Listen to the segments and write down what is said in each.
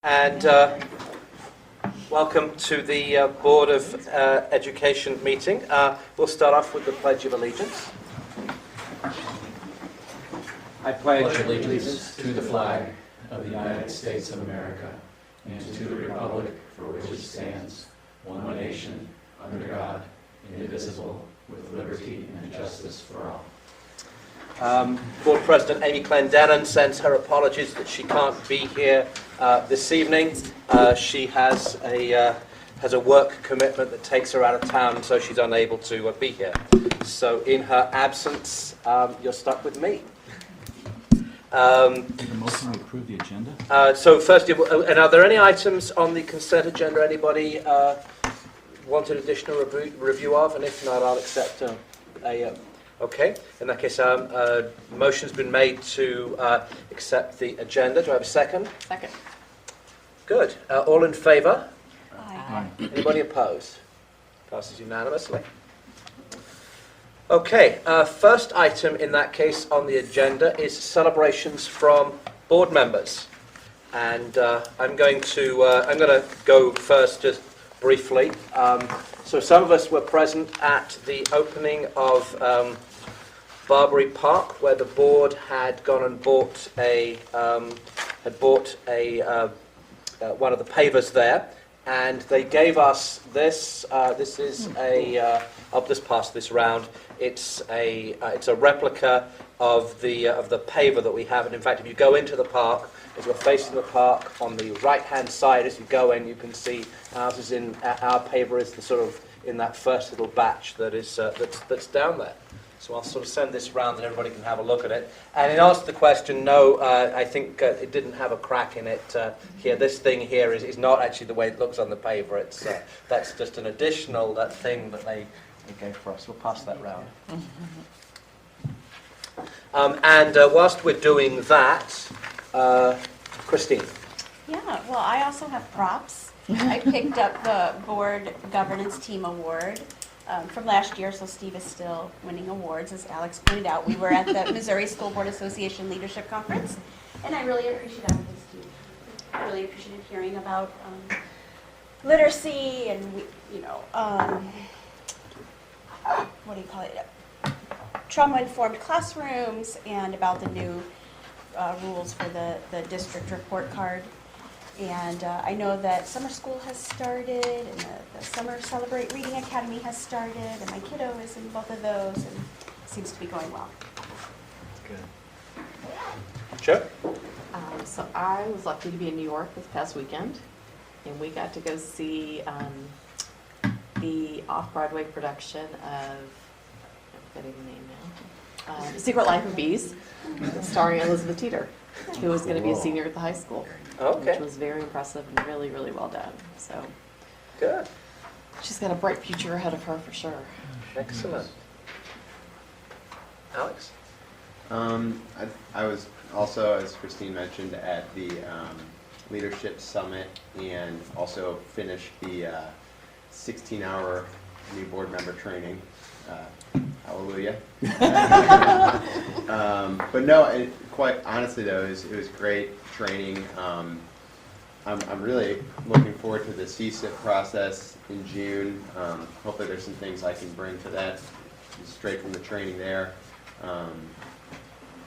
And welcome to the Board of Education meeting. We'll start off with the Pledge of Allegiance. I pledge allegiance to the flag of the United States of America and to the republic for which it stands, one nation, under God, indivisible, with liberty and justice for all. Board President Amy Clendenin sends her apologies that she can't be here this evening. She has a work commitment that takes her out of town, so she's unable to be here. So in her absence, you're stuck with me. Make a motion to approve the agenda? So first, and are there any items on the consent agenda anybody wanted additional review of? And if not, I'll accept okay. In that case, motion's been made to accept the agenda. Do I have a second? Second. Good. All in favour? Aye. Anybody opposed? Passes unanimously. Okay. First item in that case on the agenda is celebrations from board members, and I'm going to go first just briefly. So some of us were present at the opening of Barbary Park, where the board had gone and bought one of the pavers there, and they gave us this. This is I'll just pass this round. It's a replica of the paver that we have, and in fact, if you go into the park, as we're facing the park, on the right-hand side, as you go in, you can see ours is our paver is the sort of in that first little batch that is that's down there. So I'll sort of send this round and everybody can have a look at it. And in answer to the question, no, I think it didn't have a crack in it here. This thing here is not actually the way it looks on the paver. It's that's just an additional thing that they gave for us. We'll pass that round. And whilst we're doing that, Christine. Yeah, well, I also have props. I picked up the Board Governance Team Award from last year, so Steve is still winning awards. As Alex pointed out, we were at the Missouri School Board Association Leadership Conference, and I really appreciated hearing about literacy and, what do you call it? Trauma-informed classrooms, and about the new rules for the district report card. And I know that summer school has started, and the Summer Celebrate Reading Academy has started, and my kiddo is in both of those, and it seems to be going well. Good. Sure. So I was lucky to be in New York this past weekend, and we got to go see the off-Broadway production of, I'm forgetting the name now, Secret Life of Bees, starring Elizabeth Teeter, who was going to be a senior at the high school. Okay. Which was very impressive and really, really well done. So Good. she's got a bright future ahead of her for sure. Excellent. Alex? I was also, as Christine mentioned, at the Leadership Summit, and also finished the 16-hour new board member training. Hallelujah. But no, quite honestly though, it was great training. I'm really looking forward to the CSIP process in June. Hopefully there's some things I can bring to that straight from the training there.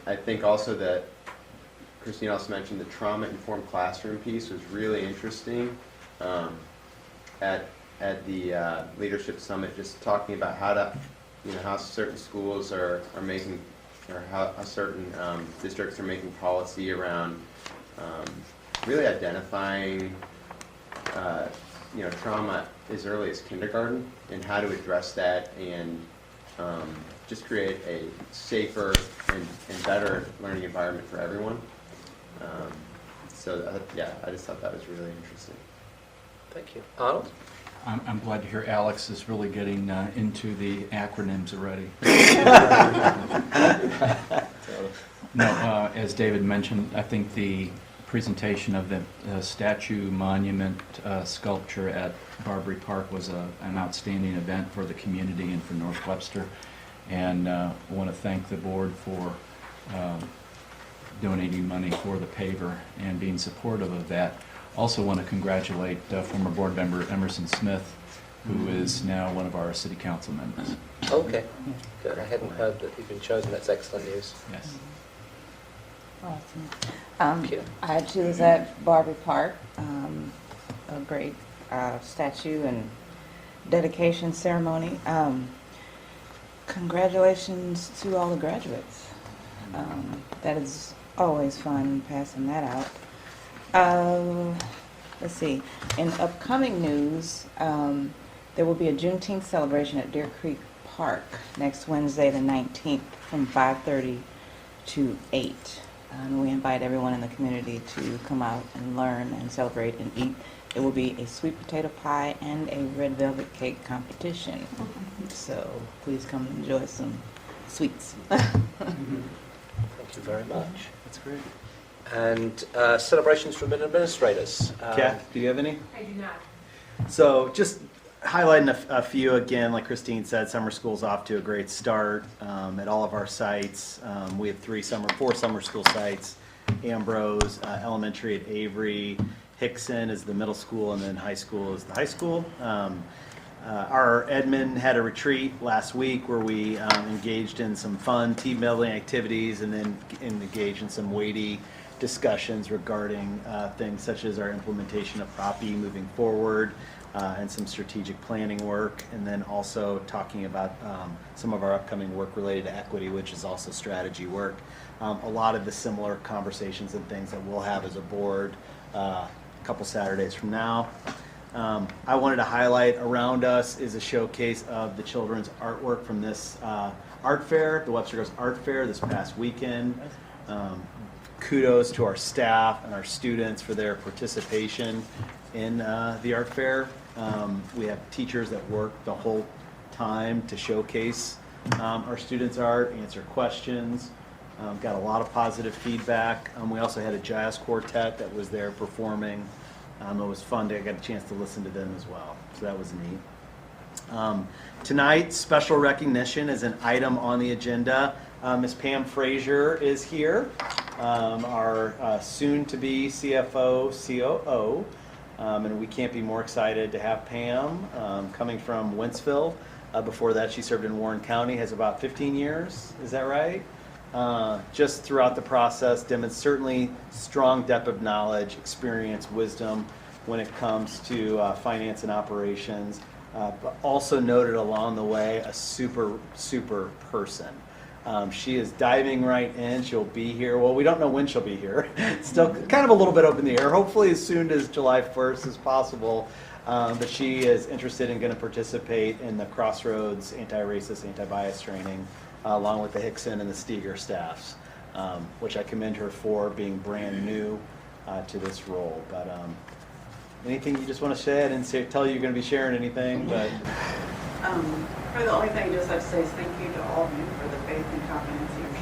I think also that Christine also mentioned the trauma-informed classroom piece was really interesting at the Leadership Summit, just talking about how certain schools are making, or how certain districts are making policy around really identifying trauma as early as kindergarten, and how to address that, and just create a safer and better learning environment for everyone. I just thought that was really interesting. Thank you. Arnold? I'm glad to hear Alex is really getting into the acronyms already. No, as David mentioned, I think the presentation of the statue monument sculpture at Barbary Park was an outstanding event for the community and for North Webster. And I want to thank the board for donating money for the paver and being supportive of that. Also want to congratulate former board member Emerson Smith, who is now one of our city council members. Okay, good. I hadn't heard that you've been chosen. That's excellent news. Yes. Awesome. Thank you. I too was at Barbie Park, a great statue and dedication ceremony. Congratulations to all the graduates. That is always fun passing that out. Let's see. In upcoming news, there will be a Juneteenth celebration at Deer Creek Park next Wednesday, the 19th, from 5:30 to 8. And we invite everyone in the community to come out and learn and celebrate and eat. It will be a sweet potato pie and a red velvet cake competition. So please come and enjoy some sweets. Thank you very much. That's great. And celebrations from administrators. Kath, do you have any? I do not. So just highlighting a few again, like Christine said, summer school's off to a great start at all of our sites. We have four summer school sites: Ambrose Elementary at Avery, Hickson is the middle school, and then high school is the high school. Our Edmond had a retreat last week where we engaged in some fun team building activities and then engaged in some weighty discussions regarding things such as our implementation of Prop E moving forward and some strategic planning work, and then also talking about some of our upcoming work related to equity, which is also strategy work. A lot of the similar conversations and things that we'll have as a board a couple Saturdays from now. I wanted to highlight around us is a showcase of the children's artwork from this art fair, the Webster Groves Art Fair this past weekend. Kudos to our staff and our students for their participation in the art fair. We have teachers that work the whole time to showcase our students' art, answer questions. Got a lot of positive feedback. We also had a jazz quartet that was there performing. It was fun to get a chance to listen to them as well, so that was neat. Tonight, special recognition is an item on the agenda. Ms. Pam Frazier is here, our soon-to-be CFO, COO, and we can't be more excited to have Pam coming from Wentzville. Before that, she served in Warren County, has about 15 years, is that right? Just throughout the process, certainly strong depth of knowledge, experience, wisdom when it comes to finance and operations, but also noted along the way a super person. She is diving right in. She'll be here. Well, we don't know when she'll be here. It's still kind of a little bit up in the air. Hopefully as soon as July 1st as possible. But she is interested in going to participate in the Crossroads anti-racist, anti-bias training along with the Hickson and the Steger staffs, which I commend her for being brand new to this role. But anything you just want to say? I didn't tell you you're going to be sharing anything, but... For the only thing I just have to say is thank you to all of you for the faith and confidence you've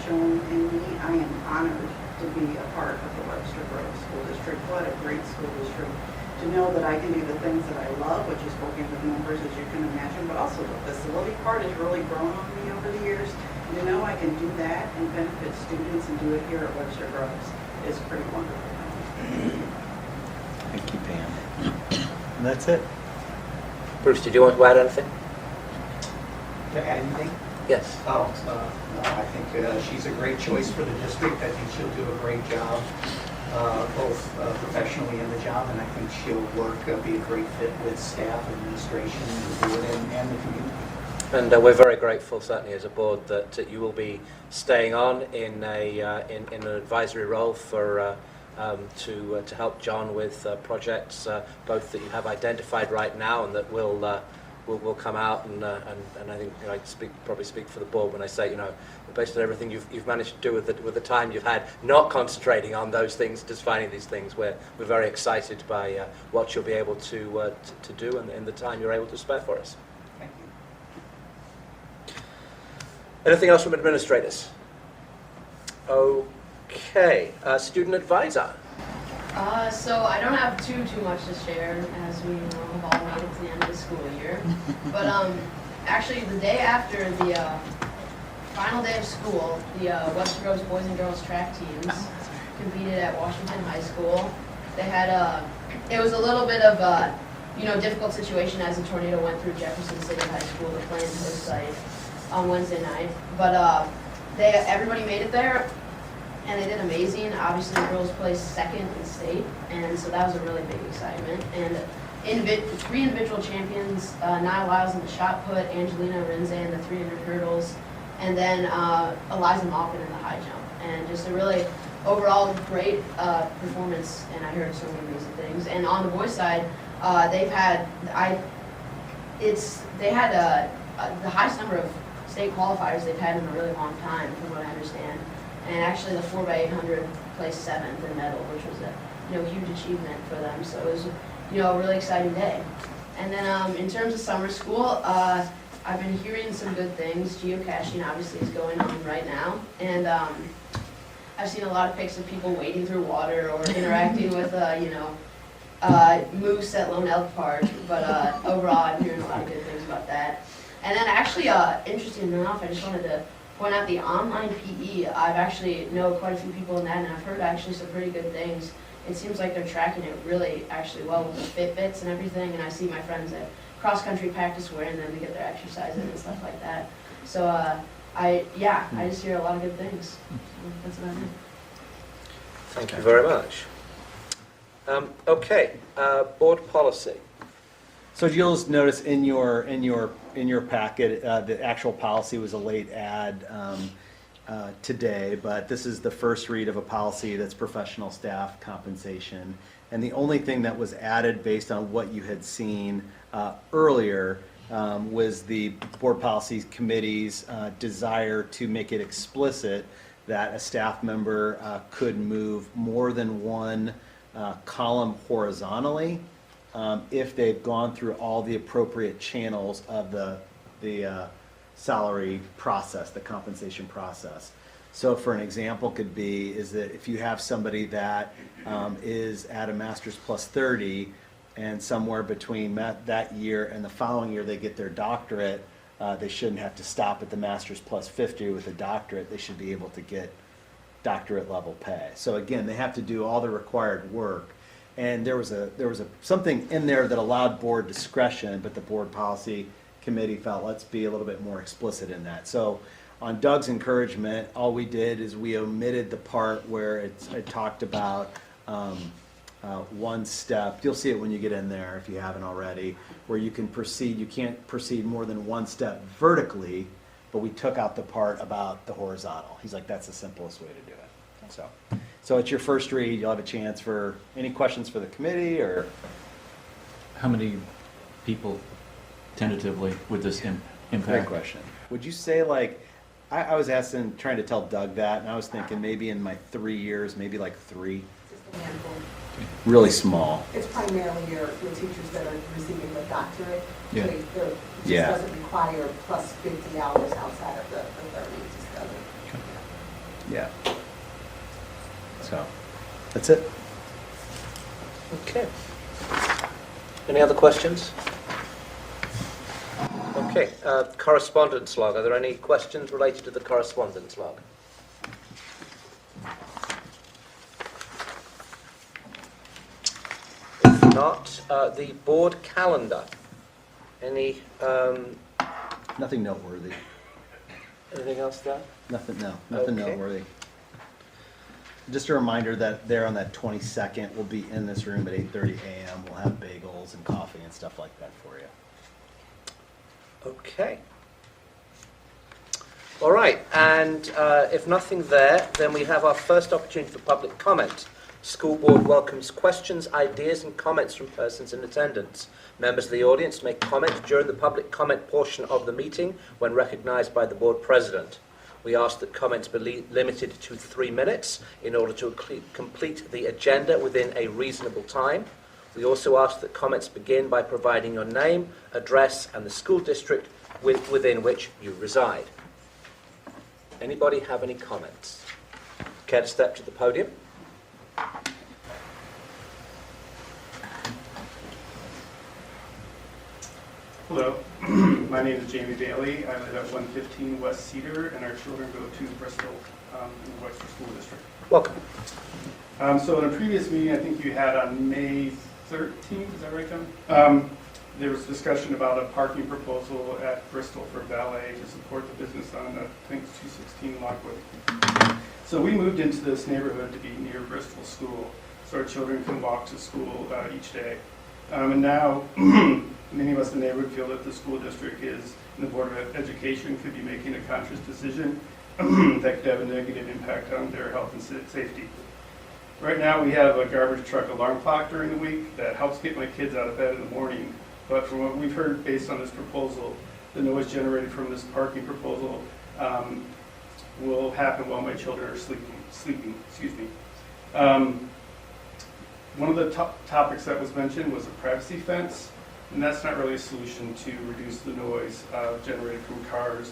shown in me. I am honored to be a part of the Webster Groves School District. What a great school district. To know that I can do the things that I love, which is working with numbers, as you can imagine, but also the facility part has really grown on me over the years. To know I can do that and benefit students and do it here at Webster Groves is pretty wonderful. Thank you, Pam. And that's it. Bruce, did you want to add anything? To add anything? Yes. No, I think she's a great choice for the district. I think she'll do a great job, both professionally in the job, and I think she'll be a great fit with staff, administration, and the board, and the community. And we're very grateful, certainly as a board, that you will be staying on in an advisory role for to help John with projects, both that you have identified right now and that will come out. And I think I probably speak for the board when I say, based on everything you've managed to do with the time you've had, not concentrating on those things, just finding these things, we're very excited by what you'll be able to do and the time you're able to spare for us. Thank you. Anything else from administrators? Okay, student advisor. So I don't have too much to share, as we have all made it to the end of the school year. But actually, the day after the final day of school, the Webster Groves boys and girls track teams competed at Washington High School. they had it was a little bit of a difficult situation as the tornado went through Jefferson City High School, the planned host site, on Wednesday night. But everybody made it there, and they did amazing. Obviously, the girls placed second in state, and so that was a really big excitement. And 3 individual champions, Nia Lyles in the shot put, Angelina Renze in the 300 hurdles, and then Eliza Maupin in the high jump. And just a really overall great performance, and I heard so many amazing things. And on the boys' side, they've had the highest number of state qualifiers they've had in a really long time, from what I understand. And actually, the 4x800 placed 7th in medal, which was a huge achievement for them. So it was a really exciting day. And then in terms of summer school, I've been hearing some good things. Geocaching obviously is going on right now, and I've seen a lot of pics of people wading through water or interacting with moose at Lone Elk Park. But overall, I'm hearing a lot of good things about that. And then actually, interesting enough, I just wanted to point out the online PE. I've actually know quite a few people in that, and I've heard actually some pretty good things. It seems like they're tracking it really actually well with the Fitbits and everything, and I see my friends at cross-country practice wearing them to get their exercise in and stuff like that. So I just hear a lot of good things. So that's what I do. Thank you very much. Okay, board policy. So you'll notice in your packet, the actual policy was a late add today, but this is the first read of a policy that's professional staff compensation. And the only thing that was added based on what you had seen earlier was the board policy committee's desire to make it explicit that a staff member could move more than one column horizontally if they've gone through all the appropriate channels of the salary process, the compensation process. So for an example could be is that if you have somebody that is at a master's plus 30 and somewhere between that year and the following year they get their doctorate, they shouldn't have to stop at the master's plus 50 with a doctorate. They should be able to get doctorate level pay. So again, they have to do all the required work. And there was something in there that allowed board discretion, but the board policy committee felt let's be a little bit more explicit in that. So on Doug's encouragement, all we did is we omitted the part where it talked about one step. You'll see it when you get in there if you haven't already, where you can proceed. You can't proceed more than one step vertically, but we took out the part about the horizontal. He's like, that's the simplest way to do it. So it's your first read. You'll have a chance for any questions for the committee or. How many people tentatively would this impact? Great question. Would you say I was trying to tell Doug that, and I was thinking maybe in my 3 years, maybe like 3. Just a handful. Really small. It's primarily your teachers that are receiving the doctorate. Yeah. So it just doesn't require plus 50 hours outside of the 30. It just doesn't. Yeah. So, that's it. Okay. Any other questions? Okay, correspondence log. Are there any questions related to the correspondence log? If not, the board calendar. Any, Nothing noteworthy. anything else there? Nothing Okay. noteworthy. Just a reminder that there on that 22nd, we'll be in this room at 8:30 a.m. We'll have bagels and coffee and stuff like that for you. Okay. All right, and if nothing there, then we have our first opportunity for public comment. School board welcomes questions, ideas, and comments from persons in attendance. Members of the audience may comment during the public comment portion of the meeting when recognized by the board president. We ask that comments be limited to 3 minutes in order to complete the agenda within a reasonable time. We also ask that comments begin by providing your name, address, and the school district within which you reside. Anybody have any comments? Care to step to the podium? Hello, my name is Jamie Bailey. I live at 115 West Cedar, and our children go to Bristol in the Webster School District. Welcome. So in a previous meeting, I think you had on May 13th, is that right, Kevin? There was discussion about a parking proposal at Bristol for valet to support the business on, I think, 216 Lockwood. So we moved into this neighborhood to be near Bristol School, so our children can walk to school each day. And now, many of us in the neighborhood feel that the school district is, and the Board of Education could be making a conscious decision that could have a negative impact on their health and safety. Right now, we have a garbage truck alarm clock during the week that helps get my kids out of bed in the morning. But from what we've heard based on this proposal, the noise generated from this parking proposal will happen while my children are sleeping. One of the topics that was mentioned was a privacy fence, and that's not really a solution to reduce the noise generated from cars,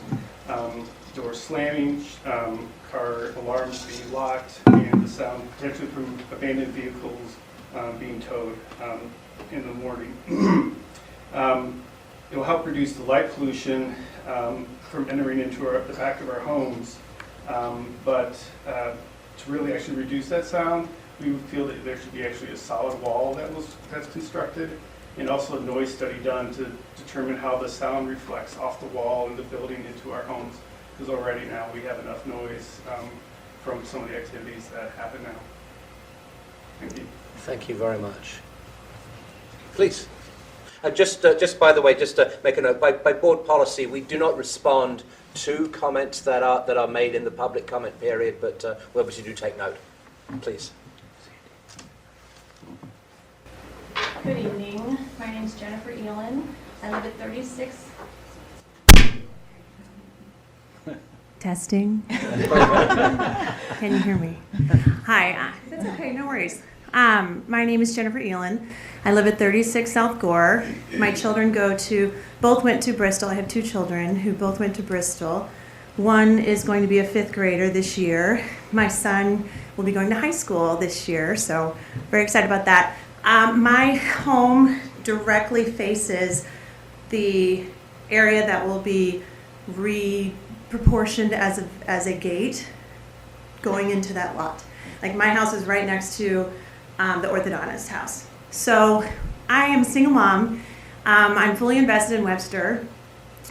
doors slamming, car alarms being locked, and the sound potentially from abandoned vehicles being towed in the morning. It will help reduce the light pollution from entering into the back of our homes, but to really actually reduce that sound, we feel that there should be actually a solid wall that's constructed, and also a noise study done to determine how the sound reflects off the wall in the building into our homes, because already now we have enough noise from some of the activities that happen now. Thank you. Thank you very much. Please. Just by the way, just to make a note, by board policy, we do not respond to comments that are made in the public comment period, but we obviously do take note. Please. Good evening. My name is Jennifer Elin. I live at 36. Testing. Can you hear me? Hi. That's okay. No worries. My name is Jennifer Elin. I live at 36 South Gore. My children both went to Bristol. I have two children who both went to Bristol. One is going to be a 5th grader this year. My son will be going to high school this year, so very excited about that. My home directly faces the area that will be proportioned as a gate going into that lot. Like my house is right next to the orthodontist house. So I am a single mom. I'm fully invested in Webster.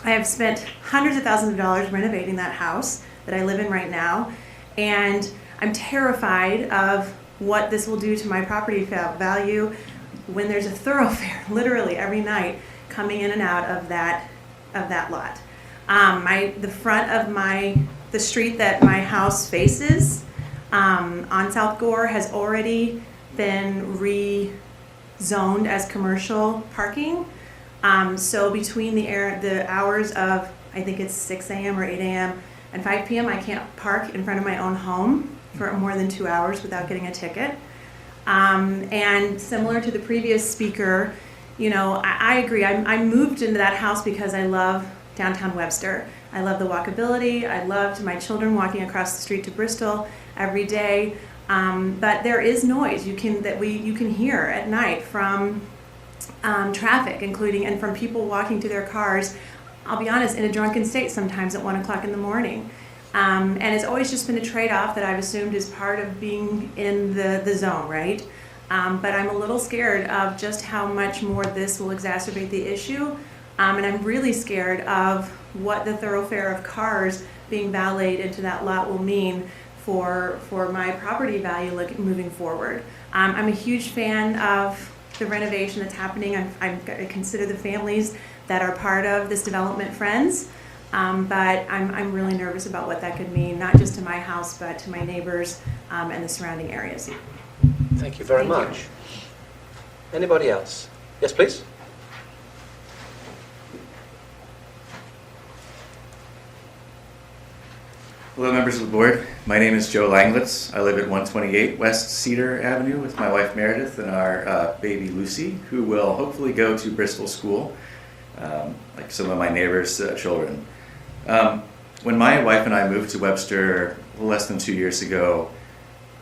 I have spent hundreds of thousands of dollars renovating that house that I live in right now, and I'm terrified of what this will do to my property value when there's a thoroughfare literally every night coming in and out of that lot. The front of the street that my house faces on South Gore has already been rezoned as commercial parking. So between the hours of, I think it's 6 a.m. or 8 a.m. and 5 p.m., I can't park in front of my own home for more than 2 hours without getting a ticket. And similar to the previous speaker, I agree. I moved into that house because I love downtown Webster. I love the walkability. I loved my children walking across the street to Bristol every day. But there is noise you can hear at night from traffic, and from people walking to their cars. I'll be honest, in a drunken state sometimes at 1 o'clock in the morning. And it's always just been a trade-off that I've assumed is part of being in the zone, right? But I'm a little scared of just how much more this will exacerbate the issue. And I'm really scared of what the thoroughfare of cars being valeted into that lot will mean for my property value moving forward. I'm a huge fan of the renovation that's happening. I consider the families that are part of this development friends, but I'm really nervous about what that could mean, not just to my house, but to my neighbors and the surrounding areas. Thank you very much. Anybody else? Yes, please. Hello, members of the board. My name is Joe Langlitz. I live at 128 West Cedar Avenue with my wife Meredith and our baby Lucy, who will hopefully go to Bristol School, like some of my neighbors' children. When my wife and I moved to Webster less than 2 years ago,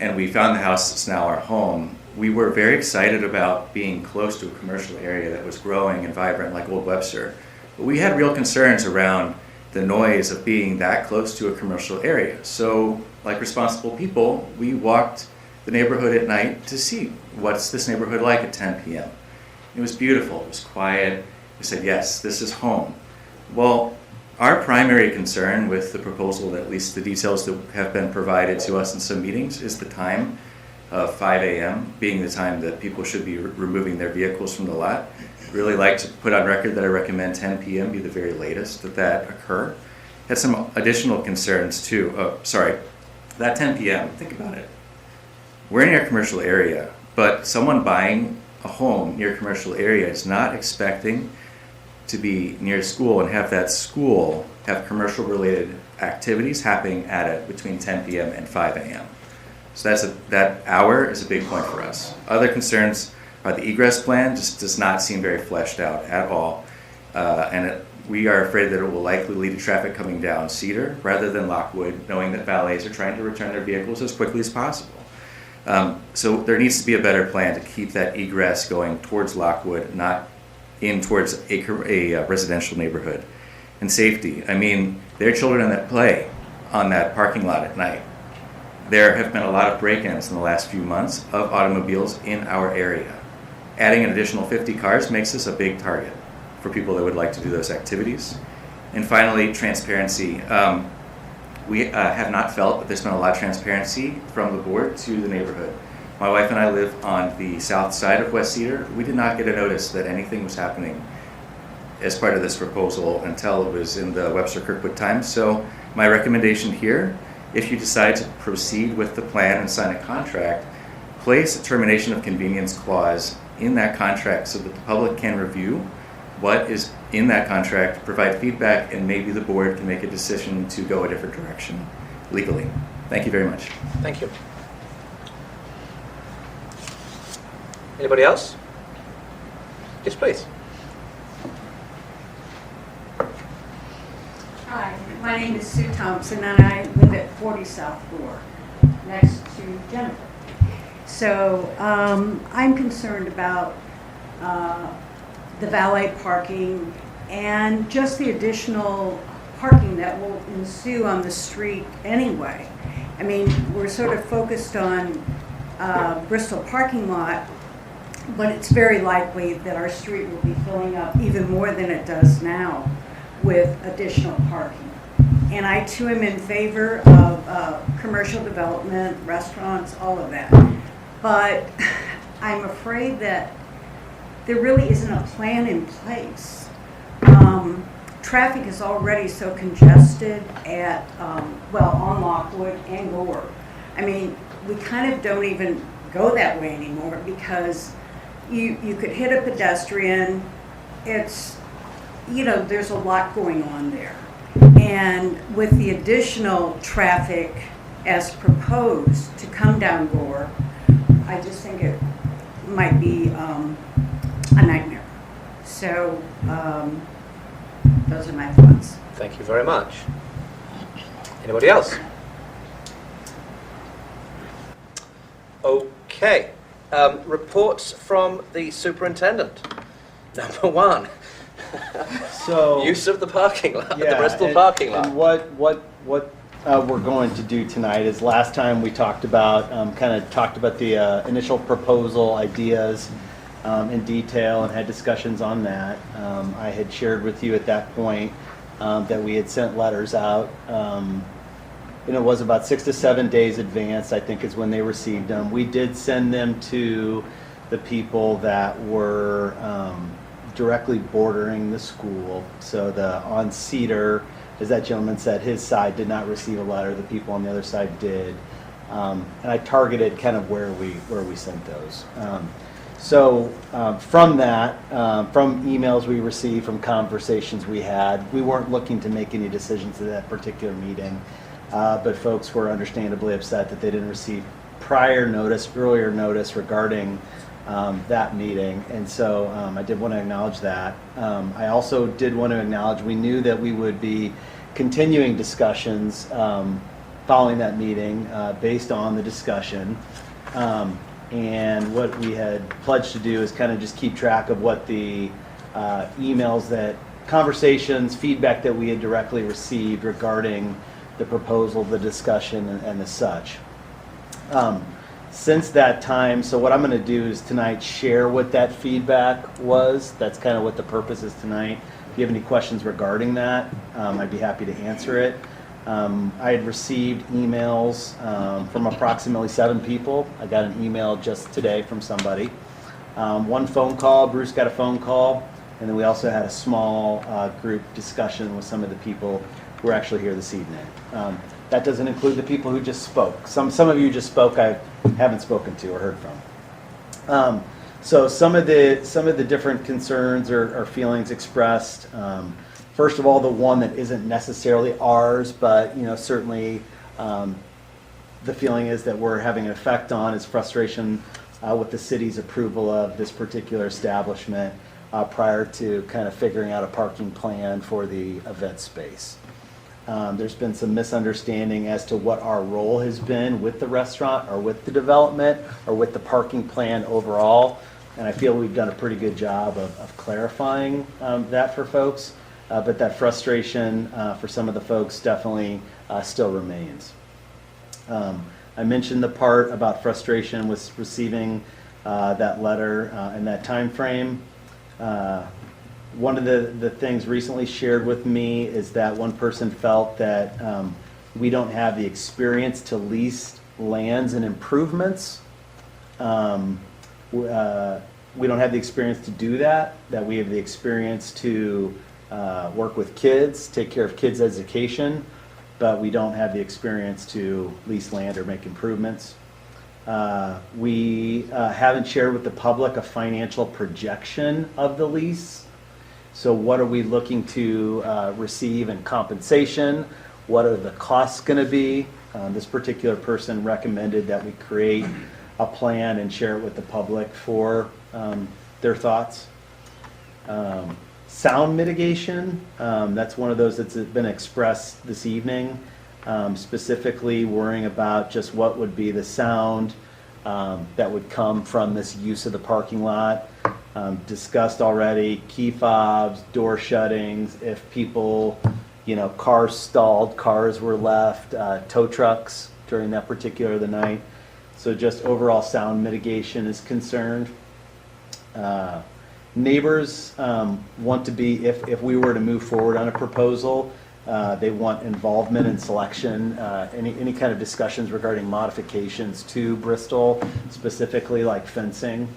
and we found the house that's now our home, we were very excited about being close to a commercial area that was growing and vibrant like Old Webster. But we had real concerns around the noise of being that close to a commercial area. So, like responsible people, we walked the neighborhood at night to see what's this neighborhood like at 10 p.m. It was beautiful, it was quiet. We said, yes, this is home. Well, our primary concern with the proposal, at least the details that have been provided to us in some meetings, is the time of 5 a.m. being the time that people should be removing their vehicles from the lot. Really like to put on record that I recommend 10 p.m. be the very latest that occur. Had some additional concerns too. That 10 p.m., think about it. We're in a commercial area, but someone buying a home near a commercial area is not expecting to be near school and have that school have commercial related activities happening at it between 10 p.m. and 5 a.m. So that hour is a big point for us. Other concerns are the egress plan just does not seem very fleshed out at all. We are afraid that it will likely lead to traffic coming down Cedar rather than Lockwood, knowing that valets are trying to return their vehicles as quickly as possible. So there needs to be a better plan to keep that egress going towards Lockwood, not in towards a residential neighborhood. And safety, I mean, there are children that play on that parking lot at night. There have been a lot of break-ins in the last few months of automobiles in our area. Adding an additional 50 cars makes this a big target for people that would like to do those activities. And finally, transparency. We have not felt that there's been a lot of transparency from the board to the neighborhood. My wife and I live on the south side of West Cedar. We did not get a notice that anything was happening as part of this proposal until it was in the Webster-Kirkwood Times. So my recommendation here, if you decide to proceed with the plan and sign a contract, place a termination of convenience clause in that contract so that the public can review what is in that contract, provide feedback, and maybe the board can make a decision to go a different direction legally. Thank you very much. Thank you. Anybody else? Yes, please. Hi, my name is Sue Thompson, and I live at 40 South 4, next to Jennifer. So I'm concerned about the valet parking and just the additional parking that will ensue on the street anyway. I mean, we're sort of focused on Bristol parking lot, but it's very likely that our street will be filling up even more than it does now with additional parking. And I too am in favor of commercial development, restaurants, all of that. But I'm afraid that there really isn't a plan in place. Traffic is already so congested at, on Lockwood and Gore. I mean, we kind of don't even go that way anymore because you could hit a pedestrian. It's, there's a lot going on there. And with the additional traffic as proposed to come down Gore, I just think it might be a nightmare. So those are my thoughts. Thank you very much. Anybody else? Okay. Reports from the superintendent. Number one. So Use of the parking lot, the yeah, Bristol parking lot. And what we're going to do tonight is last time we talked about the initial proposal ideas in detail and had discussions on that. I had shared with you at that point that we had sent letters out. It was about 6 to 7 days advanced, I think, is when they received them. We did send them to the people that were directly bordering the school. So on Cedar, as that gentleman said, his side did not receive a letter. The people on the other side did. And I targeted kind of where we sent those. From that, from emails we received, from conversations we had, we weren't looking to make any decisions at that particular meeting. But folks were understandably upset that they didn't receive earlier notice regarding that meeting. And so I did want to acknowledge that. I also did want to acknowledge we knew that we would be continuing discussions following that meeting based on the discussion. And what we had pledged to do is kind of just keep track of what the emails that conversations, feedback that we had directly received regarding the proposal, the discussion, and the such. Since that time, so what I'm going to do is tonight share what that feedback was. That's kind of what the purpose is tonight. If you have any questions regarding that, I'd be happy to answer it. I had received emails from approximately 7 people. I got an email just today from somebody. One phone call, Bruce got a phone call, and then we also had a small group discussion with some of the people who are actually here this evening. That doesn't include the people who just spoke. Some of you just spoke I haven't spoken to or heard from. So some of the different concerns or feelings expressed. First of all, the one that isn't necessarily ours, but certainly the feeling is that we're having an effect on is frustration with the city's approval of this particular establishment prior to kind of figuring out a parking plan for the event space. There's been some misunderstanding as to what our role has been with the restaurant or with the development or with the parking plan overall. And I feel we've done a pretty good job of clarifying that for folks. But that frustration for some of the folks definitely still remains. I mentioned the part about frustration with receiving that letter in that time frame. One of the things recently shared with me is that one person felt that we don't have the experience to lease lands and improvements. We don't have the experience to do that we have the experience to work with kids, take care of kids' education, but we don't have the experience to lease land or make improvements. We haven't shared with the public a financial projection of the lease. So what are we looking to receive in compensation? What are the costs going to be? This particular person recommended that we create a plan and share it with the public for their thoughts. Sound mitigation, that's one of those that's been expressed this evening, specifically worrying about just what would be the sound that would come from this use of the parking lot. Discussed already, key fobs, door shuttings, if people, cars stalled, cars were left, tow trucks during that particular the night. So just overall sound mitigation is concerned. Neighbors want to be, if we were to move forward on a proposal, they want involvement in selection, any kind of discussions regarding modifications to Bristol, specifically like fencing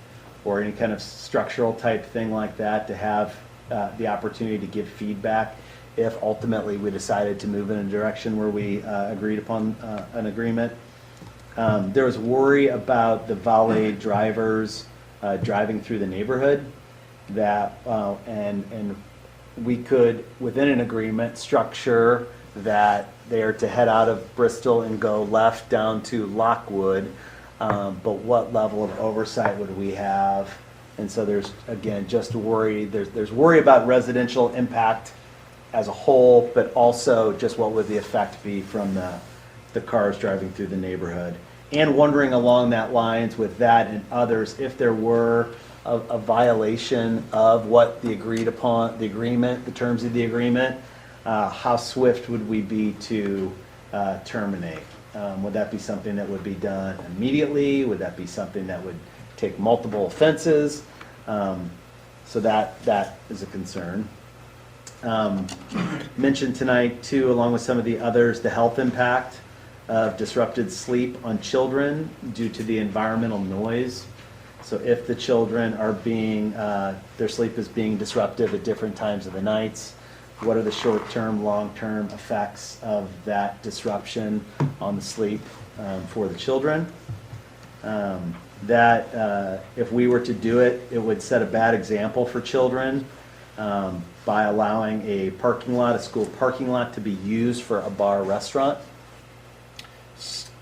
or any kind of structural type thing like that, to have the opportunity to give feedback if ultimately we decided to move in a direction where we agreed upon an agreement. There was worry about the valet drivers driving through the neighborhood, that and we could, within an agreement, structure that they are to head out of Bristol and go left down to Lockwood, but what level of oversight would we have? And so there's, again, just worry, there's worry about residential impact as a whole, but also just what would the effect be from the cars driving through the neighborhood. And wondering along that lines with that and others, if there were a violation of what the agreed upon, the agreement, the terms of the agreement, how swift would we be to terminate? Would that be something that would be done immediately? Would that be something that would take multiple offenses? So that is a concern. Mentioned tonight too, along with some of the others, the health impact of disrupted sleep on children due to the environmental noise. So if the children are being, their sleep is being disrupted at different times of the nights, what are the short-term, long-term effects of that disruption on the sleep for the children? That if we were to do it, it would set a bad example for children by allowing a parking lot, a school parking lot, to be used for a bar restaurant.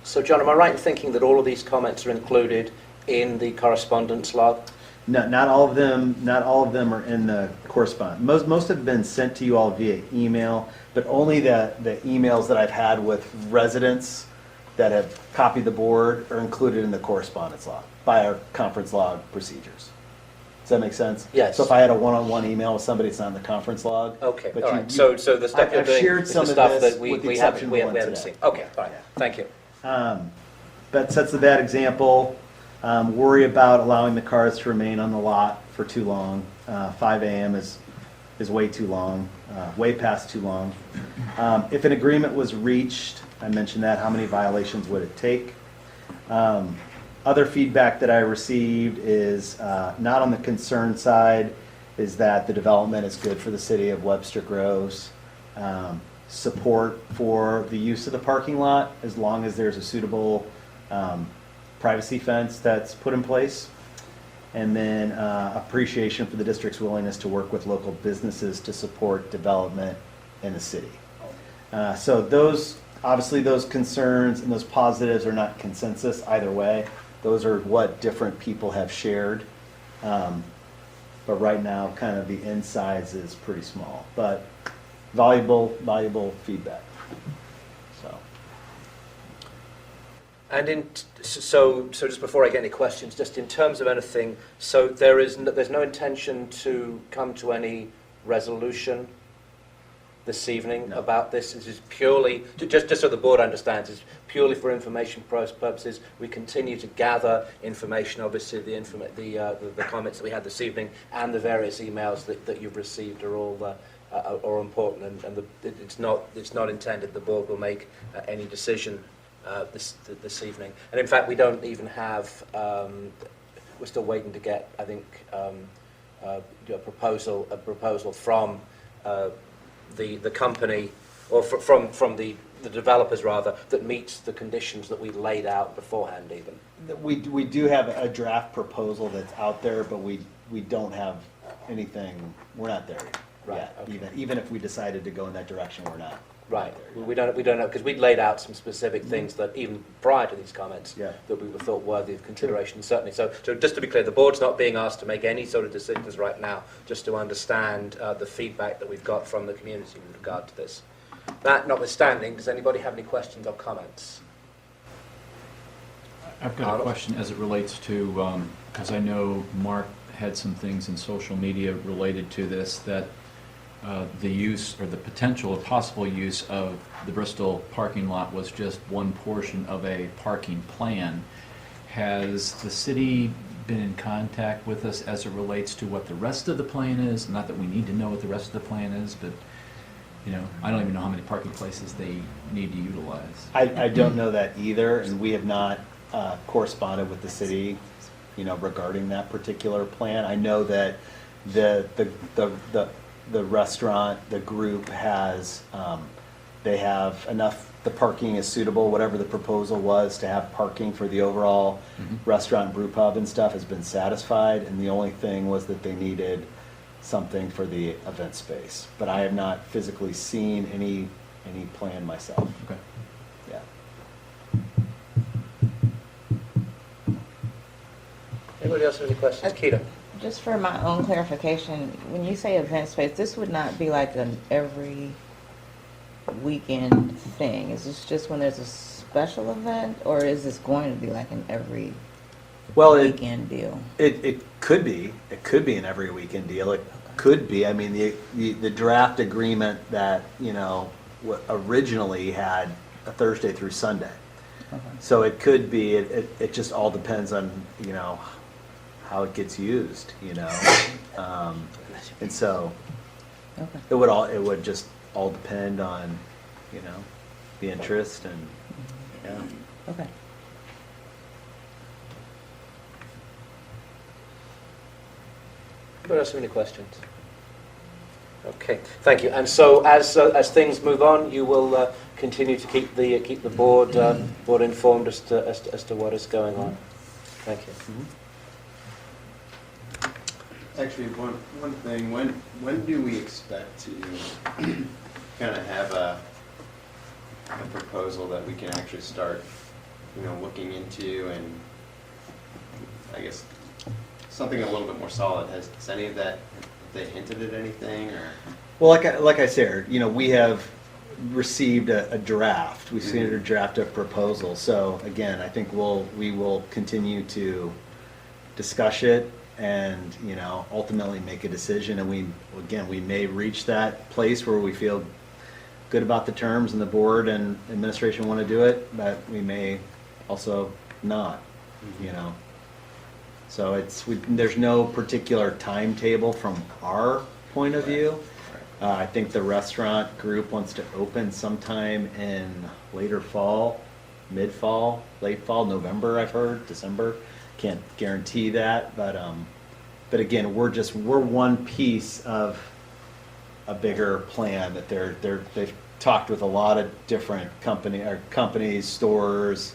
So John, am I right in thinking that all of these comments are included in the correspondence log? No, not all of them. Not all of them are in the correspondence. Most have been sent to you all via email, but only the emails that I've had with residents that have copied the board are included in the correspondence log by our conference log procedures. that make sense? Yes. So if I had a one-on-one email with somebody, it's not in the conference log. Okay, But all you- right. So the stuff you're I've doing shared is some the of stuff this that with the we exception haven't, of the one haven't today. seen. Okay, all right. Yeah. Thank you. That sets a bad example. Worry about allowing the cars to remain on the lot for too long. 5 a.m. is way too long, way past too long. If an agreement was reached, I mentioned that, how many violations would it take? Other feedback that I received is not on the concern side, is that the development is good for the city of Webster Groves. Support for the use of the parking lot as long as there's a suitable privacy fence that's put in place. And then appreciation for the district's willingness to work with local businesses to support development in the city. So those, obviously those concerns and those positives are not consensus either way. Those are what different people have shared. But right now, kind of the insides is pretty small, but valuable feedback. So. And so just before I get any questions, just in terms of anything, so there's no intention to come to any resolution this evening about this. This is purely, just so the board understands, it's purely for information purposes. We continue to gather information. Obviously, the comments that we had this evening and the various emails that you've received are all are important, and it's not intended the board will make any decision this evening. And in fact, we don't even have. We're still waiting to get, I think, a proposal from the company, or from the developers rather, that meets the conditions that we laid out beforehand. Even We do have a draft proposal that's out there, but we don't have anything. We're not there yet. Right. Okay. Even if we decided to go in that direction, we're not. Right. We don't know, because we laid out some specific things that even prior to these comments Yeah. that we thought worthy of consideration, certainly. So just to be clear, the board's not being asked to make any sort of decisions right now, just to understand the feedback that we've got from the community with regard to this. That notwithstanding, does anybody have any questions or comments? I've got a question as it relates to, because I know Mark had some things in social media related to this, that the use or the potential or possible use of the Bristol parking lot was just one portion of a parking plan. Has the city been in contact with us as it relates to what the rest of the plan is? Not that we need to know what the rest of the plan is, but I don't even know how many parking places they need to utilize. I don't know that either, and we have not corresponded with the city, regarding that particular plan. I know that the restaurant, the group has, they have enough, the parking is suitable, whatever the proposal was to have parking for the overall restaurant and brew pub and stuff has been satisfied, and the only thing was that they needed something for the event space. But I have not physically seen any plan myself. Okay. Yeah. Anybody else have any questions? Keita? Just for my own clarification, when you say event space, this would not be like an every weekend thing. Is this just when there's a special event, or is this going to be like an every weekend deal? It could be. It could be an every weekend deal. It could be. I mean, the draft agreement that, originally had a Thursday through Sunday. Okay. So it could be. It just all depends on, how it gets used, and so Okay. it would just all depend on, the interest and Okay. Anybody else have any questions? Okay, thank you. And so as things move on, you will continue to keep the board informed as to what is going on. Thank you. Actually, one thing, when do we expect to kind of have a proposal that we can actually start, looking into, and I guess something a little bit more solid? Has any of that, have they hinted at anything, or? Well, like I said, we have received a draft. We've seen a draft of proposal. So again, I think we will continue to discuss it and, you know, ultimately make a decision. And we may reach that place where we feel good about the terms and the board and administration want to do it, but we may also not, you know. So there's no particular timetable from our point of view. I think the restaurant group wants to open sometime in later fall, mid-fall, late fall, November, I've heard, December. Can't guarantee that, but again, we're one piece of a bigger plan that they've talked with a lot of different companies, stores,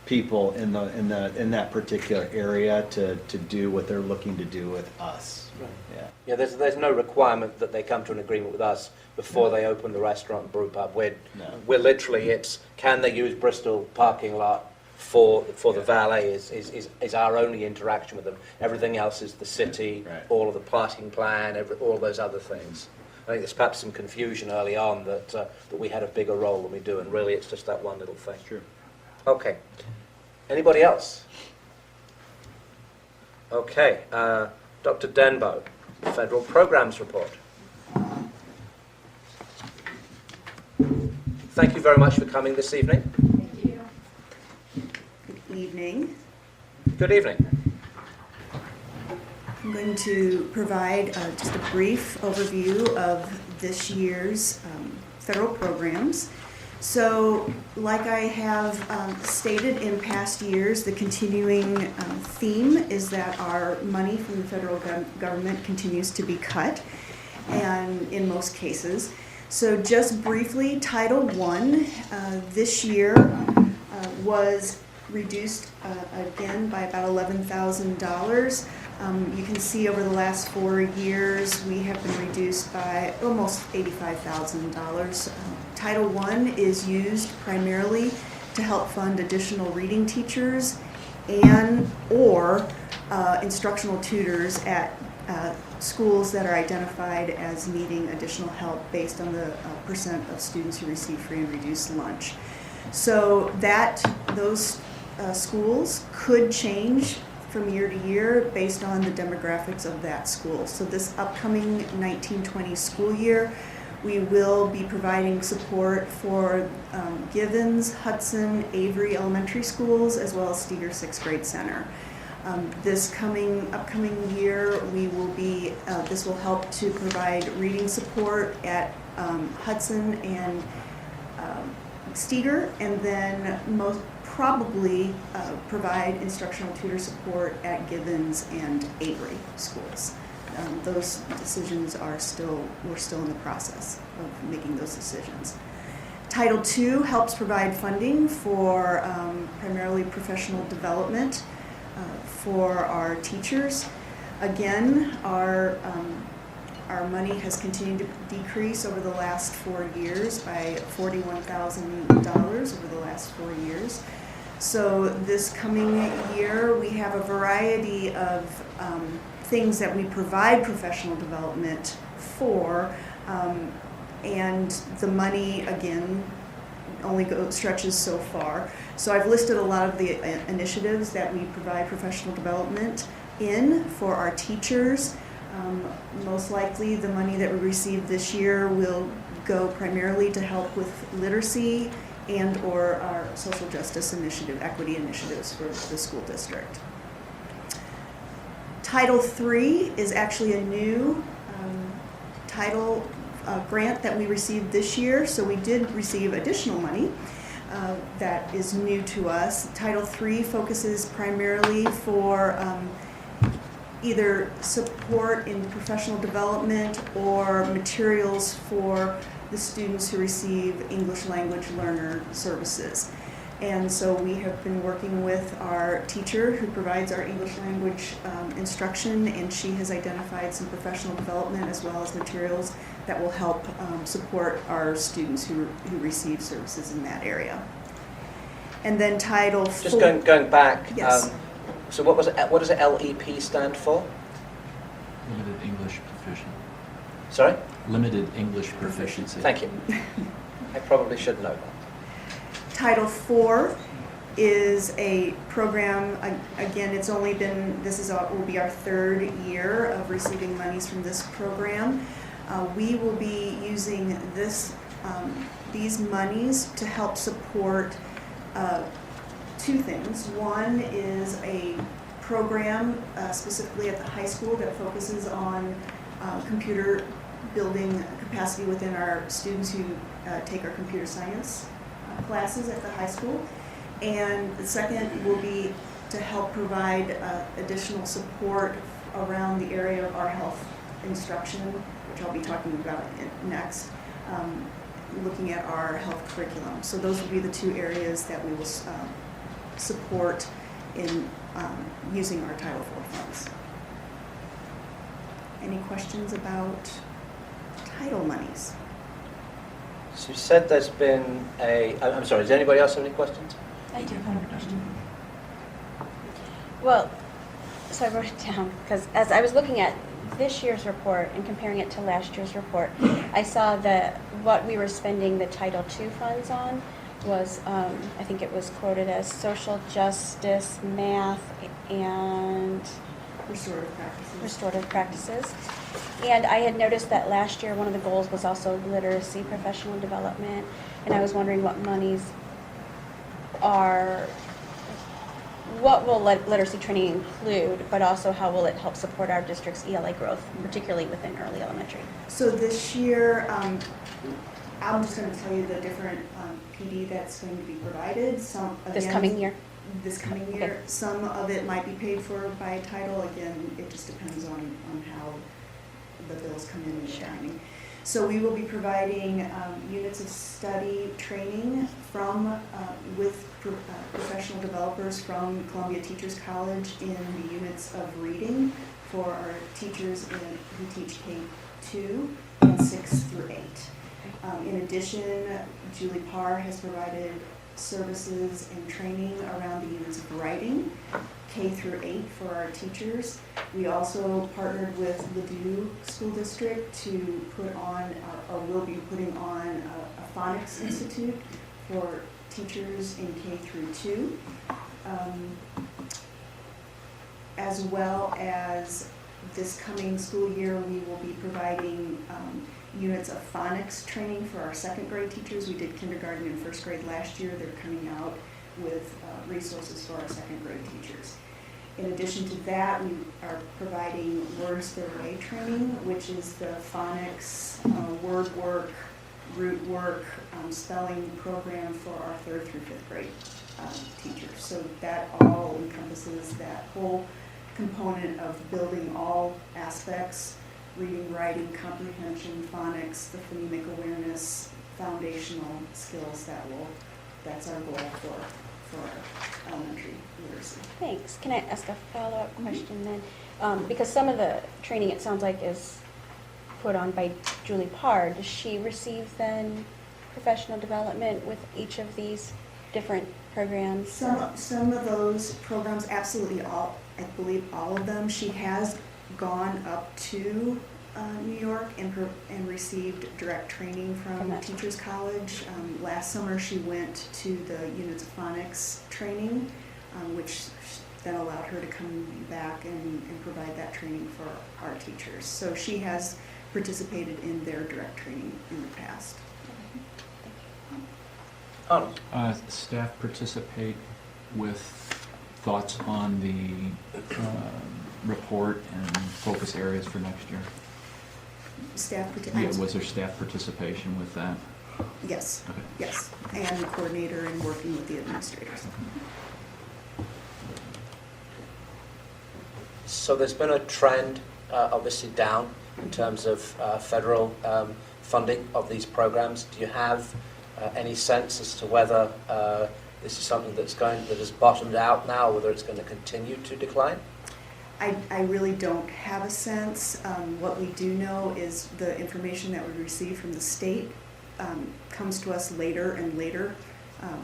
people in that particular area to do what they're looking to do with us. Right. Yeah. Yeah, there's no requirement that they come to an agreement with us before they open the restaurant and brew pub. We're literally, it's can they use Bristol parking lot for the valet is our only interaction with them. Everything else is the city, all of the parking plan, all those other things. I think there's perhaps some confusion early on that we had a bigger role than we do, and really it's just that one little thing. True. Okay. Anybody else? Okay. Dr. Denbo, Federal Programs Report. Thank you very much for coming this evening. Thank you. Good evening. Good evening. I'm going to provide just a brief overview of this year's federal programs. So, like I have stated in past years, the continuing theme is that our money from the federal government continues to be cut, and in most cases. So just briefly, Title I this year was reduced again by about $11,000. You can see over the last 4 years, we have been reduced by almost $85,000. Title I is used primarily to help fund additional reading teachers or instructional tutors at schools that are identified as needing additional help based on the percent of students who receive free and reduced lunch. So those schools could change from year to year based on the demographics of that school. So this upcoming 1920 school year, we will be providing support for Givens, Hudson, Avery elementary schools, as well as Steger 6th grade center. This upcoming year, this will help to provide reading support at Hudson and Steger, and then most probably provide instructional tutor support at Givens and Avery schools. Those decisions we're still in the process of making those decisions. Title II helps provide funding for primarily professional development for our teachers. Again, our money has continued to decrease over the last 4 years by $41,000 over the last 4 years. So this coming year, we have a variety of things that we provide professional development for, and the money, again, only stretches so far. So I've listed a lot of the initiatives that we provide professional development in for our teachers. Most likely the money that we receive this year will go primarily to help with literacy and or our social justice initiative, equity initiatives for the school district. Title III is actually a new title grant that we received this year, so we did receive additional money that is new to us. Title III focuses primarily for either support in professional development or materials for the students who receive English language learner services. And so we have been working with our teacher who provides our English language instruction, and she has identified some professional development as well as materials that will help support our students who receive services in that area. And then Title IV. Just going back, yes. So what does the LEP stand for? Limited English proficient. Sorry? Limited English proficiency. Thank you. I probably should know that. Title IV is a program, again, it's only been, will be our third year of receiving monies from this program. We will be using these monies to help support two things. One is a program specifically at the high school that focuses on computer building capacity within our students who take our computer science classes at the high school. And the second will be to help provide additional support around the area of our health instruction, which I'll be talking about next, looking at our health curriculum. So those will be the two areas that we will support in using our Title IV funds. Any questions about title monies? So you said there's been I'm sorry, does anybody else have any questions? I do have a question. Well, so I wrote it down because as I was looking at this year's report and comparing it to last year's report, I saw that what we were spending the Title II funds on was, I think it was quoted as social justice, math, and restorative practices. And I had noticed that last year one of the goals was also literacy, professional development, and I was wondering what monies what will literacy training include, but also how will it help support our district's ELA growth, particularly within early elementary? So this year, I'm just going to tell you the different PD that's going to be provided. This coming year? This coming year. Okay. Some of it might be paid for by title. Again, it just depends on how the bills come in and the timing. So we will be providing units of study training with professional developers from Columbia Teachers College in the units of reading for our teachers who teach K-2 and 6 through 8. In addition, Julie Parr has provided services and training around the units of writing, K through 8 for our teachers. We also partnered with Ladue School District to put on, or will be putting on, a phonics institute for teachers in K through 2, as well as this coming school year we will be providing units of phonics training for our second grade teachers. We did kindergarten and first grade last year. They're coming out with resources for our second grade teachers. In addition to that, we are providing Words Their Way training, which is the phonics, word work, root work, spelling program for our 3rd through 5th grade teachers. So that all encompasses that whole component of building all aspects: reading, writing, comprehension, phonics, the phonemic awareness, foundational skills. That's our goal for elementary literacy. Thanks. Can I ask a follow-up question then? Because some of the training, it sounds like, is put on by Julie Parr. Does she receive then professional development with each of these different programs? Some of those programs, absolutely all, I believe all of them. She has gone up to New York and received direct training from Teachers College. Last summer she went to the units of phonics training, which then allowed her to come back and provide that training for our teachers. So she has participated in their direct training in the past. Staff participate with thoughts on the report and focus areas for next year? Was there staff participation with that? Yes. Okay. Yes, and the coordinator and working with the administrators. So there's been a trend, obviously, down in terms of federal funding of these programs. Do you have any sense as to whether this is something that has bottomed out now, or whether it's going to continue to decline? I really don't have a sense. What we do know is the information that we receive from the state comes to us later and later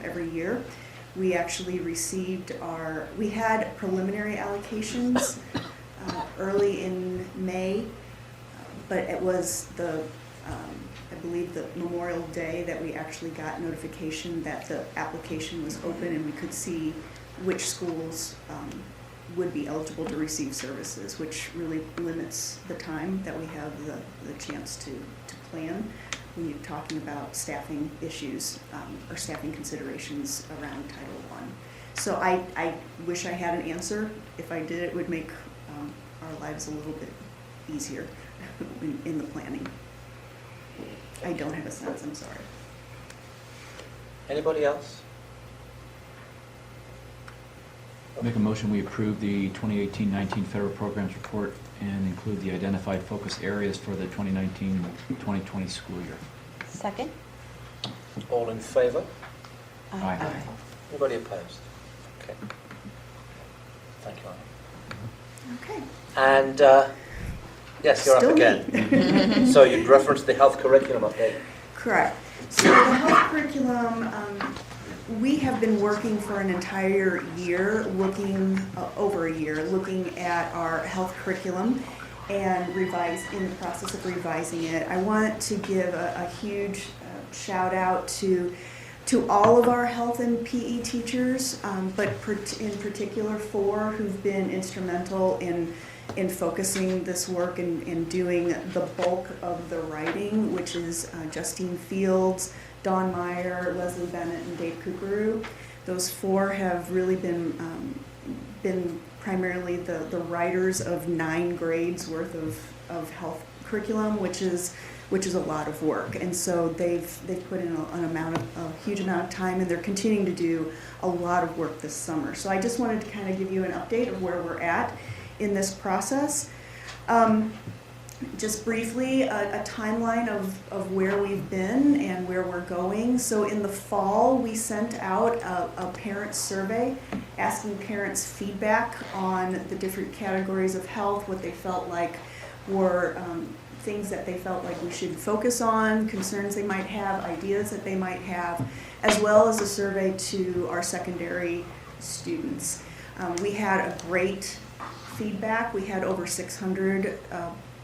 every year. We actually we had preliminary allocations early in May, but it was the I believe the Memorial Day, that we actually got notification that the application was open and we could see which schools would be eligible to receive services, which really limits the time that we have the chance to plan when you're talking about staffing issues or staffing considerations around Title I. So I wish I had an answer. If I did, it would make our lives a little bit easier in the planning. I don't have a sense, I'm sorry. Anybody else? Make a motion, we approve the 2018-19 federal programs report and include the identified focus areas for the 2019-2020 school year. Second? All in favour? Aye. Anybody opposed? Okay. Thank you, Anna. Okay. And yes, you're Still up again. So you'd referenced the health curriculum update. Correct. So the health curriculum, we have been working for an entire year, over a year, looking at our health curriculum and in the process of revising it. I want to give a huge shout out to all of our health and PE teachers, but in particular 4 who've been instrumental in focusing this work and doing the bulk of the writing, which is Justine Fields, Dawn Meyer, Leslie Bennett, and Dave Kukuru. Those 4 have really been primarily the writers of 9 grades worth of health curriculum, which is a lot of work. And so they've put in a huge amount of time, and they're continuing to do a lot of work this summer. So I just wanted to kind of give you an update of where we're at in this process. Just briefly, a timeline of where we've been and where we're going. So in the fall, we sent out a parent survey asking parents feedback on the different categories of health, what they felt like were things that they felt like we should focus on, concerns they might have, ideas that they might have, as well as a survey to our secondary students. We had a great feedback. We had over 600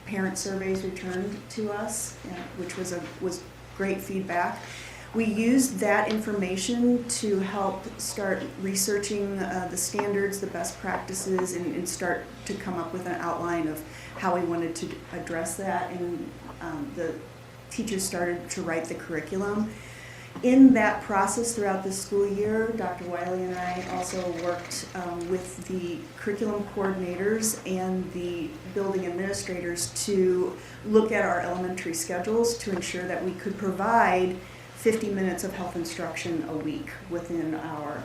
parent surveys returned to us, which was great feedback. We used that information to help start researching the standards, the best practices, and start to come up with an outline of how we wanted to address that. And the teachers started to write the curriculum. In that process throughout the school year, Dr. Wiley and I also worked with the curriculum coordinators and the building administrators to look at our elementary schedules to ensure that we could provide 50 minutes of health instruction a week within our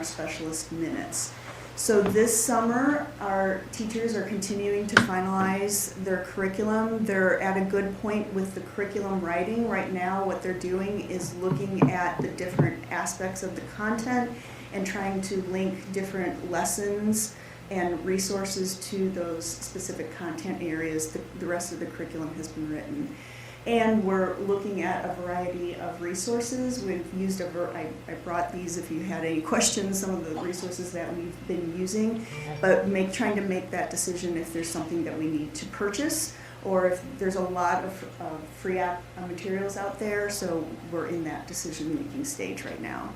specialist minutes. So this summer, our teachers are continuing to finalize their curriculum. They're at a good point with the curriculum writing. Right now, what they're doing is looking at the different aspects of the content and trying to link different lessons and resources to those specific content areas. The rest of the curriculum has been written. And we're looking at a variety of resources. We've used I brought these if you had any questions, some of the resources that we've been using, but trying to make that decision if there's something that we need to purchase or if there's a lot of free materials out there. So we're in that decision-making stage right now.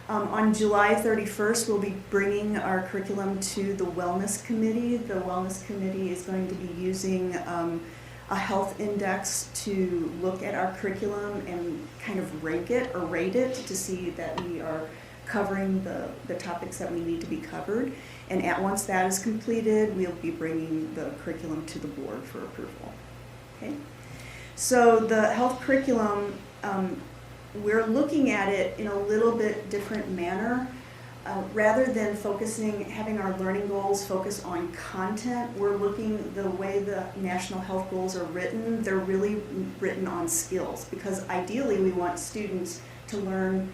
On July 31st, we'll be bringing our curriculum to the Wellness Committee. The Wellness Committee is going to be using a health index to look at our curriculum and kind of rank it or rate it to see that we are covering the topics that we need to be covered. And once that is completed, we'll be bringing the curriculum to the board for approval. Okay? So the health curriculum, we're looking at it in a little bit different manner. Rather than having our learning goals focus on content, we're looking the way the national health goals are written, they're really written on skills, because ideally we want students to learn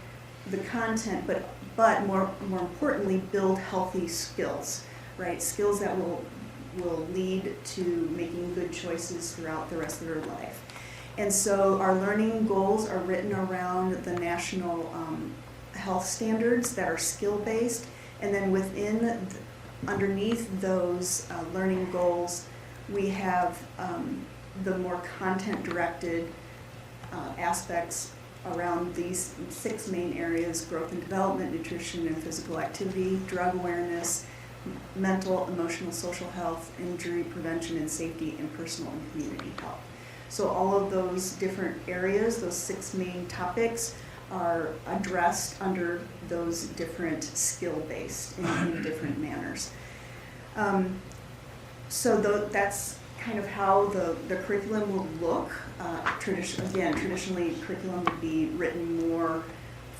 the content, but more importantly, build healthy skills, right? Skills that will lead to making good choices throughout the rest of their life. And so our learning goals are written around the national health standards that are skill-based, and then underneath those learning goals, we have the more content-directed aspects around these 6 main areas: growth and development, nutrition and physical activity, drug awareness, mental, emotional, social health, injury prevention and safety, and personal and community health. So all of those different areas, those 6 main topics, are addressed under those different skill-based in different manners. That's kind of how the curriculum will look. Traditionally, curriculum would be written more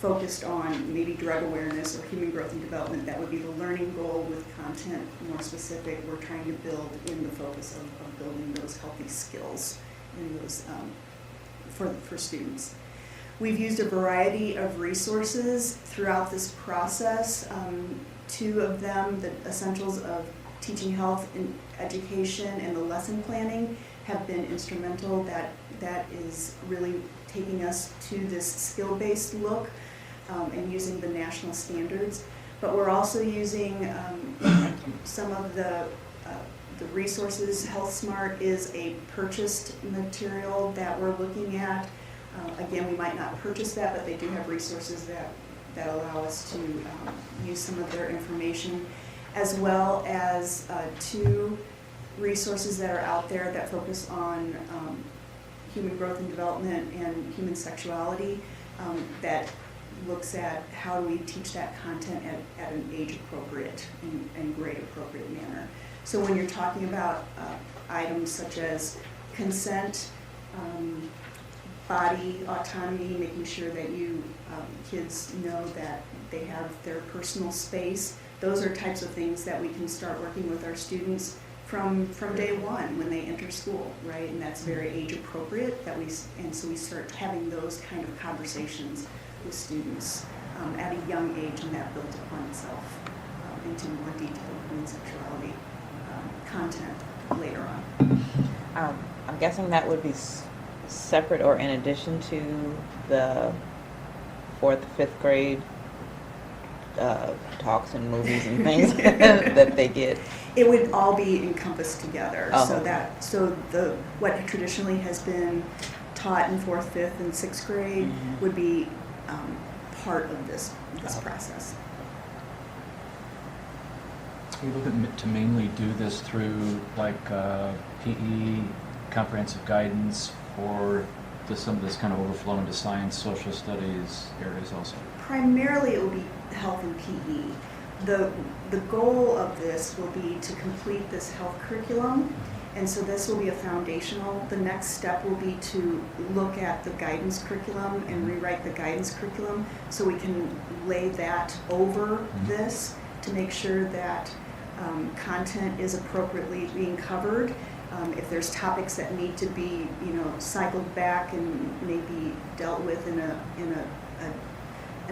focused on maybe drug awareness or human growth and development. That would be the learning goal, with content more specific. We're trying to build in the focus of building those healthy skills in those for students. We've used a variety of resources throughout this process. 2 of them, the essentials of teaching health and education and the lesson planning, have been instrumental. That is really taking us to this skill-based look and using the national standards. But we're also using some of the resources. Health Smart is a purchased material that we're looking at. Again, we might not purchase that, but they do have resources that allow us to use some of their information, as well as 2 resources that are out there that focus on human growth and development and human sexuality, that looks at how do we teach that content at an age-appropriate and grade-appropriate manner. So when you're talking about items such as consent, body autonomy, making sure that kids know that they have their personal space, those are types of things that we can start working with our students from day one when they enter school, right? And that's very age appropriate. And so we start having those kind of conversations with students at a young age, and that builds upon itself into more detailed human sexuality content later on. I'm guessing that would be separate or in addition to the 4th, 5th grade talks and movies and things that they get. It would all be encompassed together. Oh. What traditionally has been taught in 4th, 5th, and 6th grade would be part of this process. We look to mainly do this through like PE, comprehensive guidance, or does some of this kind of overflow into science, social studies areas also? Primarily, it will be health and PE. The goal of this will be to complete this health curriculum, and so this will be a foundational. The next step will be to look at the guidance curriculum and rewrite the guidance curriculum so we can lay that over this to make sure that content is appropriately being covered. If there's topics that need to be, cycled back and maybe dealt with in an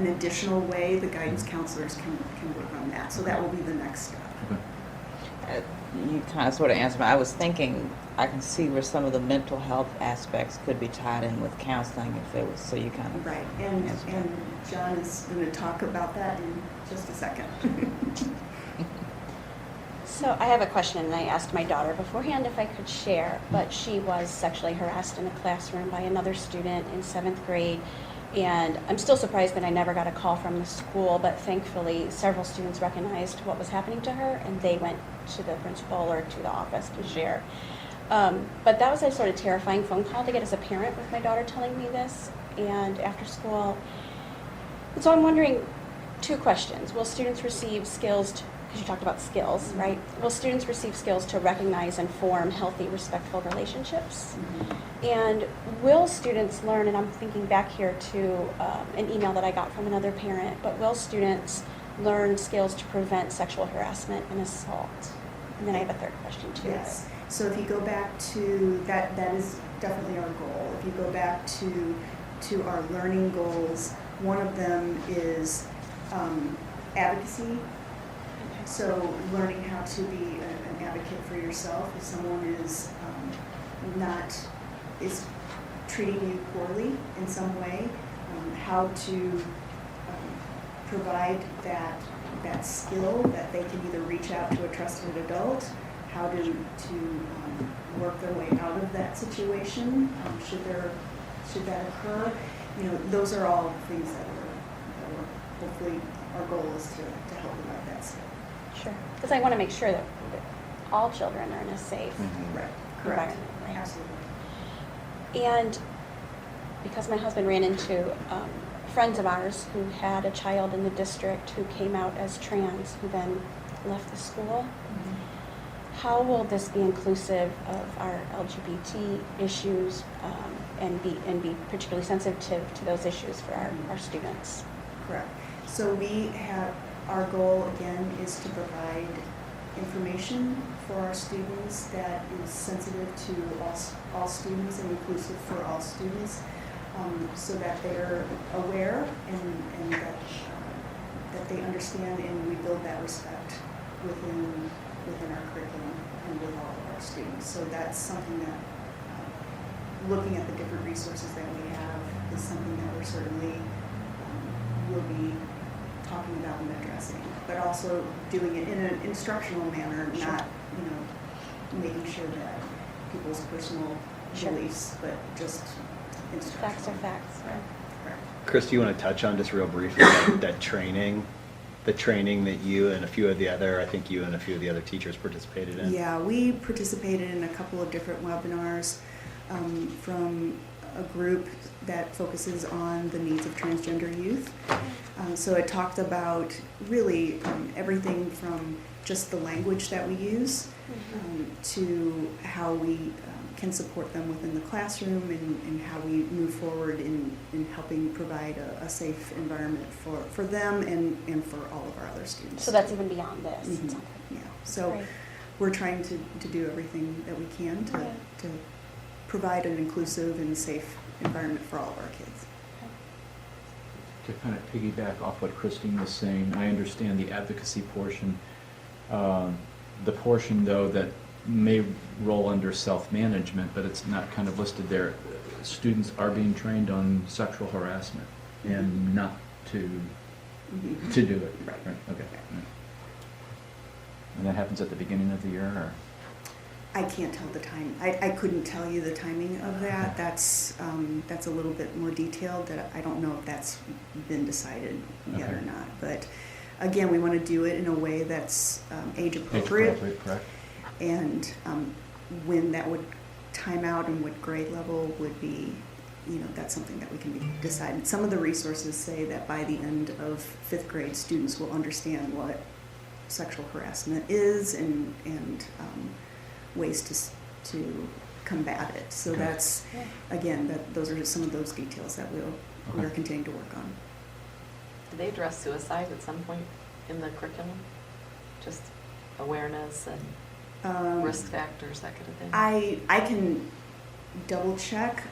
additional way, the guidance counselors can work on that. So that will be the next step. You kind of sort of answered. I was thinking I can see where some of the mental health aspects could be tied in with counseling if there was. So you kind of right. And John is going to talk about that in just a second. So I have a question, and I asked my daughter beforehand if I could share, but she was sexually harassed in a classroom by another student in 7th grade, and I'm still surprised that I never got a call from the school, but thankfully several students recognized what was happening to her, and they went to the principal or to the office to share. But that was a sort of terrifying phone call to get as a parent with my daughter telling me this, and after school. And so I'm wondering 2 questions. Will students receive skills because you talked about skills, right? Will students receive skills to recognize and form healthy, respectful relationships? And will students learn, and I'm thinking back here to an email that I got from another parent, but will students learn skills to prevent sexual harassment and assault? And then I have a 3rd question too. Yes. So if you go back to that, that is definitely our goal. If you go back to our learning goals, one of them is advocacy. So learning how to be an advocate for yourself if someone is is treating you poorly in some way, how to provide that skill that they can either reach out to a trusted adult, how to work work their way out of that situation, should that occur. Those are all things that we're hopefully, our goal is to help them out that step. Sure. Because I want to make sure that all children are in a safe Right. environment. Right? Absolutely. And because my husband ran into friends of ours who had a child in the district who came out as trans, who then left the school, how will this be inclusive of our LGBT issues and be particularly sensitive to those issues for our students? Correct. So our goal again is to provide information for our students that is sensitive to all students and inclusive for all students, so that they're aware and that they understand, and we build that respect within our curriculum and with all of our students. So that's something that looking at the different resources that we have is something that we're certainly will be talking about and addressing, but also doing it in an instructional manner, not making sure that people's personal beliefs, but just instructional. Facts are facts. Right. Chris, do you want to touch on just real briefly that training, the training that you and a few of the other teachers participated in? Yeah, we participated in a couple of different webinars from a group that focuses on the needs of transgender youth. So it talked about really everything from just the language that we use to how we can support them within the classroom and how we move forward in helping provide a safe environment for them and for all of our other students. So that's even beyond this. Mhm. Yeah. So Great. we're trying to do everything that we can to provide an inclusive and safe environment for all of our kids. To kind of piggyback off what Christine was saying, I understand the advocacy portion. The portion, though, that may roll under self-management, but it's not kind of listed there. Students are being trained on sexual harassment and not to do it. Right. Okay. Right. And that happens at the beginning of the year, or? I can't tell the time. I couldn't tell you the timing of that. That's a little bit more detailed. That I don't know if that's been decided yet or not. But again, we want to do it in a way that's age appropriate. Correct. And when that would time out and what grade level would be, that's something that we can decide. Some of the resources say that by the end of 5th grade, students will understand what sexual harassment is and ways to combat it. So that's, again, those are just some of those details that we are continuing to work on. Did they address suicide at some point in the curriculum? Just awareness and risk factors, that kind of thing? I can double check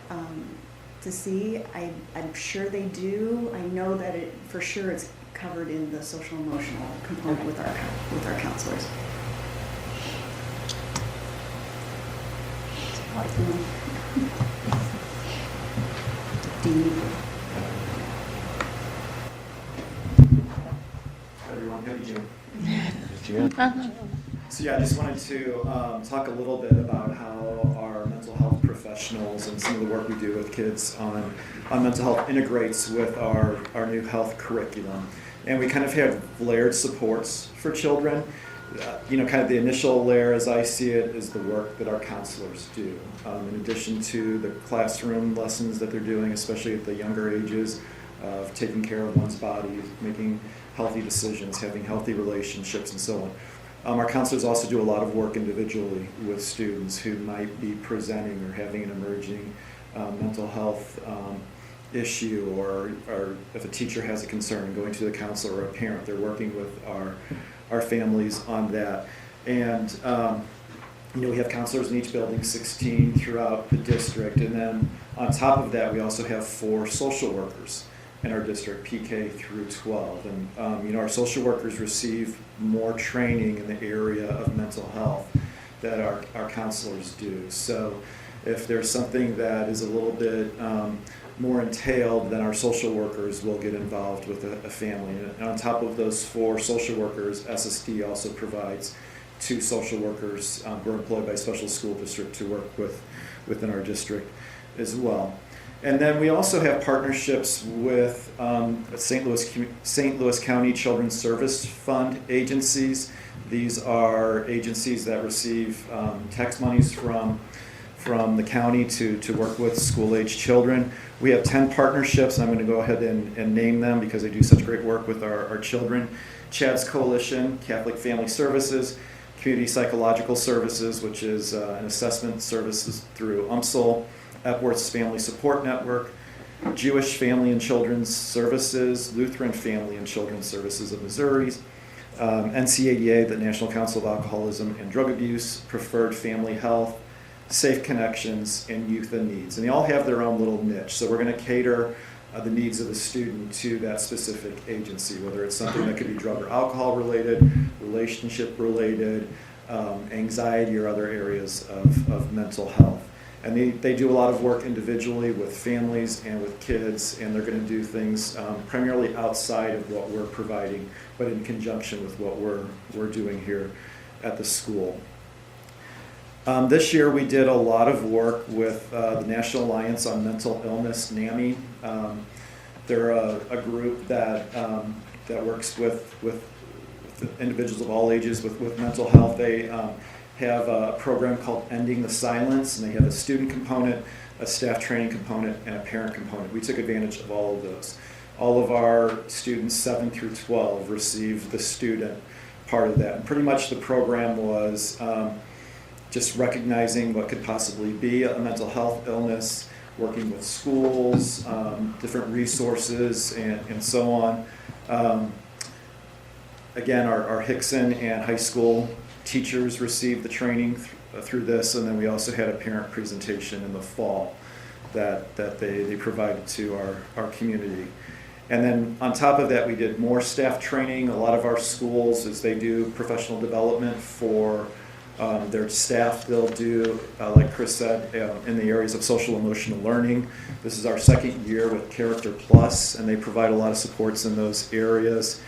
to see. I'm sure they do. I know that for sure it's covered in the social emotional component with our counselors. Everyone, good evening. So yeah, I just wanted to talk a little bit about how our mental health professionals and some of the work we do with kids on mental health integrates with our new health curriculum. And we kind of have layered supports for children. Kind of the initial layer, as I see it, is the work that our counselors do. In addition to the classroom lessons that they're doing, especially at the younger ages, of taking care of one's body, making healthy decisions, having healthy relationships, and so on. Our counselors also do a lot of work individually with students who might be presenting or having an emerging mental health issue, or if a teacher has a concern, going to the counselor or a parent. They're working with our families on that. And we have counselors in each building, 16 throughout the district. And then on top of that, we also have 4 social workers in our district, PK through 12. And our social workers receive more training in the area of mental health that our counselors do. So if there's something that is a little bit more entailed, then our social workers will get involved with a family. And on top of those 4 social workers, SSD also provides 2 social workers who are employed by special school district to work within our district as well. And then we also have partnerships with St. Louis County Children's Service Fund agencies. These are agencies that receive tax monies from the county to work with school-age children. We have 10 partnerships, and I'm going to go ahead and name them because they do such great work with our children. Chad's Coalition, Catholic Family Services, Community Psychological Services, which is an assessment services through UMSL, Epworth's Family Support Network, Jewish Family and Children's Services, Lutheran Family and Children's Services of Missouri, NCADA, the National Council of Alcoholism and Drug Abuse, Preferred Family Health, Safe Connections, and Youth in Needs. And they all have their own little niche. So we're going to cater the needs of the student to that specific agency, whether it's something that could be drug or alcohol related, relationship related, anxiety, or other areas of mental health. And they do a lot of work individually with families and with kids, and they're going to do things primarily outside of what we're providing, but in conjunction with what we're doing here at the school. This year we did a lot of work with the National Alliance on Mental Illness, NAMI. They're a group that works with individuals of all ages with mental health. They have a program called Ending the Silence, and they have a student component, a staff training component, and a parent component. We took advantage of all of those. All of our students 7 through 12 received the student part of that. And pretty much the program was just recognizing what could possibly be a mental health illness, working with schools, different resources, and so on. Again, our Hickson and high school teachers received the training through this, and then we also had a parent presentation in the fall that they provided to our community. And then on top of that, we did more staff training. A lot of our schools, as they do professional development for their staff, they'll do, like Chris said, in the areas of social emotional learning. This is our second year with Character Plus, and they provide a lot of supports in those areas.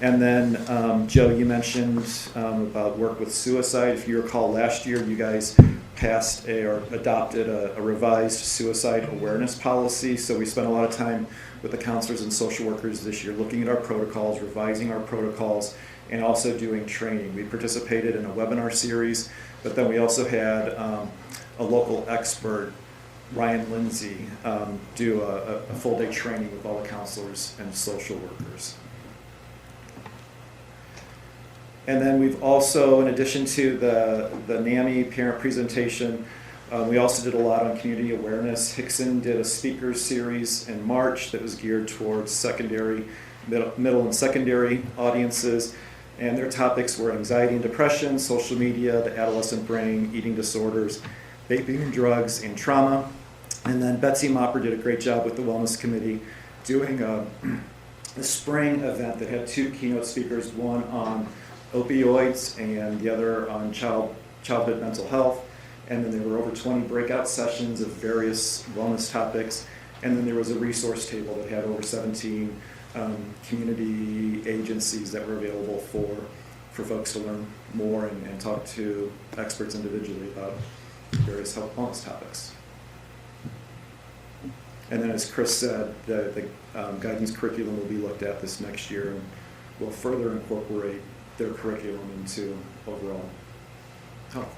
And then, Joe, you mentioned about work with suicide. If you recall, last year you guys passed or adopted a revised suicide awareness policy. So we spent a lot of time with the counselors and social workers this year looking at our protocols, revising our protocols, and also doing training. We participated in a webinar series, but then we also had a local expert, Ryan Lindsay, do a full-day training with all the counselors and social workers. And then we've also, in addition to the NAMI parent presentation, we also did a lot on community awareness. Hickson did a speakers series in March that was geared towards secondary, middle and secondary audiences. And their topics were anxiety and depression, social media, the adolescent brain, eating disorders, vaping and drugs, and trauma. And then Betsy Mopper did a great job with the Wellness Committee doing a spring event that had 2 keynote speakers, one on opioids and the other on childhood mental health. And then there were over 20 breakout sessions of various wellness topics. And then there was a resource table that had over 17 community agencies that were available for folks to learn more and talk to experts individually about various health wellness topics. And then, as Chris said, the guidance curriculum will be looked at this next year and will further incorporate their curriculum into overall health.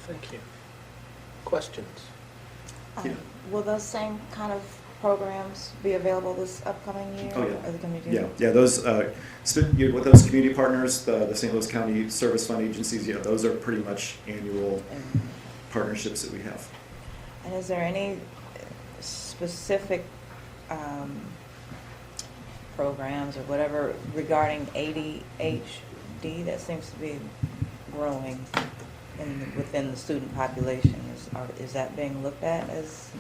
Thank you. Questions? Yeah. Will those same kind of programs be available this upcoming year? Oh, yeah. Are they going to be doing? Yeah, those with those community partners, the St. Louis County Service Fund agencies, yeah, those are pretty much annual partnerships that we have. And is there any specific programs or whatever regarding ADHD that seems to be growing within the student population? Is that being looked at as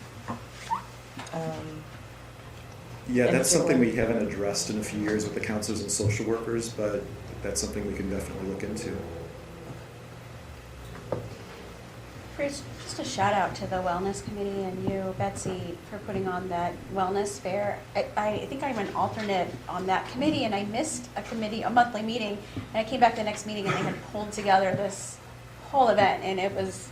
yeah, that's something we haven't addressed in a few years with the counselors and social workers, but that's something we can definitely look into. Bruce, just a shout out to the Wellness Committee and you, Betsy, for putting on that wellness fair. I think I'm an alternate on that committee, and I missed a monthly meeting, and I came back to the next meeting, and they had pulled together this whole event, and it was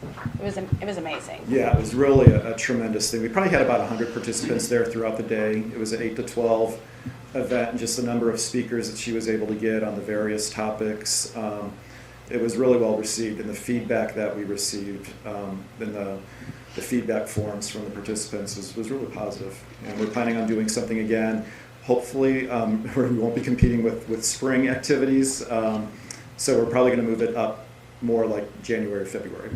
amazing. Yeah, it was really a tremendous thing. We probably had about 100 participants there throughout the day. It was an 8 to 12 event, and just the number of speakers that she was able to get on the various topics. It was really well received, and the feedback that we received in the feedback forms from the participants was really positive. And we're planning on doing something again, hopefully, where we won't be competing with spring activities. So we're probably going to move it up more like January, February.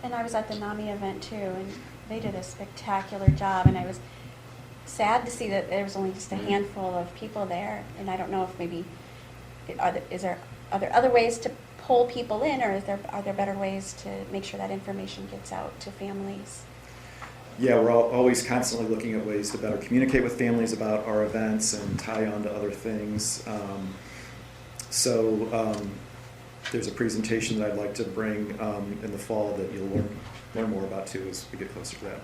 And I was at the NAMI event too, and they did a spectacular job, and I was sad to see that there was only just a handful of people there, and I don't know if maybe, are there other ways to pull people in, or are there better ways to make sure that information gets out to families? Yeah, we're always constantly looking at ways to better communicate with families about our events and tie on to other things. There's a presentation that I'd like to bring in the fall that you'll learn more about too as we get closer to that.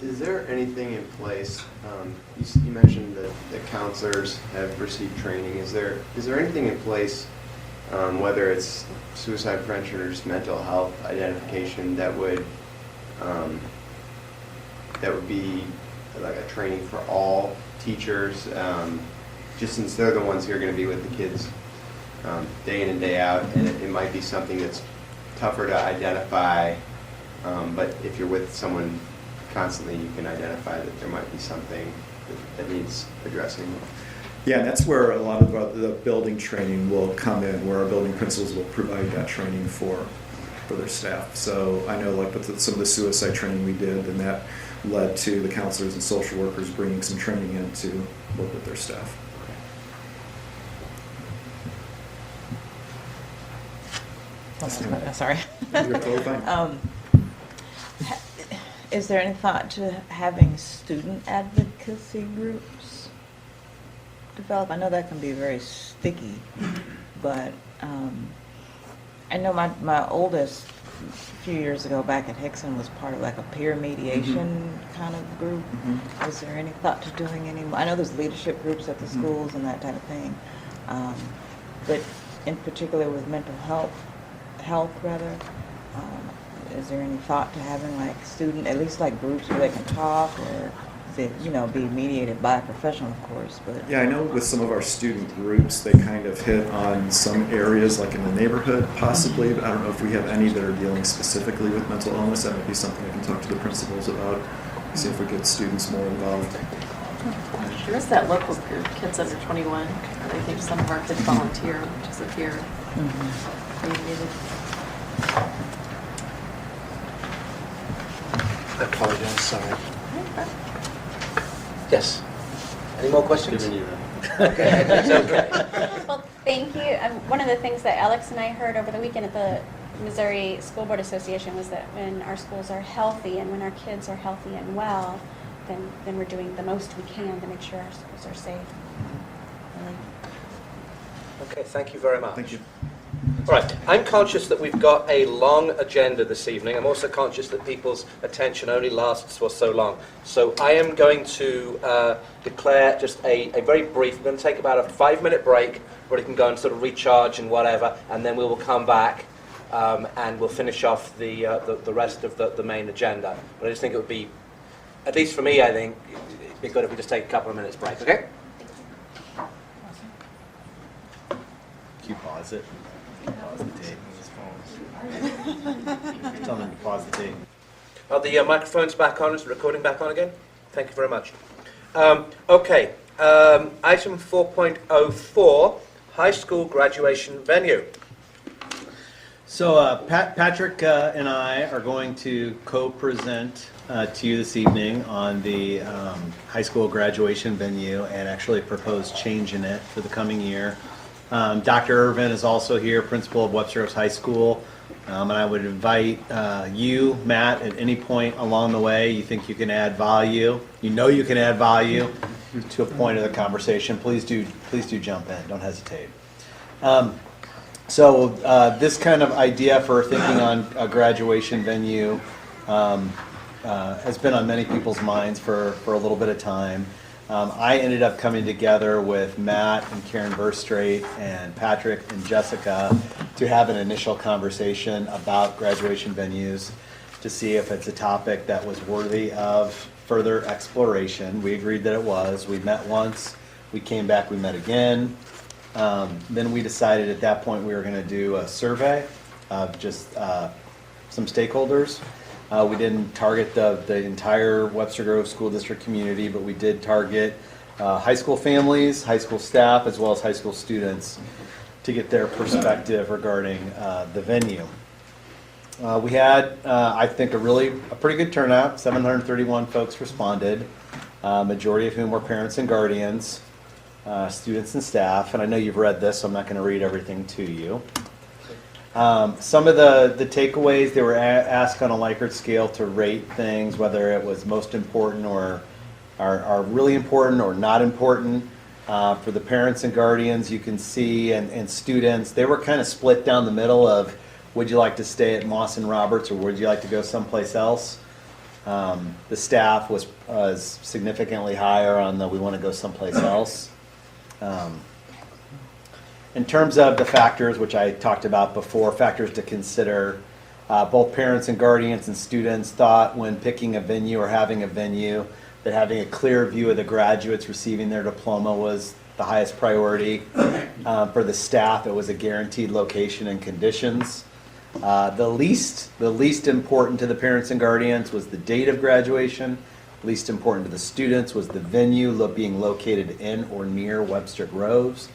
Is there anything in place? You mentioned that the counselors have received training. Is there anything in place, whether it's suicide prevention or just mental health identification, that would be like a training for all teachers? Just since they're the ones who are going to be with the kids day in and day out, and it might be something that's tougher to identify, but if you're with someone constantly, you can identify that there might be something that needs addressing. Yeah, and that's where a lot of the building training will come in, where our building principals will provide that training for their staff. So I know, like with some of the suicide training we did, and that led to the counselors and social workers bringing some training in to work with their staff. Sorry. You're totally fine. Is there any thought to having student advocacy groups develop? I know that can be very sticky, but I know my oldest, a few years ago back at Hickson, was part of like a peer mediation kind of group. Is there any thought to doing any more? I know there's leadership groups at the schools and that type of thing, but in particular with mental health, is there any thought to having like at least like groups where they can talk, or be mediated by a professional, of course, but. Yeah, I know with some of our student groups, they kind of hit on some areas like in the neighborhood possibly, but I don't know if we have any that are dealing specifically with mental illness. That might be something I can talk to the principals about, see if we get students more involved. There is that local group, Kids Under 21. I think some of our kids volunteer, which is a peer mediated. I apologize, sorry. Yes. Any more questions? Okay, that's okay. Well, thank you. One of the things that Alex and I heard over the weekend at the Missouri School Board Association was that when our schools are healthy and when our kids are healthy and well, then we're doing the most we can to make sure our schools are safe. Okay, thank you very much. Thank you. All right, I'm conscious that we've got a long agenda this evening. I'm also conscious that people's attention only lasts for so long. So I am going to declare just a very brief, we're going to take about a 5-minute break where you can go and sort of recharge and whatever, and then we will come back and we'll finish off the rest of the main agenda. But I just think it would be, at least for me, I think, it'd be good if we just take a couple of minutes break, okay? Can you pause it? Pause the tape on his phone. Tell them to pause the tape. Are the microphones back on? Is the recording back on again? Thank you very much. Okay, item 4.04, high school graduation venue. So Patrick and I are going to co-present to you this evening on the high school graduation venue and actually propose change in it for the coming year. Dr. Irvin is also here, principal of Webster High School, and I would invite you, Matt, at any point along the way you think you can add value, you can add value to a point of the conversation, please do jump in, don't hesitate. So this kind of idea for thinking on a graduation venue has been on many people's minds for a little bit of time. I ended up coming together with Matt and Karen Verstraete and Patrick and Jessica to have an initial conversation about graduation venues to see if it's a topic that was worthy of further exploration. We agreed that it was. We met once, we came back, we met again. Then we decided at that point we were going to do a survey of just some stakeholders. We didn't target the entire Webster Grove School District community, but we did target high school families, high school staff, as well as high school students to get their perspective regarding the venue. We had, I think, a pretty good turnout. 731 folks responded, majority of whom were parents and guardians, students and staff. And I know you've read this, so I'm not going to read everything to you. Some of the takeaways, they were asked on a Likert scale to rate things, whether it was most important or are really important or not important. For the parents and guardians, you can see, and students, they were kind of split down the middle of, would you like to stay at Moss and Roberts or would you like to go someplace else? The staff was significantly higher on the we want to go someplace else. In terms of the factors, which I talked about before, factors to consider, both parents and guardians and students thought when picking a venue or having a venue that having a clear view of the graduates receiving their diploma was the highest priority. For the staff, it was a guaranteed location and conditions. The least important to the parents and guardians was the date of graduation. Least important to the students was the venue being located in or near Webster Groves.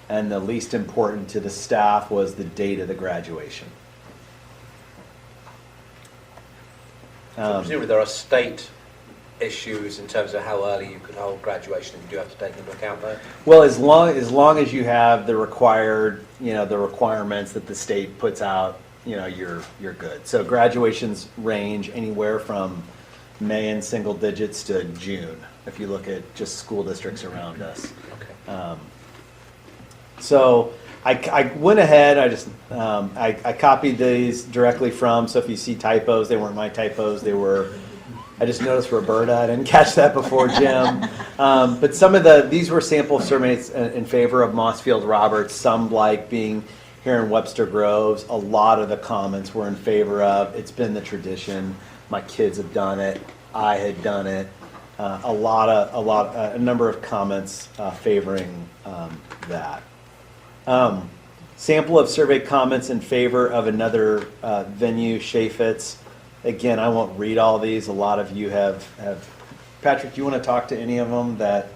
And the least important to the staff was the date of the graduation. So presumably there are state issues in terms of how early you can hold graduation. You do have to take into account that. Well, as long as you have the required, the requirements that the state puts out, you're good. So graduations range anywhere from May in single digits to June, if you look at just school districts around us. Okay. So I went ahead, I copied these directly from, so if you see typos, they weren't my typos, I just noticed Roberta, I didn't catch that before Jim. But some of these were sample surveys in favor of Mossfield Roberts, some like being here in Webster Groves. A lot of the comments were in favor of, it's been the tradition, my kids have done it, I had done it. A number of comments favoring that. Sample of survey comments in favor of another venue, Chaffetz. Again, I won't read all these. A lot of you have. Patrick, do you want to talk to any of them that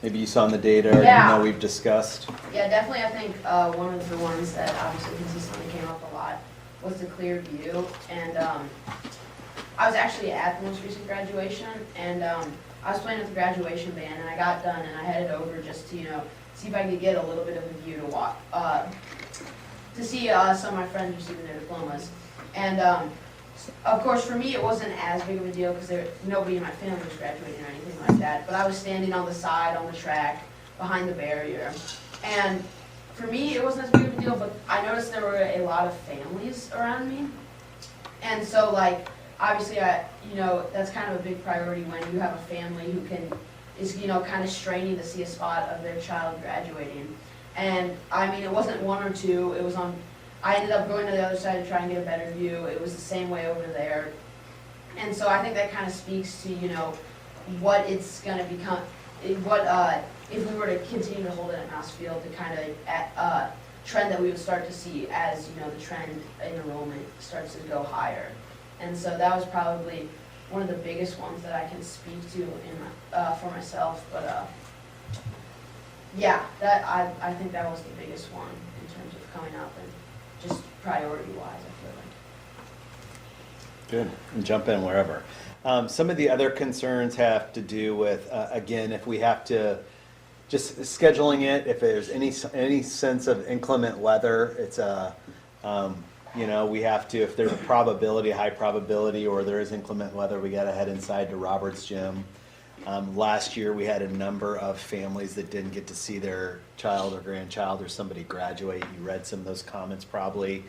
maybe you saw in the data or we've discussed? Yeah, definitely. I think one of the ones that obviously consistently came up a lot was the clear view. And I was actually at the most recent graduation, and I was playing with the graduation band, and I got done, and I headed over just to see if I could get a little bit of a view to walk, to see some of my friends receiving their diplomas. And of course, for me, it wasn't as big of a deal because nobody in my family was graduating or anything like that. But I was standing on the side, on the track, behind the barrier. And for me, it wasn't as big of a deal, but I noticed there were a lot of families around me. And so, obviously, that's kind of a big priority when you have a family who is kind of straining to see a spot of their child graduating. And I mean, it wasn't one or two, it was I ended up going to the other side to try and get a better view. It was the same way over there. And so I think that kind of speaks to, what it's going to become, if we were to continue to hold it at Mossfield, the kind of trend that we would start to see as, the trend in enrollment starts to go higher. And so that was probably one of the biggest ones that I can speak to for myself. But I think that was the biggest one in terms of coming up and just priority-wise, I feel like. Good, and jump in wherever. Some of the other concerns have to do with, again, if we have to, just scheduling it, if there's any sense of inclement weather, it's we have to, if there's a probability, high probability, or there is inclement weather, we got to head inside to Robert's Gym. Last year, we had a number of families that didn't get to see their child or grandchild or somebody graduate. You read some of those comments probably.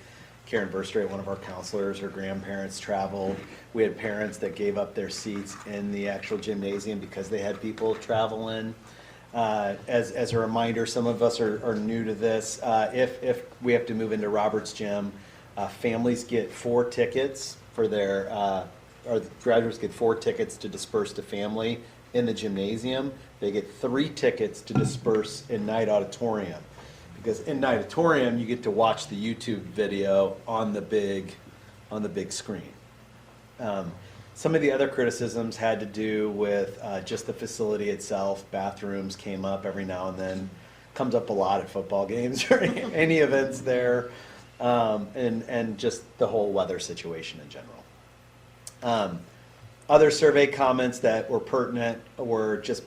Karen Verstrate, one of our counselors, her grandparents traveled. We had parents that gave up their seats in the actual gymnasium because they had people travel in. As a reminder, some of us are new to this. If we have to move into Robert's Gym, families get 4 tickets for their, or graduates get 4 tickets to disperse to family in the gymnasium. They get 3 tickets to disperse in night auditorium. Because in night auditorium, you get to watch the YouTube video on the big screen. Some of the other criticisms had to do with just the facility itself. Bathrooms came up every now and then. Comes up a lot at football games or any events there. And just the whole weather situation in general. Other survey comments that were pertinent were just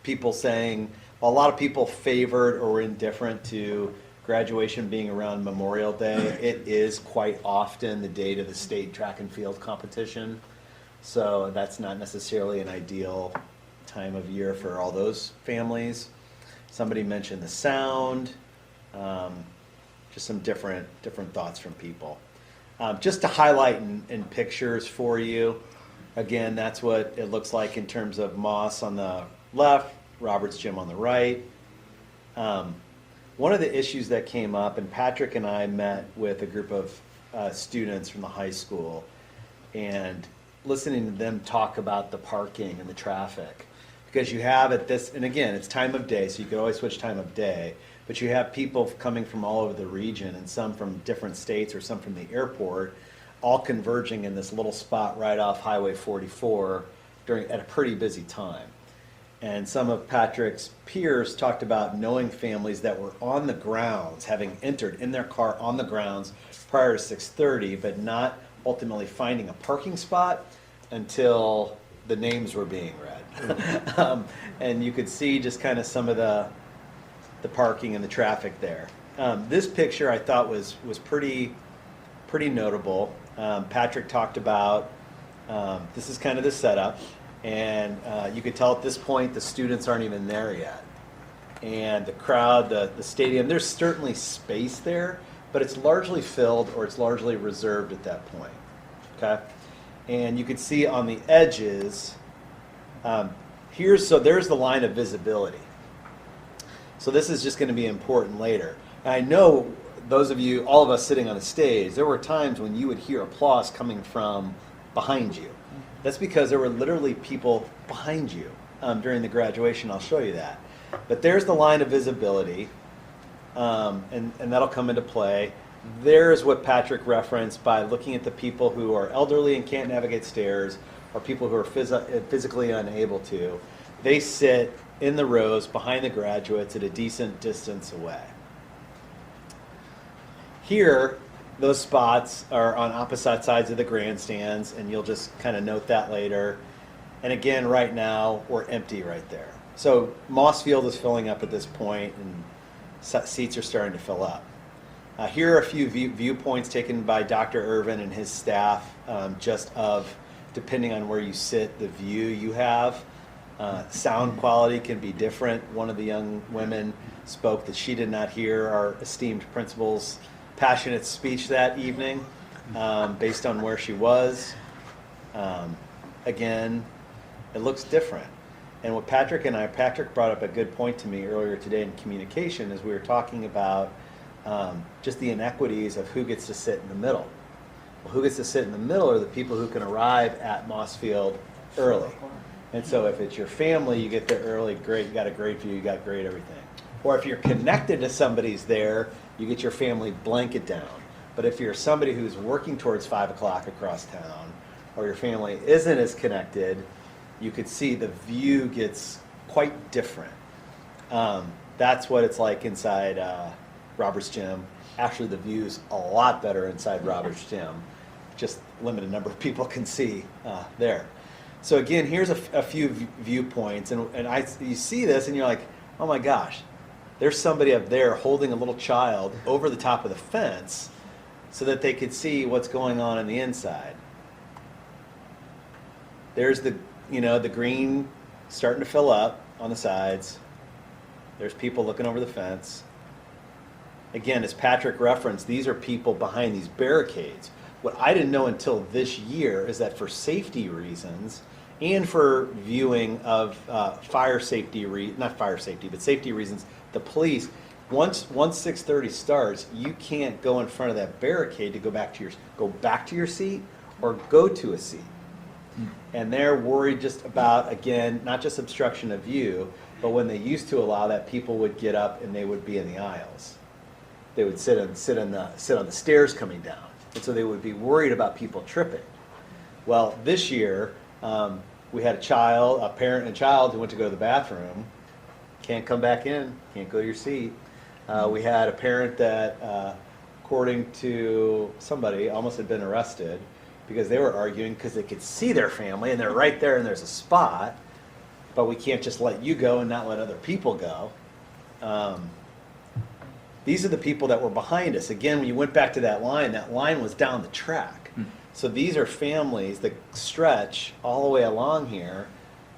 people saying a lot of people favored or were indifferent to graduation being around Memorial Day. It is quite often the date of the state track and field competition. So that's not necessarily an ideal time of year for all those families. Somebody mentioned the sound, just some different thoughts from people. Just to highlight in pictures for you, again, that's what it looks like in terms of Moss on the left, Robert's Gym on the right. One of the issues that came up, and Patrick and I met with a group of students from the high school, and listening to them talk about the parking and the traffic, because you have at this, and again, it's time of day, so you could always switch time of day, but you have people coming from all over the region, and some from different states or some from the airport, all converging in this little spot right off Highway 44 at a pretty busy time. And some of Patrick's peers talked about knowing families that were on the grounds, having entered in their car on the grounds prior to 6:30, but not ultimately finding a parking spot until the names were being read. And you could see just kind of some of the parking and the traffic there. This picture I thought was pretty notable. Patrick talked about, this is kind of the setup. And you could tell at this point the students aren't even there yet. And the crowd, the stadium, there's certainly space there, but it's largely filled or it's largely reserved at that point. Okay? And you can see on the edges, there's the line of visibility. So this is just going to be important later. And I know those of you, all of us sitting on the stage, there were times when you would hear applause coming from behind you. That's because there were literally people behind you during the graduation. I'll show you that. But there's the line of visibility, and that'll come into play. There's what Patrick referenced by looking at the people who are elderly and can't navigate stairs, or people who are physically unable to. They sit in the rows behind the graduates at a decent distance away. Here, those spots are on opposite sides of the grandstands, and you'll just kind of note that later. And again, right now, we're empty right there. So Moss Field is filling up at this point, and seats are starting to fill up. Here are a few viewpoints taken by Dr. Irvin and his staff, just of, depending on where you sit, the view you have. Sound quality can be different. One of the young women spoke that she did not hear our esteemed principal's passionate speech that evening, based on where she was. Again, it looks different. And what Patrick brought up a good point to me earlier today in communication, as we were talking about just the inequities of who gets to sit in the middle. Well, who gets to sit in the middle are the people who can arrive at Moss Field early. And so if it's your family, you get there early, great, you got a great view, you got great everything. Or if you're connected to somebody's there, you get your family blanket down. But if you're somebody who's working towards 5 o'clock across town, or your family isn't as connected, you could see the view gets quite different. That's what it's like inside Robert's Gym. Actually, the view's a lot better inside Robert's Gym. Just limited number of people can see there. So again, here's a few viewpoints, and you see this and you're like, oh my gosh, there's somebody up there holding a little child over the top of the fence so that they could see what's going on the inside. There's the green starting to fill up on the sides. There's people looking over the fence. Again, as Patrick referenced, these are people behind these barricades. What I didn't know until this year is that for safety reasons and for viewing of safety reasons, the police, once 6:30 starts, you can't go in front of that barricade to go back to your seat or go to a seat. And they're worried just about, again, not just obstruction of view, but when they used to allow that, people would get up and they would be in the aisles. They would sit on the stairs coming down, and so they would be worried about people tripping. Well, this year we had a parent and child who went to go to the bathroom, can't come back in, can't go to your seat. We had a parent that, according to somebody, almost had been arrested because they were arguing because they could see their family and they're right there and there's a spot, but we can't just let you go and not let other people go. These are the people that were behind us. Again, when you went back to that line was down the track. So these are families that stretch all the way along here,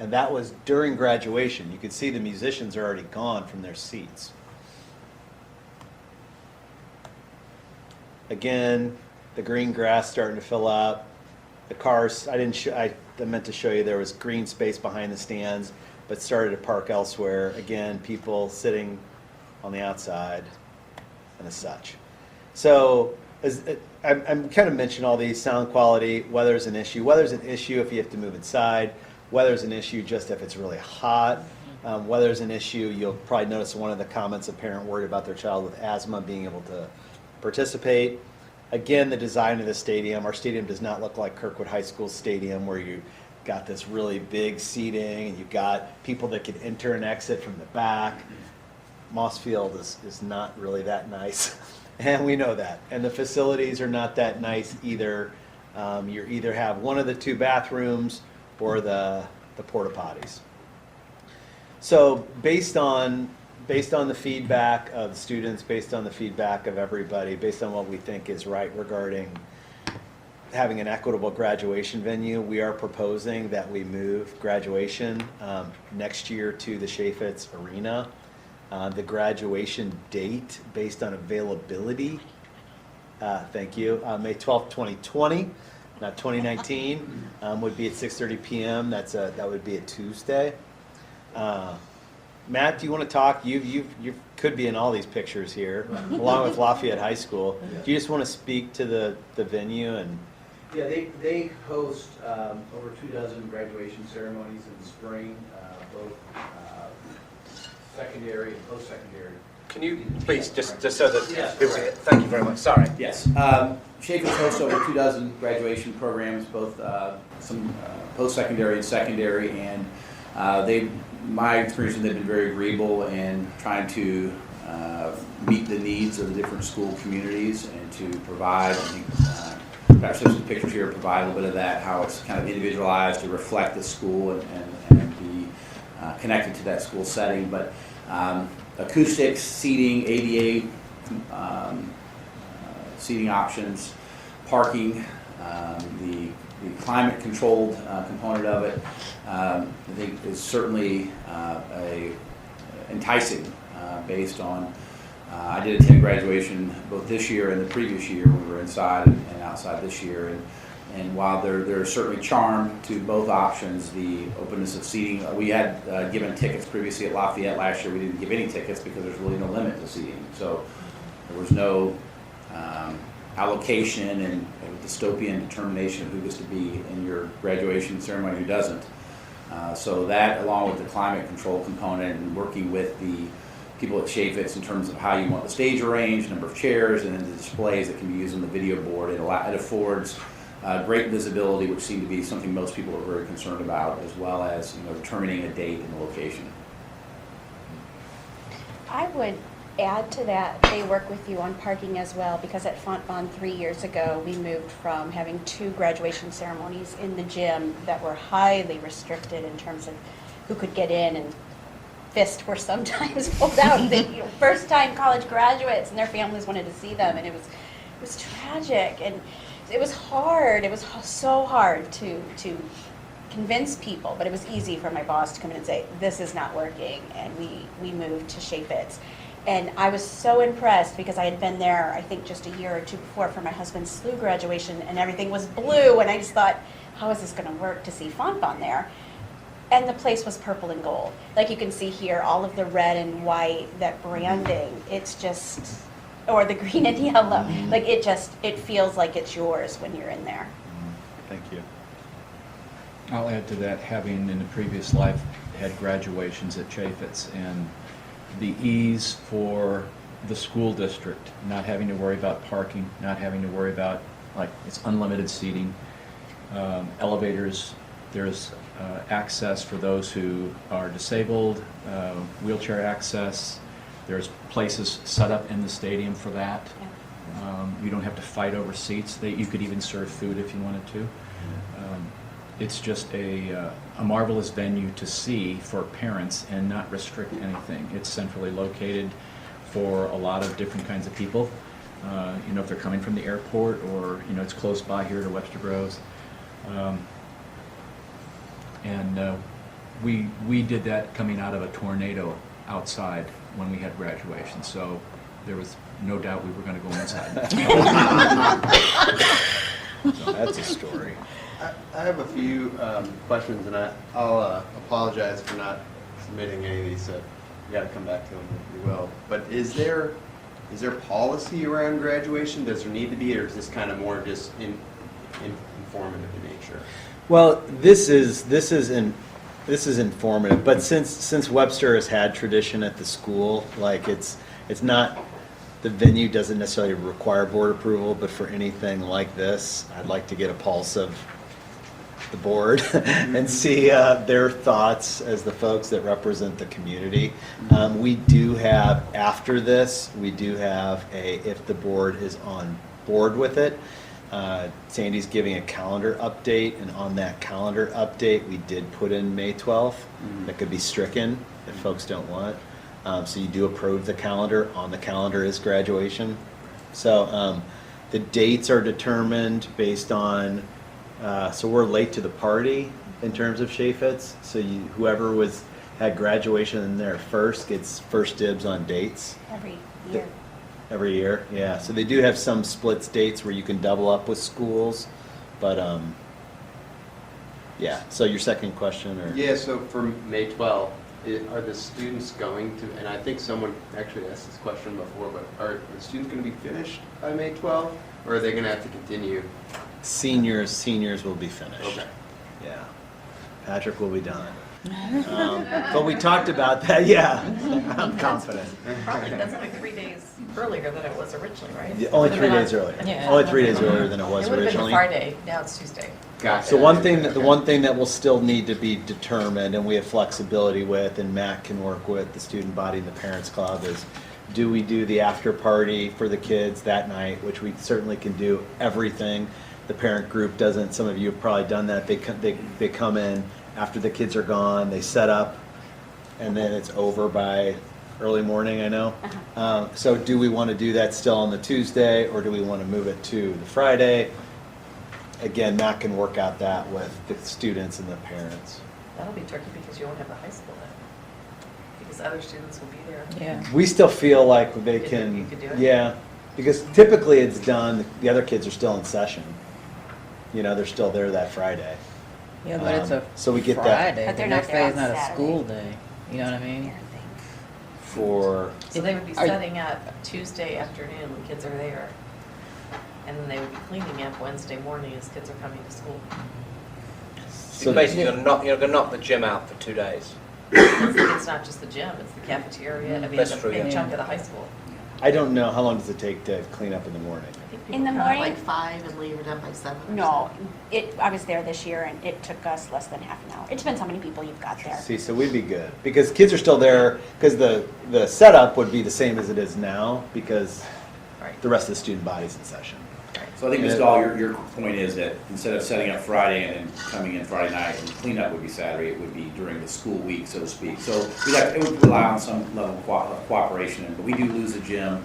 and that was during graduation. You could see the musicians are already gone from their seats. Again, the green grass starting to fill up. The cars, I meant to show you there was green space behind the stands, but started to park elsewhere. Again, people sitting on the outside and as such. So I'm kind of mentioning all these: sound quality, weather's an issue. Weather's an issue if you have to move inside. Weather's an issue just if it's really hot. Weather's an issue. You'll probably notice one of the comments, a parent worried about their child with asthma being able to participate. Again, the design of the stadium. Our stadium does not look like Kirkwood High School stadium where you got this really big seating and you've got people that can enter and exit from the back. Moss Field is not really that nice, and we know that. And the facilities are not that nice either. You either have one of the two bathrooms or the porta potties. So based on the feedback of the students, based on the feedback of everybody, based on what we think is right regarding having an equitable graduation venue, we are proposing that we move graduation next year to the Chaffetz Arena. The graduation date, based on availability, thank you, May 12th, 2020, not 2019, would be at 6:30 p.m. That would be a Tuesday. Matt, do you want to talk? You could be in all these pictures here, along with Lafayette High School. Do you just want to speak to the venue and? Yeah, they host over 24 graduation ceremonies in the spring, both secondary and post-secondary. Can you please just so that Yes. Thank you very much. Sorry. Yes. Chaffetz hosts over 24 graduation programs, both some post-secondary and secondary, and my experience, they've been very agreeable in trying to meet the needs of the different school communities and to provide, I think, perhaps there's some pictures here, provide a little bit of that, how it's kind of individualized to reflect the school and be connected to that school setting. But acoustics, seating, ADA seating options, parking, the climate-controlled component of it, I think is certainly enticing based on, I did attend graduation both this year and the previous year. We were inside and outside this year. And while there's certainly charm to both options, the openness of seating, we had given tickets previously at Lafayette last year. We didn't give any tickets because there's really no limit to seating. So there was no allocation and dystopian determination of who gets to be in your graduation ceremony, who doesn't. So that, along with the climate control component and working with the people at Chaffetz in terms of how you want the stage arranged, number of chairs, and then the displays that can be used on the video board, it affords great visibility, which seemed to be something most people are very concerned about, as well as determining a date and a location. I would add to that, they work with you on parking as well, because at Fontbonne 3 years ago, we moved from having 2 graduation ceremonies in the gym that were highly restricted in terms of who could get in, and fists were sometimes pulled out. First-time college graduates and their families wanted to see them, and it was tragic, and it was hard. It was so hard to convince people, but it was easy for my boss to come in and say, this is not working, and we moved to Chaffetz. And I was so impressed because I had been there, I think, just a year or two before for my husband's SLU graduation, and everything was blue, and I just thought, how is this going to work to see Fonfon there? And the place was purple and gold. Like you can see here, all of the red and white, that branding, it's just, or the green and yellow, like it feels like it's yours when you're in there. Thank you. I'll add to that, having in the previous life had graduations at Chaffetz, and the ease for the school district, not having to worry about parking, not having to worry about, like, it's unlimited seating, elevators, there's access for those who are disabled, wheelchair access, there's places set up in the stadium for that. You don't have to fight over seats. You could even serve food if you wanted to. It's just a marvelous venue to see for parents and not restrict anything. It's centrally located for a lot of different kinds of people. If they're coming from the airport, or it's close by here to Webster Groves. We did that coming out of a tornado outside when we had graduation, so there was no doubt we were going to go inside. So that's a story. I have a few questions, and I'll apologize for not submitting any of these, so you got to come back to them if you will. But is there policy around graduation? Does there need to be, or is this kind of more just informative in nature? Well, this is informative, but since Webster has had tradition at the school, like it's not, the venue doesn't necessarily require board approval, but for anything like this, I'd like to get a pulse of the board and see their thoughts as the folks that represent the community. We do have, after this, if the board is on board with it, Sandy's giving a calendar update, and on that calendar update, we did put in May 12th. That could be stricken if folks don't want. So you do approve the calendar. On the calendar is graduation. So the dates are determined based on, so we're late to the party in terms of Chaffetz. So whoever had graduation in there first gets first dibs on dates. Every year. Every year, yeah. So they do have some splits dates where you can double up with schools, but yeah. So your second question, or Yeah. So for May 12th, are the students going to? And I think someone actually asked this question before, but are the students going to be finished by May 12th, or are they going to have to continue? Seniors will be finished. Okay. Yeah. Patrick will be done. But we talked about that. Yeah, I'm confident. Probably, that's like 3 days earlier than it was originally, right? Yeah, only 3 days earlier. Yeah. Only 3 days earlier than it was It would have been originally. Friday, now it's Tuesday. Gotcha. So the one thing that will still need to be determined, and we have flexibility with, and Matt can work with the student body and the parents club, is do we do the after party for the kids that night, which we certainly can do everything. The parent group doesn't. Some of you have probably done that. They come in after the kids are gone, they set up, and then it's over by early morning, I know. So do we want to do that still on the Tuesday, or do we want to move it to the Friday? Again, Matt can work out that with the students and the parents. That'll be tricky because you won't have the high school then, because other students will be there. Yeah. We still feel like they You can, could do it? yeah, because typically it's done, the other kids are still in session. They're still there that Friday. Yeah, but it's a So we get that Friday. But The they're not next there day on is not a Saturday. school day. You know what I mean? for, So they would be Are you- setting up Tuesday afternoon when kids are there, and then they would be cleaning up Wednesday morning as kids are coming to school. So basically, you're going to knock the gym out for 2 days. It's not just the gym, it's the cafeteria, I mean, That's it's a true, big yeah. chunk of the high school. I don't know, how long does it take to clean up in the morning? I think In the people come morning? Like 5 and leave it up by 7 or No, something. I was there this year, and it took us less than half an hour. It depends how many people you've got there. See, so we'd be good, because kids are still there, because the setup would be the same as it is now, because Right. the rest of the student body's in session. So I think, Ms. Dahl, your point is that instead of setting up Friday and then coming in Friday night and cleanup would be Saturday, it would be during the school week, so to speak. So it would rely on some level of cooperation, but we do lose the gym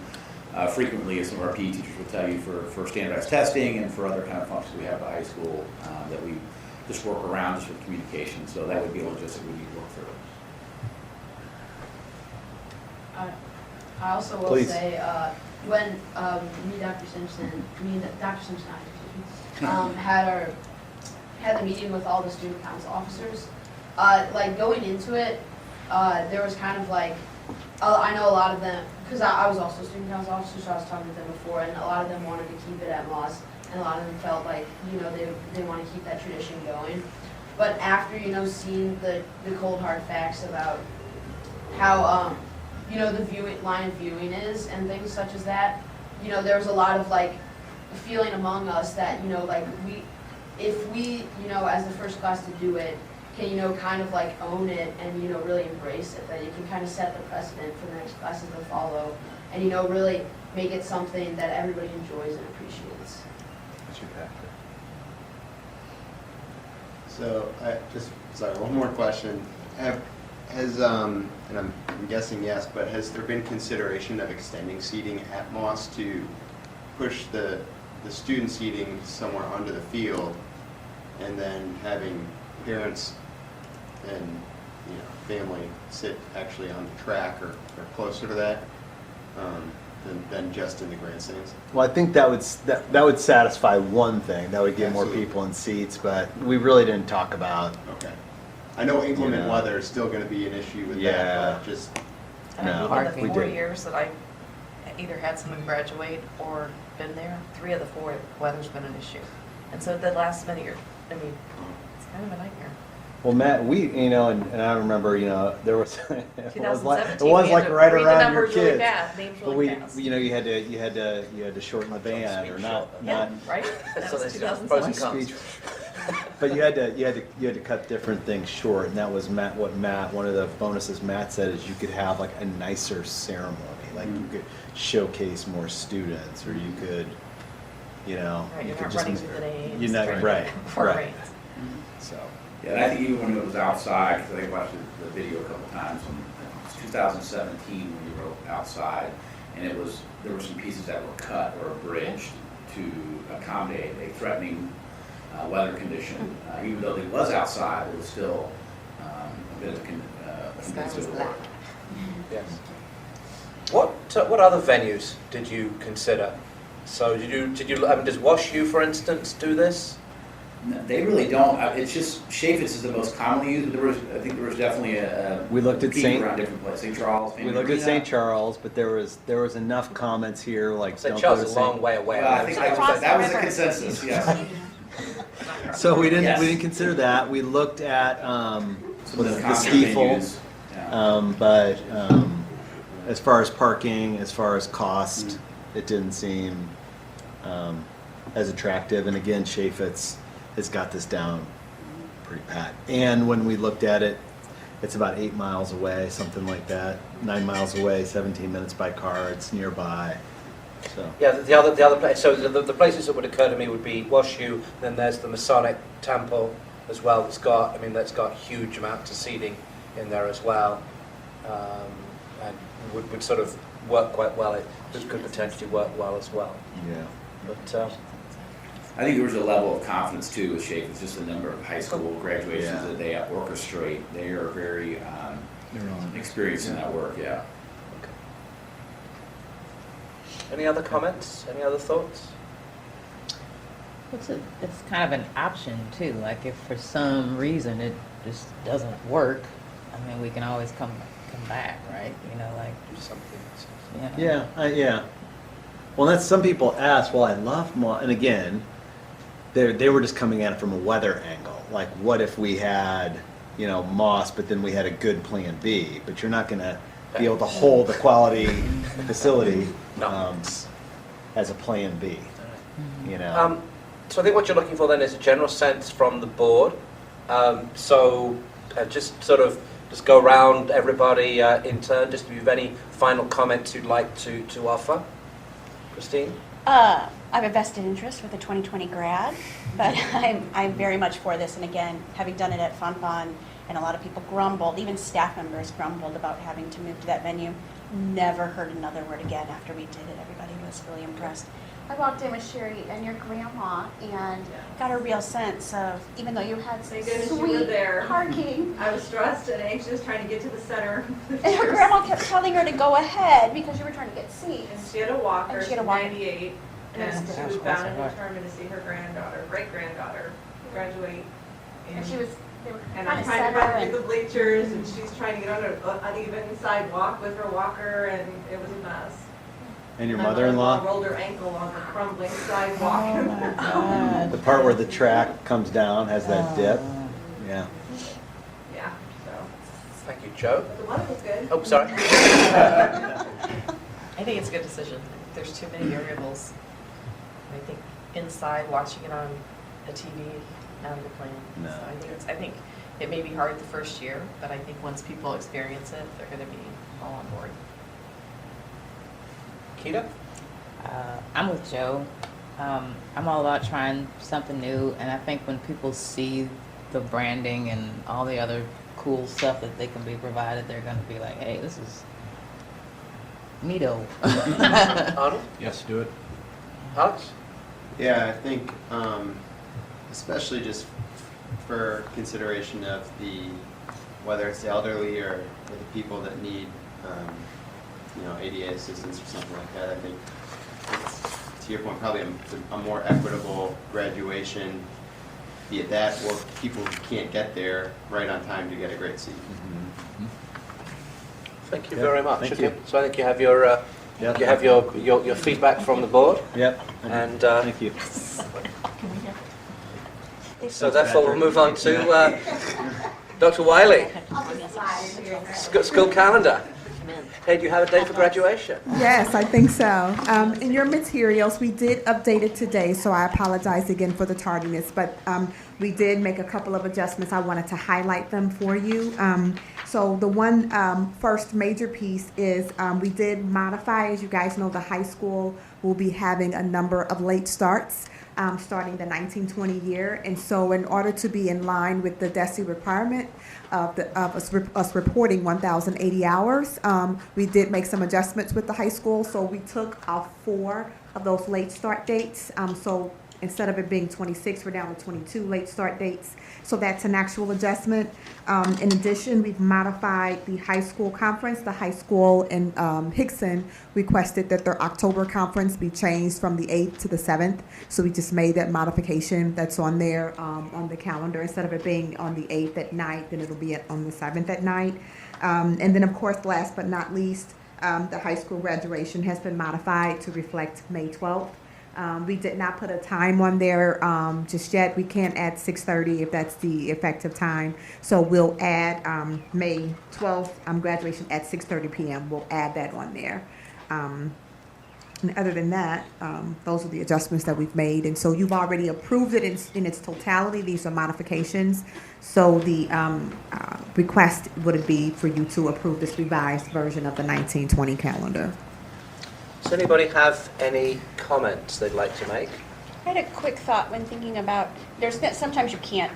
frequently, as some of our PE teachers will tell you, for standardized testing and for other kind of functions we have at the high school that we just work around just with communication. So that would be a logistic we need to work through. I also will Please. say, when Dr. Simpson, had the meeting with all the student council officers, like going into it, there was kind of like, I know a lot of them, because I was also a student council officer, so I was talking to them before, and a lot of them wanted to keep it at Moss, and a lot of them felt like, they want to keep that tradition going. But after, seeing the cold hard facts about how, the line of viewing is and things such as that, there was a lot of like feeling among us that, if we, as the first class to do it, can, kind of like own it and, really embrace it, that you can kind of set the precedent for the next classes to follow and, really make it something that everybody enjoys and appreciates. What's your factor? So, one more question. Has, and I'm guessing yes, but has there been consideration of extending seating at Moss to push the student seating somewhere onto the field and then having parents and family sit actually on the track or closer to that than just in the grandstands? Well, I think that would satisfy one thing. That would get more Absolutely. people in seats, but we really didn't talk about. Okay. I know inclement Yeah. weather is still going to be an issue with Yeah. that, but just No, Even we the 4 didn't. years that I either had someone graduate or been there, 3 of the 4, weather's been an issue. And so the last minute, it's kind of a nightmare. Well, Matt, and I remember, there was it was like 2017, we had to right read the around your numbers really kids. fast, names But really fast. you had to shorten the band or not. Yeah, right? That So was there's pros and 2007. cons. Speech. But you had to cut different things short, and that was one of the bonuses Matt said is you could have like a nicer ceremony, like you could showcase more students, or you could, Right, you you're could not just running through the names. you're not right, Before it right. rains. So Yeah, and I think even when it was outside, because I watched the video a couple times, and it was 2017 when we wrote outside, and there were some pieces that were cut or abridged to accommodate a threatening weather condition. Even though it was outside, it was still a bit of convincing work. Yes. What other venues did you consider? So does WashU, for instance, do this? No, they really don't. It's just Chaffetz is the most commonly used, but I think there was definitely a we looked at peek around different places. St. Charles. We looked at St. Charles, but there was enough comments here like St. don't Charles go to is a long way away. Well, I think that was the consensus. Yes. So we didn't Yes. consider that. We looked at Some of the common skiffle, venues. Yeah. but as far as parking, as far as cost, it didn't seem as attractive. And again, Chaffetz has got this down pretty pat. And when we looked at it, it's about 8 miles away, something like that. 9 miles away, 17 minutes by car. It's nearby. So. Yeah, the other place. So the places that would occur to me would be WashU. Then there's the Masonic Temple as well. That's got huge amounts of seating in there as well, and would sort of work quite well. It could potentially work well as well. Yeah. But I think there was a level of confidence too with Chaffetz, just the number of high school graduations Yeah. that they orchestrate. They are very experienced in that work. Yeah. any other comments? Any other thoughts? It's kind of an option too. Like if for some reason it just doesn't work, I mean, we can always come back, right? Do something. Yeah. Well, that's some people ask. Well, I love Moss, and again, they were just coming at it from a weather angle. Like, what if we had, Moss, but then we had a good plan B? But you're not going to be able to hold the quality facility as a plan B. So I think what you're looking for then is a general sense from the board. Just go around everybody in turn. Just if you have any final comments you'd like to offer. Christine? I have a vested interest with the 2020 grad, but I'm very much for this. And again, having done it at Fonfon, and a lot of people grumbled, even staff members grumbled about having to move to that venue. Never heard another word again after we did it. Everybody was really impressed. I walked in with Sherry and your grandma and got a real sense of, even though you had Thank goodness you were sweet there. parking. I was stressed and anxious trying to get to the center. And her grandma kept telling her to go ahead because you were trying to get seats. And she had a walker, And she had a she's walker. 98, and she was bound and determined to see her granddaughter, great-granddaughter, graduate. And she was, they were And kind I'm of trying to center run and through the bleachers, and she's trying to get on an uneven sidewalk with her walker, and it was a mess. And your My mother-in-law? rolled her ankle on the crumbling sidewalk. Oh my God. The part where the track comes down has that dip. Yeah. Yeah, so. Thank you, Joe. But the weather was good. Oh, sorry. I think it's a good decision. There's too many variables. I think inside, watching it on a TV, out of the plan. No. So I think it may be hard the first year, but I think once people experience it, they're going to be all on board. Keita? I'm with Joe. I'm all about trying something new, and I think when people see the branding and all the other cool stuff that they can be provided, they're going to be like, hey, this is neato. Arnold? Yes, do it. Alex? Yeah, I think, especially just for consideration of whether it's the elderly or the people that need, ADA assistance or something like that. I think it's, to your point, probably a more equitable graduation, be it that or people who can't get there right on time to get a great seat. Thank you Yep, very much. thank Okay. you. So I think you have your feedback from the board. Yep. And thank you. So therefore we'll move on to Dr. Wiley. School calendar. Hey, do you have a date for graduation? Yes, I think so. In your materials, we did update it today, so I apologize again for the tardiness, but we did make a couple of adjustments. I wanted to highlight them for you. So the one first major piece is we did modify, as you guys know, the high school will be having a number of late starts. Starting the 1920 year, and so in order to be in line with the DESE requirement of us reporting 1,080 hours, we did make some adjustments with the high school. So we took off 4 of those late start dates. So instead of it being 26, we're down to 22 late start dates. So that's an actual adjustment. In addition, we've modified the high school conference. The high school in Hickson requested that their October conference be changed from the 8th to the 7th. So we just made that modification that's on there on the calendar. Instead of it being on the 8th at night, then it'll be on the 7th at night. And then, of course, last but not least, the high school graduation has been modified to reflect May 12th. We did not put a time on there just yet. We can't add 6:30 if that's the effective time. So we'll add May 12th graduation at 6:30 p.m. We'll add that on there. And other than that, those are the adjustments that we've made. And so you've already approved it in its totality. These are modifications. So the request would be for you to approve this revised version of the 1920 calendar. Does anybody have any comments they'd like to make? I had a quick thought when thinking about, sometimes you can't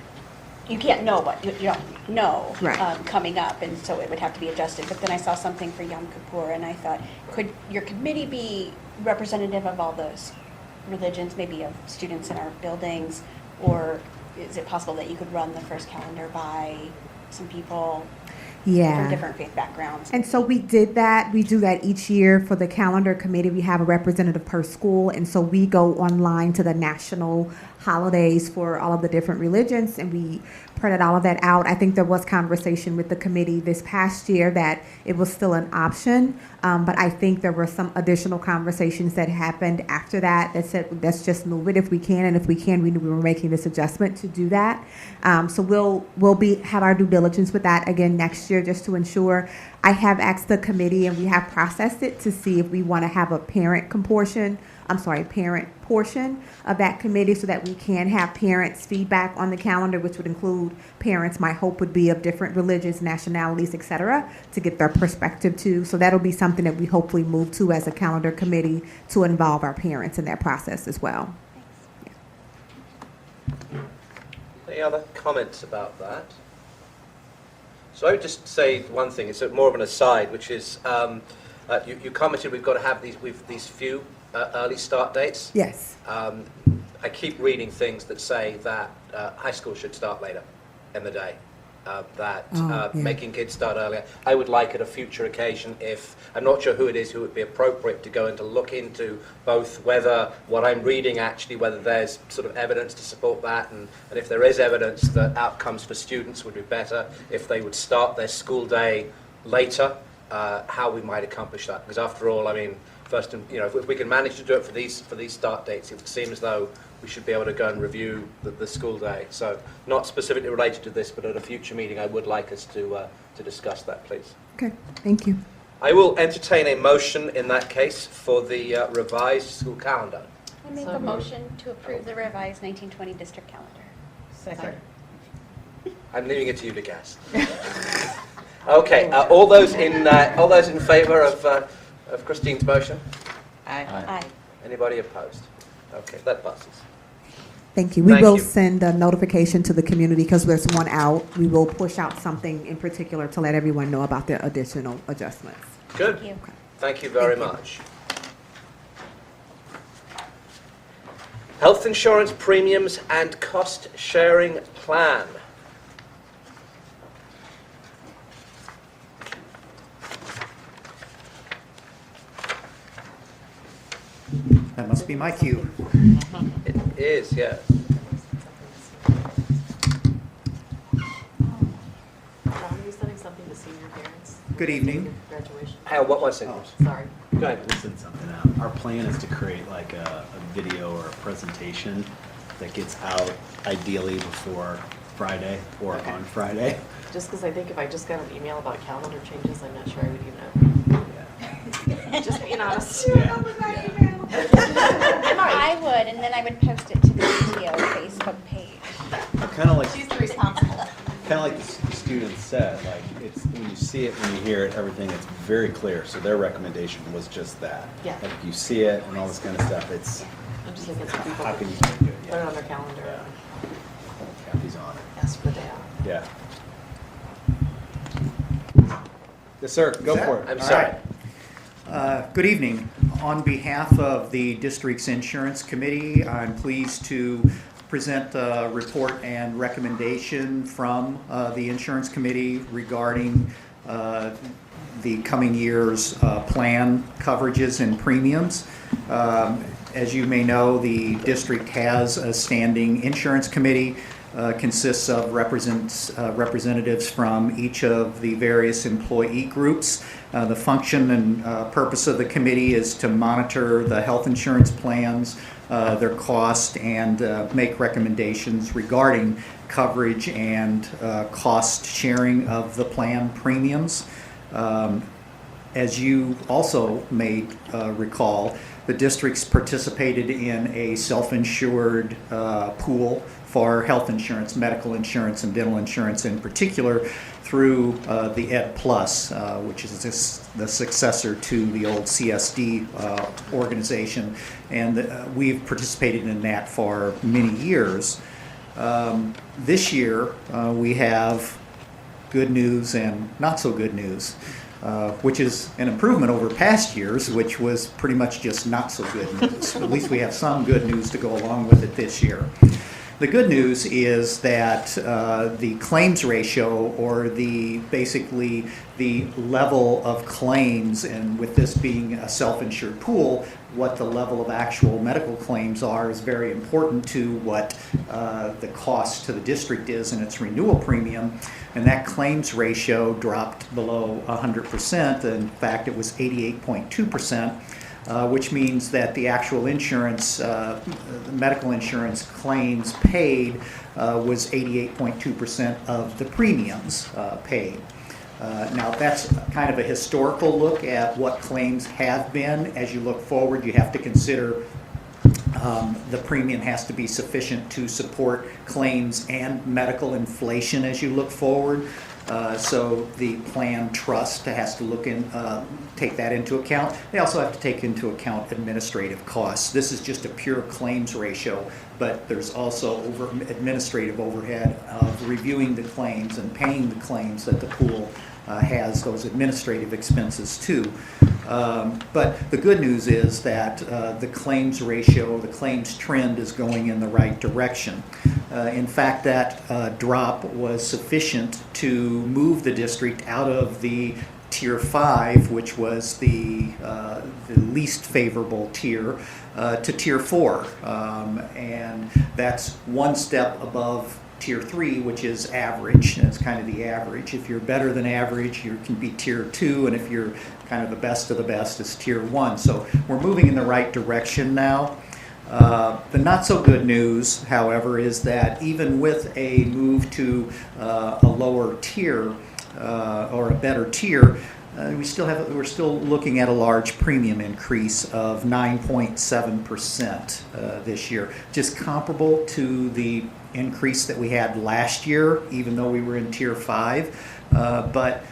know what you don't know Right. coming up, and so it would have to be adjusted. But then I saw something for Yom Kippur, and I thought, could your committee be representative of all those religions, maybe of students in our buildings, or is it possible that you could run the first calendar by some people Yeah. from different faith backgrounds? And so we did that. We do that each year for the calendar committee. We have a representative per school. And so we go online to the national holidays for all of the different religions, and we printed all of that out. I think there was conversation with the committee this past year that it was still an option, but I think there were some additional conversations that happened after that said, let's just move it if we can, and if we can, we knew we were making this adjustment to do that. So we'll have our due diligence with that again next year just to ensure. I have asked the committee, and we have processed it to see if we want to have a parent portion of that committee so that we can have parents' feedback on the calendar, which would include parents, my hope would be, of different religions, nationalities, et cetera, to get their perspective too. So that'll be something that we hopefully move to as a calendar committee to involve our parents in that process as well. Any other comments about that? So I would just say one thing. It's more of an aside, which is you commented we've got to have these few early start dates. Yes. I keep reading things that say that high school should start later in the day. Making kids start earlier. I would like at a future occasion, if I'm not sure who it is who would be appropriate to go and to look into both whether what I'm reading actually, whether there's sort of evidence to support that, and if there is evidence that outcomes for students would be better if they would start their school day later, how we might accomplish that. Because after all, I mean, first, if we can manage to do it for these start dates, it would seem as though we should be able to go and review the school day. So not specifically related to this, but at a future meeting, I would like us to discuss that, please. Okay, thank you. I will entertain a motion in that case for the revised school calendar. I make a motion to approve the revised 1920 district calendar. Second. I'm leaving it to you to guess. Okay, all those in favour of Christine's motion? Aye. Anybody opposed? Okay, that passes. Thank you. We Thank will you. send a notification to the community because there's one out. We will push out something in particular to let everyone know about the additional adjustments. Good. Thank you. Thank you very much. Health insurance premiums and cost sharing plan. That must be my cue. It is, yes. John, are you sending something to senior parents? Good evening. Graduation. Hang on, what was it? Sorry. Go ahead. We'll send something out. Our plan is to create like a video or a presentation that gets out ideally before Friday or on Friday. Just because I think if I just got an email about calendar changes, I'm not sure I would even Yeah. Just being honest. I would, and then I would post it to the PTO Facebook page. Kind of like She's the responsible. kind of like the students said, like it's when you see it, when you hear it, everything, it's very clear. So their recommendation was just that. Yeah. Like you see it and all this kind of stuff. It's I'm just thinking some people how could can you do it? put it on their calendar Yeah. and Kathy's on it. ask for the day off. Yeah. Yes, sir. Go for it. I'm All sorry. Good evening. On behalf of the district's insurance committee, I'm pleased to present a report and recommendation from the insurance committee regarding the coming year's plan coverages and premiums. As you may know, the district has a standing insurance committee. Consists of representatives from each of the various employee groups. The function and purpose of the committee is to monitor the health insurance plans, their cost, and make recommendations regarding coverage and cost sharing of the plan premiums. As you also may recall, the districts participated in a self-insured pool for health insurance, medical insurance, and dental insurance in particular through the Ed Plus, which is the successor to the old CSD organization. And we've participated in that for many years. This year, we have good news and not so good news. Which is an improvement over past years, which was pretty much just not so good news. At least we have some good news to go along with it this year. The good news is that the claims ratio, or basically the level of claims, and with this being a self-insured pool, what the level of actual medical claims are is very important to what the cost to the district is in its renewal premium. And that claims ratio dropped below 100%. In fact, it was 88.2%. Which means that the actual insurance, the medical insurance claims paid was 88.2% of the premiums paid. Now that's kind of a historical look at what claims have been. As you look forward, you have to consider the premium has to be sufficient to support claims and medical inflation as you look forward. So the plan trust has to take that into account. They also have to take into account administrative costs. This is just a pure claims ratio, but there's also administrative overhead of reviewing the claims and paying the claims that the pool has those administrative expenses too. But the good news is that the claims ratio, the claims trend is going in the right direction. In fact, that drop was sufficient to move the district out of the Tier 5, which was the least favorable tier, to Tier 4. And that's one step above Tier 3, which is average. It's kind of the average. If you're better than average, you can be Tier 2, and if you're kind of the best of the best, it's Tier 1. So we're moving in the right direction now. The not so good news, however, is that even with a move to a lower tier or a better tier, we're still looking at a large premium increase of 9.7% this year, just comparable to the increase that we had last year, even though we were in Tier 5. But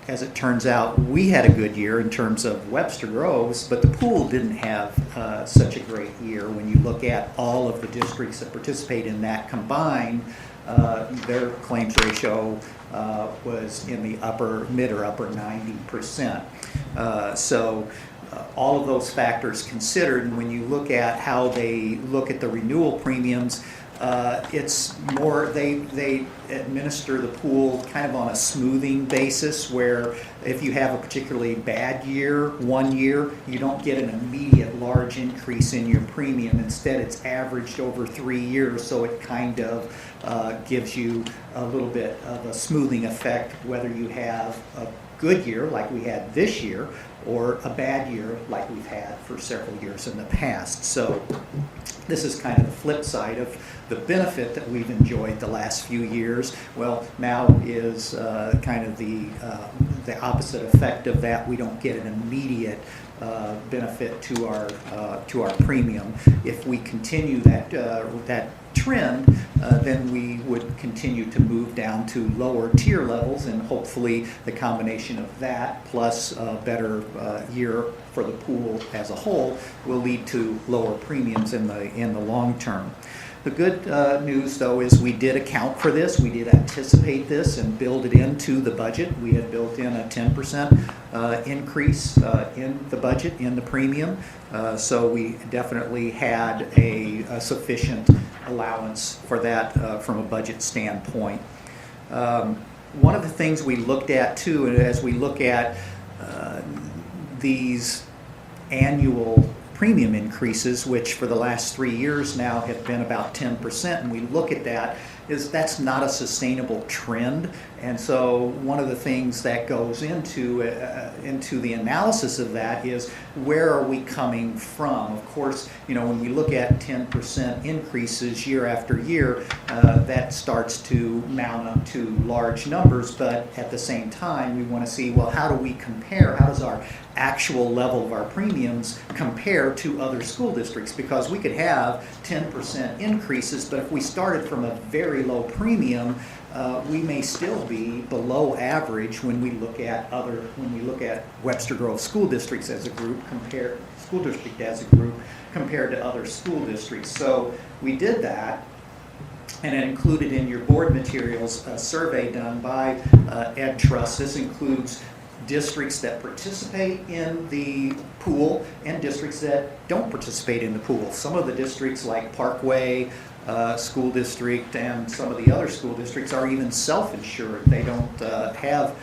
as it turns out, we had a good year in terms of Webster Groves, but the pool didn't have such a great year. When you look at all of the districts that participate in that combined, their claims ratio was in the mid or upper 90%. So all of those factors considered, and when you look at how they look at the renewal premiums, it's more they administer the pool kind of on a smoothing basis, where if you have a particularly bad year, one year, you don't get an immediate large increase in your premium. Instead, it's averaged over 3 years, so it kind of gives you a little bit of a smoothing effect, whether you have a good year like we had this year or a bad year like we've had for several years in the past. So this is kind of the flip side of the benefit that we've enjoyed the last few years. Well, now is kind of the opposite effect of that. We don't get an immediate benefit to our premium. If we continue that trend, then we would continue to move down to lower tier levels, and hopefully the combination of that plus a better year for the pool as a whole will lead to lower premiums in the long term. The good news, though, is we did account for this. We did anticipate this and build it into the budget. We had built in a 10% increase in the budget, in the premium. So we definitely had a sufficient allowance for that from a budget standpoint. One of the things we looked at, too, and as we look at these annual premium increases, which for the last 3 years now have been about 10%, and we look at that, is that's not a sustainable trend. And so one of the things that goes into the analysis of that is, where are we coming from? Of course, when we look at 10% increases year after year, that starts to mount up to large numbers. But at the same time, we want to see, well, how do we compare? How does our actual level of our premiums compare to other school districts? Because we could have 10% increases, but if we started from a very low premium, we may still be below average when we look at Webster Grove School Districts as a group, compared to other school districts. So we did that, and it included in your board materials a survey done by Ed Trust. This includes districts that participate in the pool and districts that don't participate in the pool. Some of the districts, like Parkway School District and some of the other school districts, are even self-insured. They don't have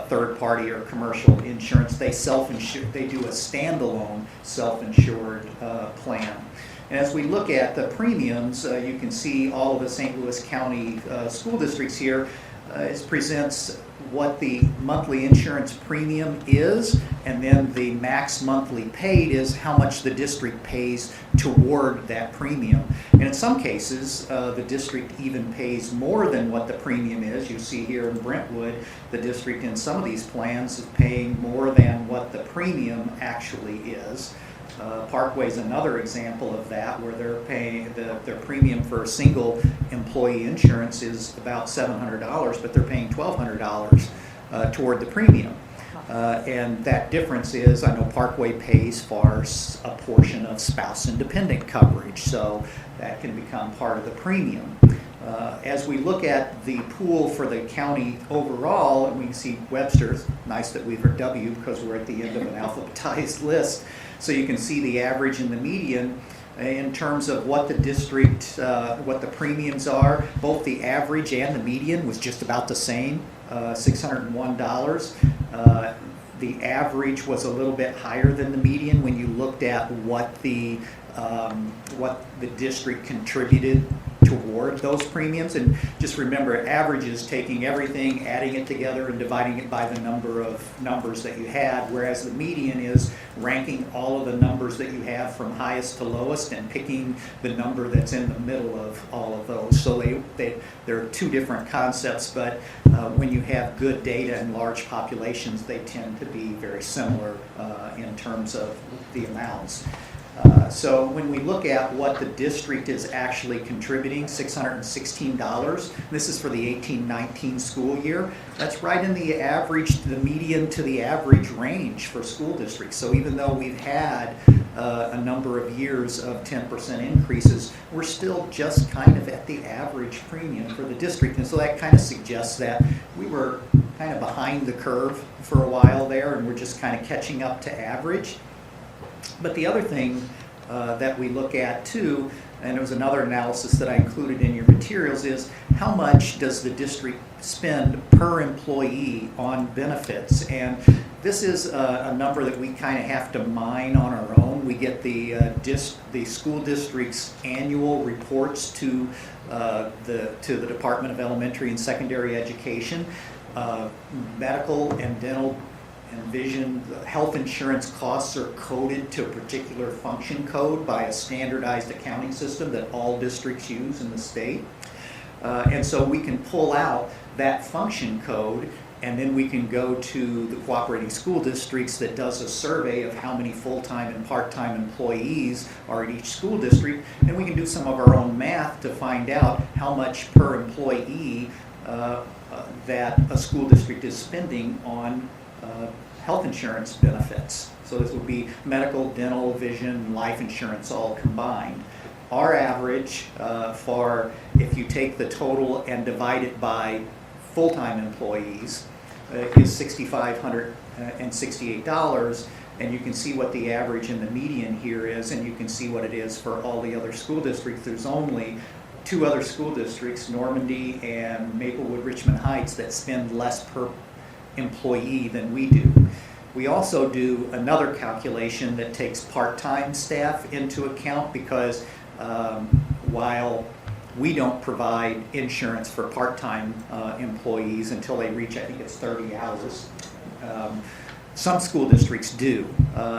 third-party or commercial insurance. They self-insure. They do a standalone self-insured plan. And as we look at the premiums, you can see all of the St. Louis County school districts here. It presents what the monthly insurance premium is, and then the max monthly paid is how much the district pays toward that premium. And in some cases, the district even pays more than what the premium is. You see here in Brentwood, the district in some of these plans is paying more than what the premium actually is. Parkway is another example of that, where they're paying their premium for a single employee insurance is about $700, but they're paying $1,200 toward the premium. And that difference is, I know Parkway pays for a portion of spouse and dependent coverage, so that can become part of the premium. As we look at the pool for the county overall, and we can see Webster, nice that we've heard W because we're at the end of an alphabetized list, so you can see the average and the median. In terms of what the district, what the premiums are, both the average and the median was just about the same, $601. The average was a little bit higher than the median when you looked at what the district contributed toward those premiums. And just remember, average is taking everything, adding it together, and dividing it by the number of numbers that you had, whereas the median is ranking all of the numbers that you have from highest to lowest and picking the number that's in the middle of all of those. So there are two different concepts, but when you have good data in large populations, they tend to be very similar in terms of the amounts. So when we look at what the district is actually contributing, $616, this is for the 18-19 school year, that's right in the average, the median to the average range for school districts. So even though we've had a number of years of 10% increases, we're still just kind of at the average premium for the district. And so that kind of suggests that we were kind of behind the curve for a while there, and we're just kind of catching up to average. But the other thing that we look at too, and it was another analysis that I included in your materials, is how much does the district spend per employee on benefits? And this is a number that we kind of have to mine on our own. We get the school district's annual reports to the Department of Elementary and Secondary Education. Medical and dental and vision, health insurance costs are coded to a particular function code by a standardized accounting system that all districts use in the state. And so we can pull out that function code, and then we can go to the cooperating school districts that does a survey of how many full-time and part-time employees are at each school district, and we can do some of our own math to find out how much per employee that a school district is spending on health insurance benefits. So this would be medical, dental, vision, life insurance all combined. Our average for, if you take the total and divide it by full-time employees, is $6,568, and you can see what the average and the median here is, and you can see what it is for all the other school districts. There's only two other school districts, Normandy and Maplewood Richmond Heights, that spend less per employee than we do. We also do another calculation that takes part-time staff into account, because while we don't provide insurance for part-time employees until they reach, I think it's 30 hours, some school districts do.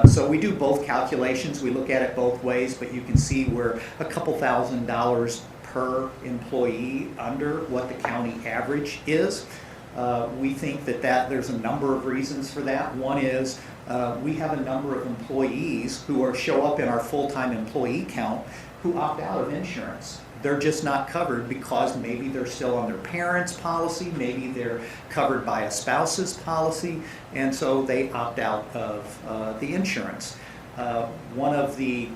So we do both calculations. We look at it both ways, but you can see we're a couple $1,000s per employee under what the county average is. We think that there's a number of reasons for that. One is we have a number of employees who show up in our full-time employee count who opt out of insurance. They're just not covered because maybe they're still on their parents' policy, maybe they're covered by a spouse's policy, and so they opt out of the insurance. One of the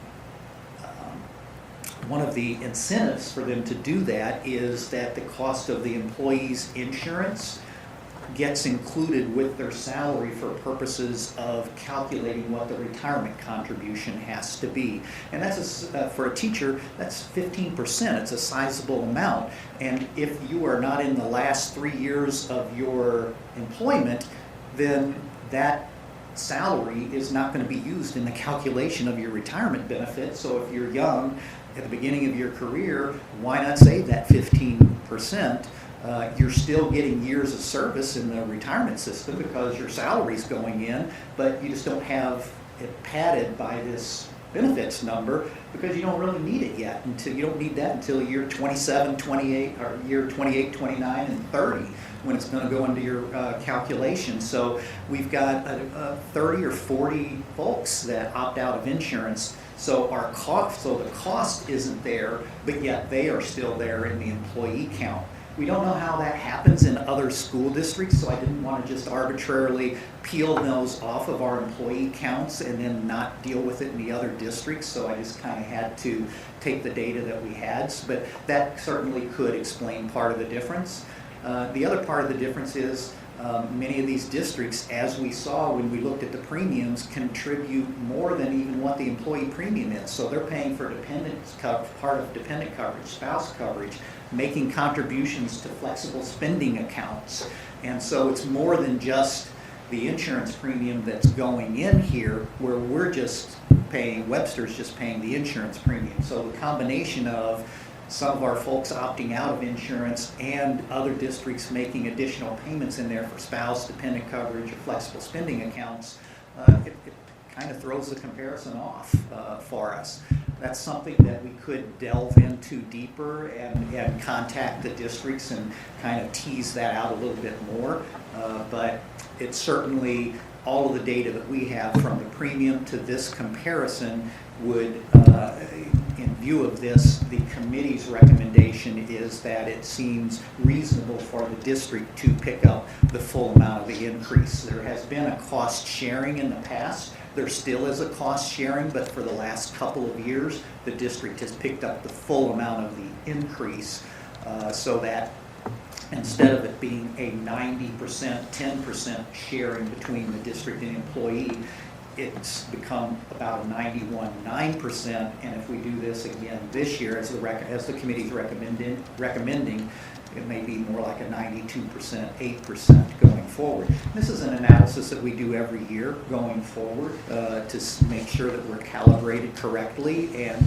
incentives for them to do that is that the cost of the employee's insurance gets included with their salary for purposes of calculating what the retirement contribution has to be. And that's for a teacher, that's 15%. It's a sizable amount. And if you are not in the last 3 years of your employment, then that salary is not going to be used in the calculation of your retirement benefit. So if you're young at the beginning of your career, why not save that 15%? You're still getting years of service in the retirement system because your salary's going in, but you just don't have it padded by this benefits number because you don't really need it yet. You don't need that until year 27, 28, or year 28, 29, and 30 when it's going to go into your calculation. So we've got 30 or 40 folks that opt out of insurance. So the cost isn't there, but yet they are still there in the employee count. We don't know how that happens in other school districts, so I didn't want to just arbitrarily peel those off of our employee counts and then not deal with it in the other districts, so I just kind of had to take the data that we had. But that certainly could explain part of the difference. The other part of the difference is many of these districts, as we saw when we looked at the premiums, contribute more than even what the employee premium is. So they're paying for part of dependent coverage, spouse coverage, making contributions to flexible spending accounts. And so it's more than just the insurance premium that's going in here, where we're just paying, Webster's just paying the insurance premium. So the combination of some of our folks opting out of insurance and other districts making additional payments in there for spouse, dependent coverage, or flexible spending accounts, it kind of throws the comparison off for us. That's something that we could delve into deeper and contact the districts and kind of tease that out a little bit more. But it's certainly all of the data that we have from the premium to this comparison would, in view of this, the committee's recommendation is that it seems reasonable for the district to pick up the full amount of the increase. There has been a cost sharing in the past. There still is a cost sharing, but for the last couple of years, the district has picked up the full amount of the increase, so that instead of it being a 90%, 10% sharing between the district and employee, it's become about a 91.9%, and if we do this again this year, as the committee's recommending, it may be more like a 92%, 8% going forward. This is an analysis that we do every year going forward to make sure that we're calibrated correctly, and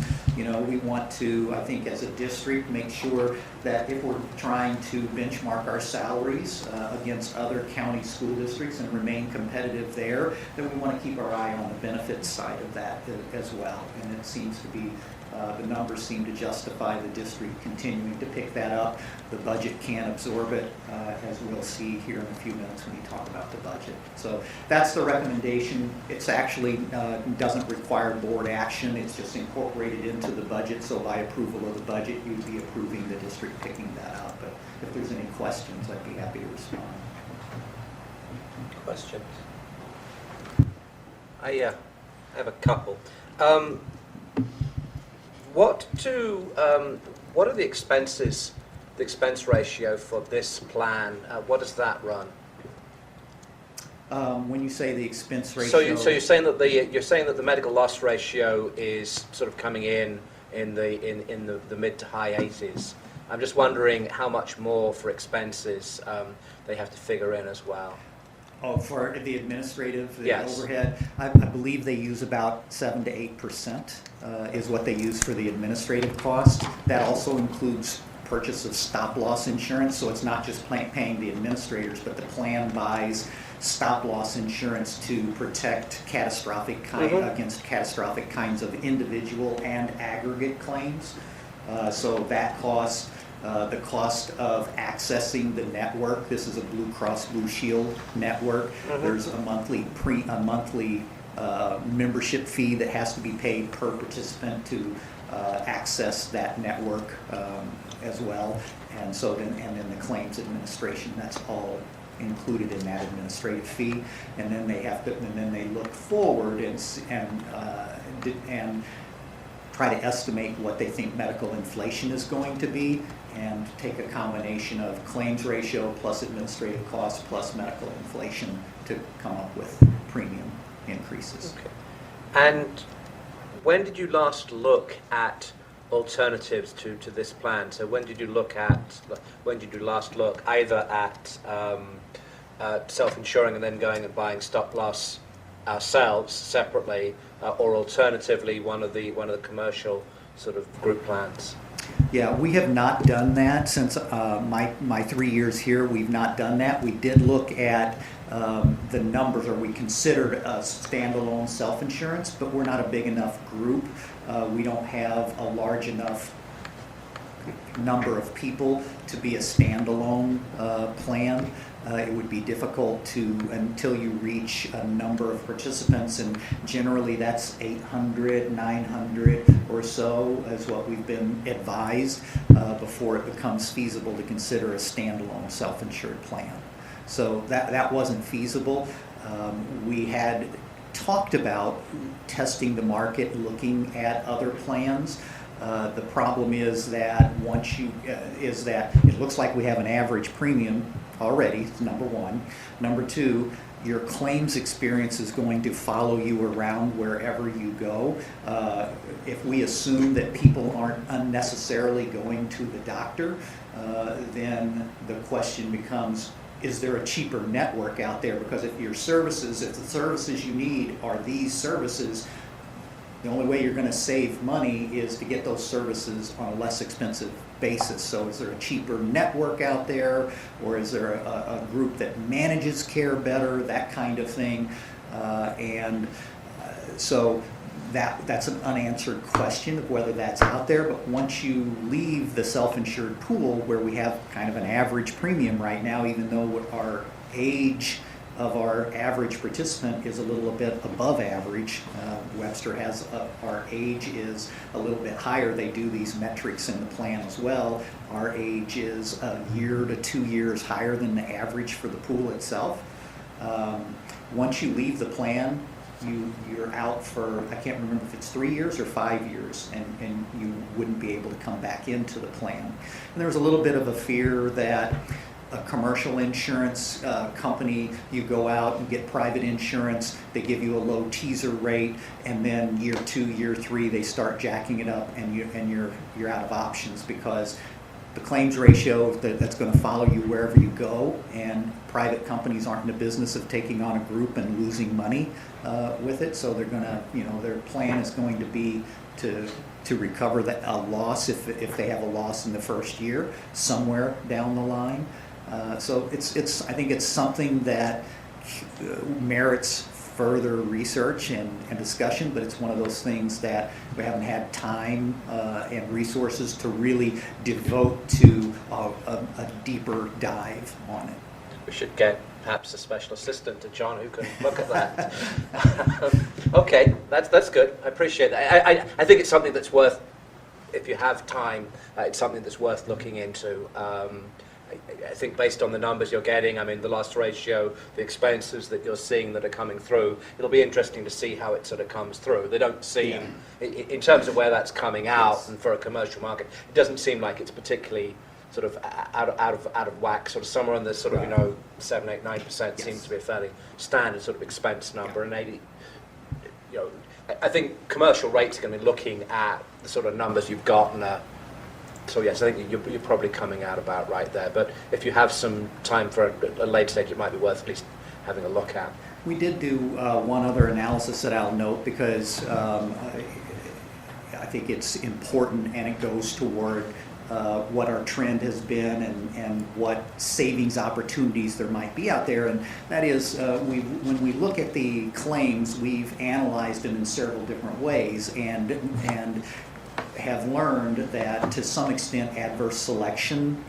we want to, I think, as a district, make sure that if we're trying to benchmark our salaries against other county school districts and remain competitive there, then we want to keep our eye on the benefits side of that as well. And it seems to be, the numbers seem to justify the district continuing to pick that up. The budget can absorb it, as we'll see here in a few minutes when we talk about the budget. So that's the recommendation. It's actually doesn't require board action. It's just incorporated into the budget. So by approval of the budget, you'd be approving the district picking that up. But if there's any questions, I'd be happy to respond. Questions? I have a couple. What are the expenses, the expense ratio for this plan? What does that run? When you say the expense ratio, So you're saying that the medical loss ratio is sort of coming in the mid to high 80s. I'm just wondering how much more for expenses they have to figure in as well. Oh, for the administrative, the Yes. overhead, I believe they use about 7 to 8% is what they use for the administrative cost. That also includes purchase of stop-loss insurance, so it's not just paying the administrators, but the plan buys stop-loss insurance to protect against catastrophic kinds of individual and aggregate claims. So that cost. The cost of accessing the network. This is a Blue Cross Blue Shield network. There's a monthly membership fee that has to be paid per participant to access that network as well. And so then the claims administration, that's all included in that administrative fee. And then they look forward and try to estimate what they think medical inflation is going to be, and take a combination of claims ratio plus administrative costs plus medical inflation to come up with premium increases. Okay. And when did you last look at alternatives to this plan? So when did you last look either at self-insuring and then going and buying stop loss ourselves separately, or alternatively one of the commercial sort of group plans? Yeah, we have not done that since my 3 years here. We've not done that. We did look at the numbers, or we considered a standalone self-insurance, but we're not a big enough group. We don't have a large enough number of people to be a standalone plan. It would be difficult until you reach a number of participants, and generally that's 800, 900 or so is what we've been advised before it becomes feasible to consider a standalone self-insured plan. So that wasn't feasible. We had talked about testing the market, looking at other plans. The problem is that it looks like we have an average premium already, number one. Number two, your claims experience is going to follow you around wherever you go. If we assume that people aren't unnecessarily going to the doctor, then the question becomes, is there a cheaper network out there? Because if the services you need are these services, the only way you're going to save money is to get those services on a less expensive basis. So is there a cheaper network out there, or is there a group that manages care better, that kind of thing? So that's an unanswered question of whether that's out there. But once you leave the self-insured pool, where we have kind of an average premium right now, even though our age of our average participant is a little bit above average. Webster has our age is a little bit higher. They do these metrics in the plan as well. Our age is a year to 2 years higher than the average for the pool itself. Once you leave the plan, you're out for, I can't remember if it's 3 years or 5 years, and you wouldn't be able to come back into the plan. And there was a little bit of a fear that a commercial insurance company, you go out and get private insurance, they give you a low teaser rate, and then year 2, year 3, they start jacking it up, and you're out of options, because the claims ratio that's going to follow you wherever you go, and private companies aren't in the business of taking on a group and losing money with it, so they're going to, their plan is going to be to recover a loss if they have a loss in the first year somewhere down the line. So I think it's something that merits further research and discussion, but it's one of those things that we haven't had time and resources to really devote to a deeper dive on it. We should get perhaps a special assistant to John who can look at that. Okay, that's good. I appreciate that. I think it's something that's worth, if you have time, it's something that's worth looking into. I think based on the numbers you're getting, I mean, the loss ratio, the expenses that you're seeing that are coming through, it'll be interesting to see how it sort of comes through. They don't seem, in terms of where that's coming out, and for a commercial market, it doesn't seem like it's particularly sort of out of whack. Sort of somewhere in the sort of 7, 8, 9% seems to be a fairly standard sort of expense number, and 80. I think commercial rates are going to be looking at the sort of numbers you've got and. So yes, I think you're probably coming out about right there. But if you have some time for a later stage, it might be worth at least having a look at. We did do one other analysis that I'll note, because I think it's important, and it goes toward what our trend has been and what savings opportunities there might be out there. And that is, when we look at the claims, we've analyzed them in several different ways, and have learned that to some extent adverse selection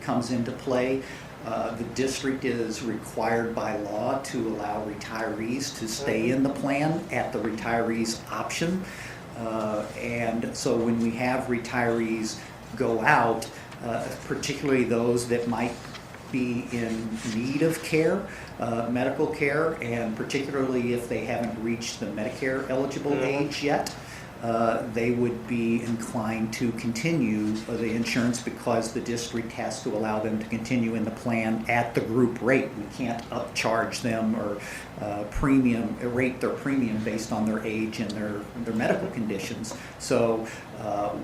comes into play. The district is required by law to allow retirees to stay in the plan at the retiree's option. And so when we have retirees go out, particularly those that might be in need of care, medical care, and particularly if they haven't reached the Medicare eligible age yet, they would be inclined to continue the insurance, because the district has to allow them to continue in the plan at the group rate. We can't upcharge them or rate their premium based on their age and their medical conditions. So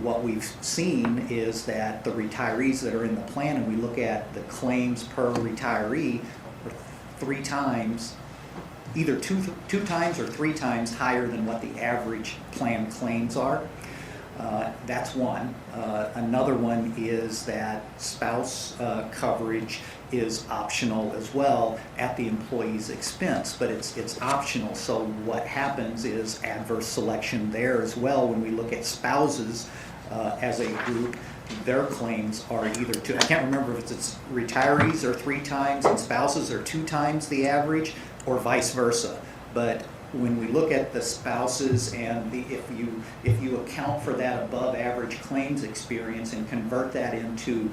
what we've seen is that the retirees that are in the plan, and we look at the claims per retiree, are 3 times, either two times or 3 times higher than what the average plan claims are. That's one. Another one is that spouse coverage is optional as well at the employee's expense, but it's optional. So what happens is adverse selection there as well when we look at spouses as a group. their claims are either two, I can't remember if it's retirees are 3 times and spouses are 2 times the average, or vice versa. But when we look at the spouses and if you account for that above average claims experience and convert that into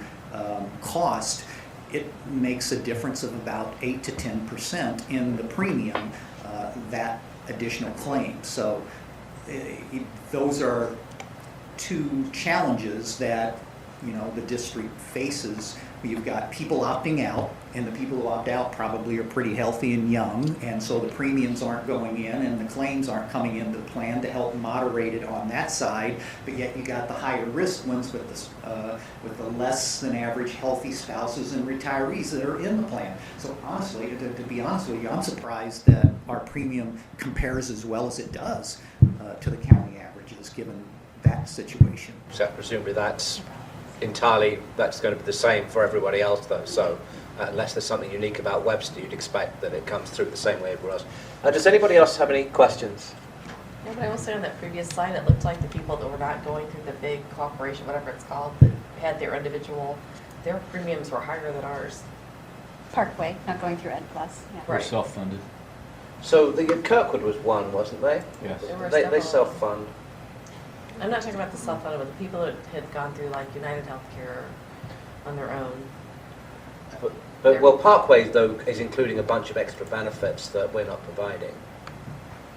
cost, it makes a difference of about 8 to 10% in the premium, that additional claim. So those are 2 challenges that the district faces. You've got people opting out, and the people who opt out probably are pretty healthy and young, and so the premiums aren't going in and the claims aren't coming into the plan to help moderate it on that side. But yet you got the higher risk ones with the less than average healthy spouses and retirees that are in the plan. So honestly, to be honest with you, I'm surprised that our premium compares as well as it does to the county averages, given that situation. So presumably that's going to be the same for everybody else, though. So unless there's something unique about Webster, you'd expect that it comes through the same way everywhere else. Does anybody else have any questions? Yeah, but I will say on that previous slide, it looked like the people that were not going through the big corporation, whatever it's called, that had their premiums were higher than ours. Parkway, not going through Ed Plus. Yeah. We're self-funded. So the Kirkwood was one, wasn't they? Yes. They self-fund. I'm not talking about the self-funded, but the people that had gone through like United Healthcare on their own. But well, Parkway though is including a bunch of extra benefits that we're not providing,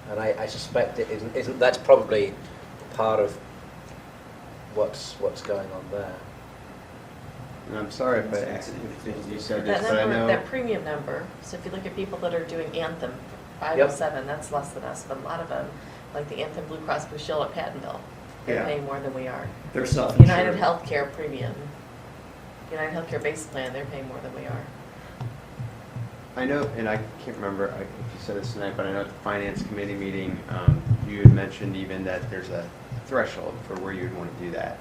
and I suspect it isn't. That's probably part of what's going on there. And I'm sorry if you said this, but I know That premium number. So if you look at people that are doing Anthem 507, that's less than us, but a lot of them, like the Anthem Blue Cross Blue Shield at Pattonville, they're paying more than we are. They're self-insured. United Healthcare premium, United Healthcare base plan, they're paying more than we are. I know, and I can't remember if you said this tonight, but I know at the finance committee meeting, you had mentioned even that there's a threshold for where you'd want to do that,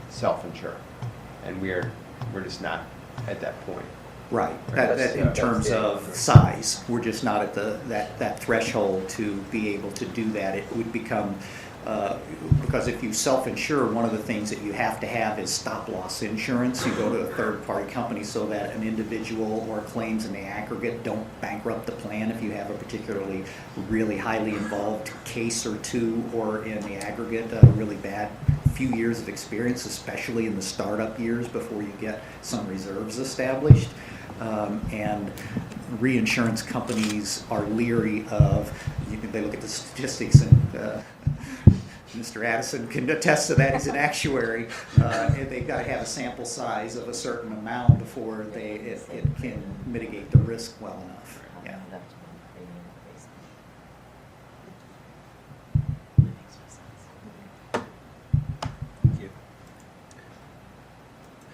self-insure, and we're just not at that point. Right. That in terms of size, we're just not at that threshold to be able to do that. It would become because if you self-insure, one of the things that you have to have is stop-loss insurance. You go to a third-party company so that an individual or claims in the aggregate don't bankrupt the plan if you have a particularly really highly involved case or two, or in the aggregate a really bad few years of experience, especially in the startup years before you get some reserves established. And reinsurance companies are leery of, they look at the statistics, and Mr. Addison can attest to that. He's an actuary. And they've got to have a sample size of a certain amount before it can mitigate the risk well enough. Yeah.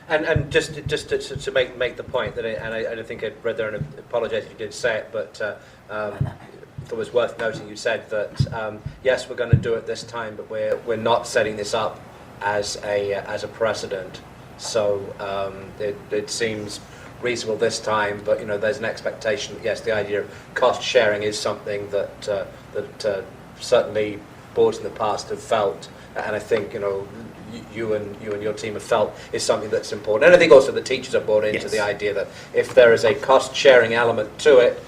And just to make the point that, I think I read there, and I apologise if you did say it, but it was worth noting. You said that yes, we're going to do it this time, but we're not setting this up as a precedent. So it seems reasonable this time, but there's an expectation that yes, the idea of cost sharing is something that certainly boards in the past have felt, and I think you and your team have felt is something that's important. And I think also the teachers are bought into the idea that if there is a cost-sharing element to it,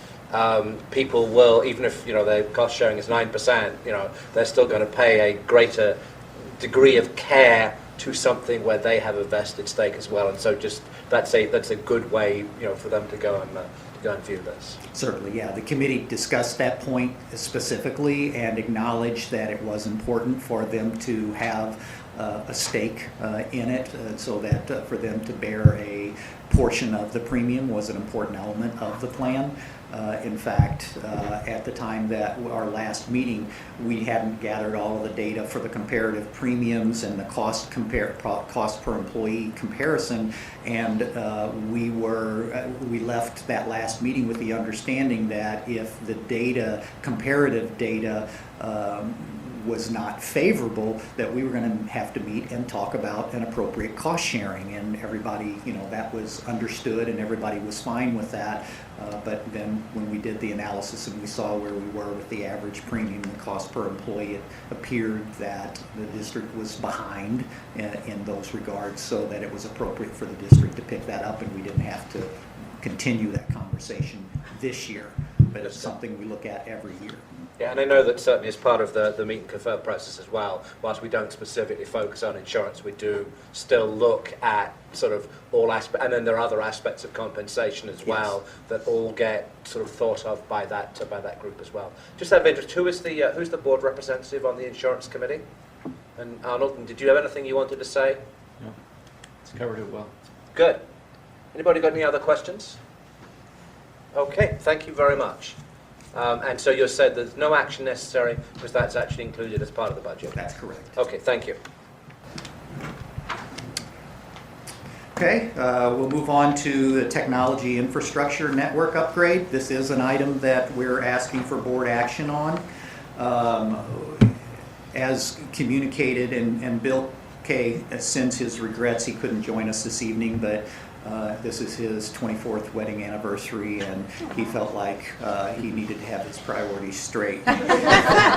people will, even if their cost-sharing is 9%, they're still going to pay a greater degree of care to something where they have a vested stake as well. And so just that's a good way for them to go and view this. Certainly, yeah. The committee discussed that point specifically and acknowledged that it was important for them to have a stake in it, so that for them to bear a portion of the premium was an important element of the plan. In fact, at the time that our last meeting, we hadn't gathered all of the data for the comparative premiums and the cost per employee comparison, and we left that last meeting with the understanding that if the comparative data was not favorable, that we were going to have to meet and talk about an appropriate cost sharing, and everybody, that was understood and everybody was fine with that. But then when we did the analysis and we saw where we were with the average premium, the cost per employee, it appeared that the district was behind in those regards, so that it was appropriate for the district to pick that up, and we didn't have to continue that conversation this year. But it's something we look at every year. Yeah, and I know that certainly as part of the meet and confer process as well, whilst we don't specifically focus on insurance, we do still look at sort of all aspects, and then there are other aspects of compensation as well that all get sort of thought of by that group as well. Just out of interest, who's the board representative on the insurance committee? And Arnold, did you have anything you wanted to say? No, it's covered it well. Good. Anybody got any other questions? Okay, thank you very much. And so you said there's no action necessary because that's actually included as part of the budget? That's correct. Okay, thank you. Okay, we'll move on to the technology infrastructure network upgrade. This is an item that we're asking for board action on. As communicated, and Bill Kay sends his regrets, he couldn't join us this evening, but this is his 24th wedding anniversary, and he felt like he needed to have his priorities straight.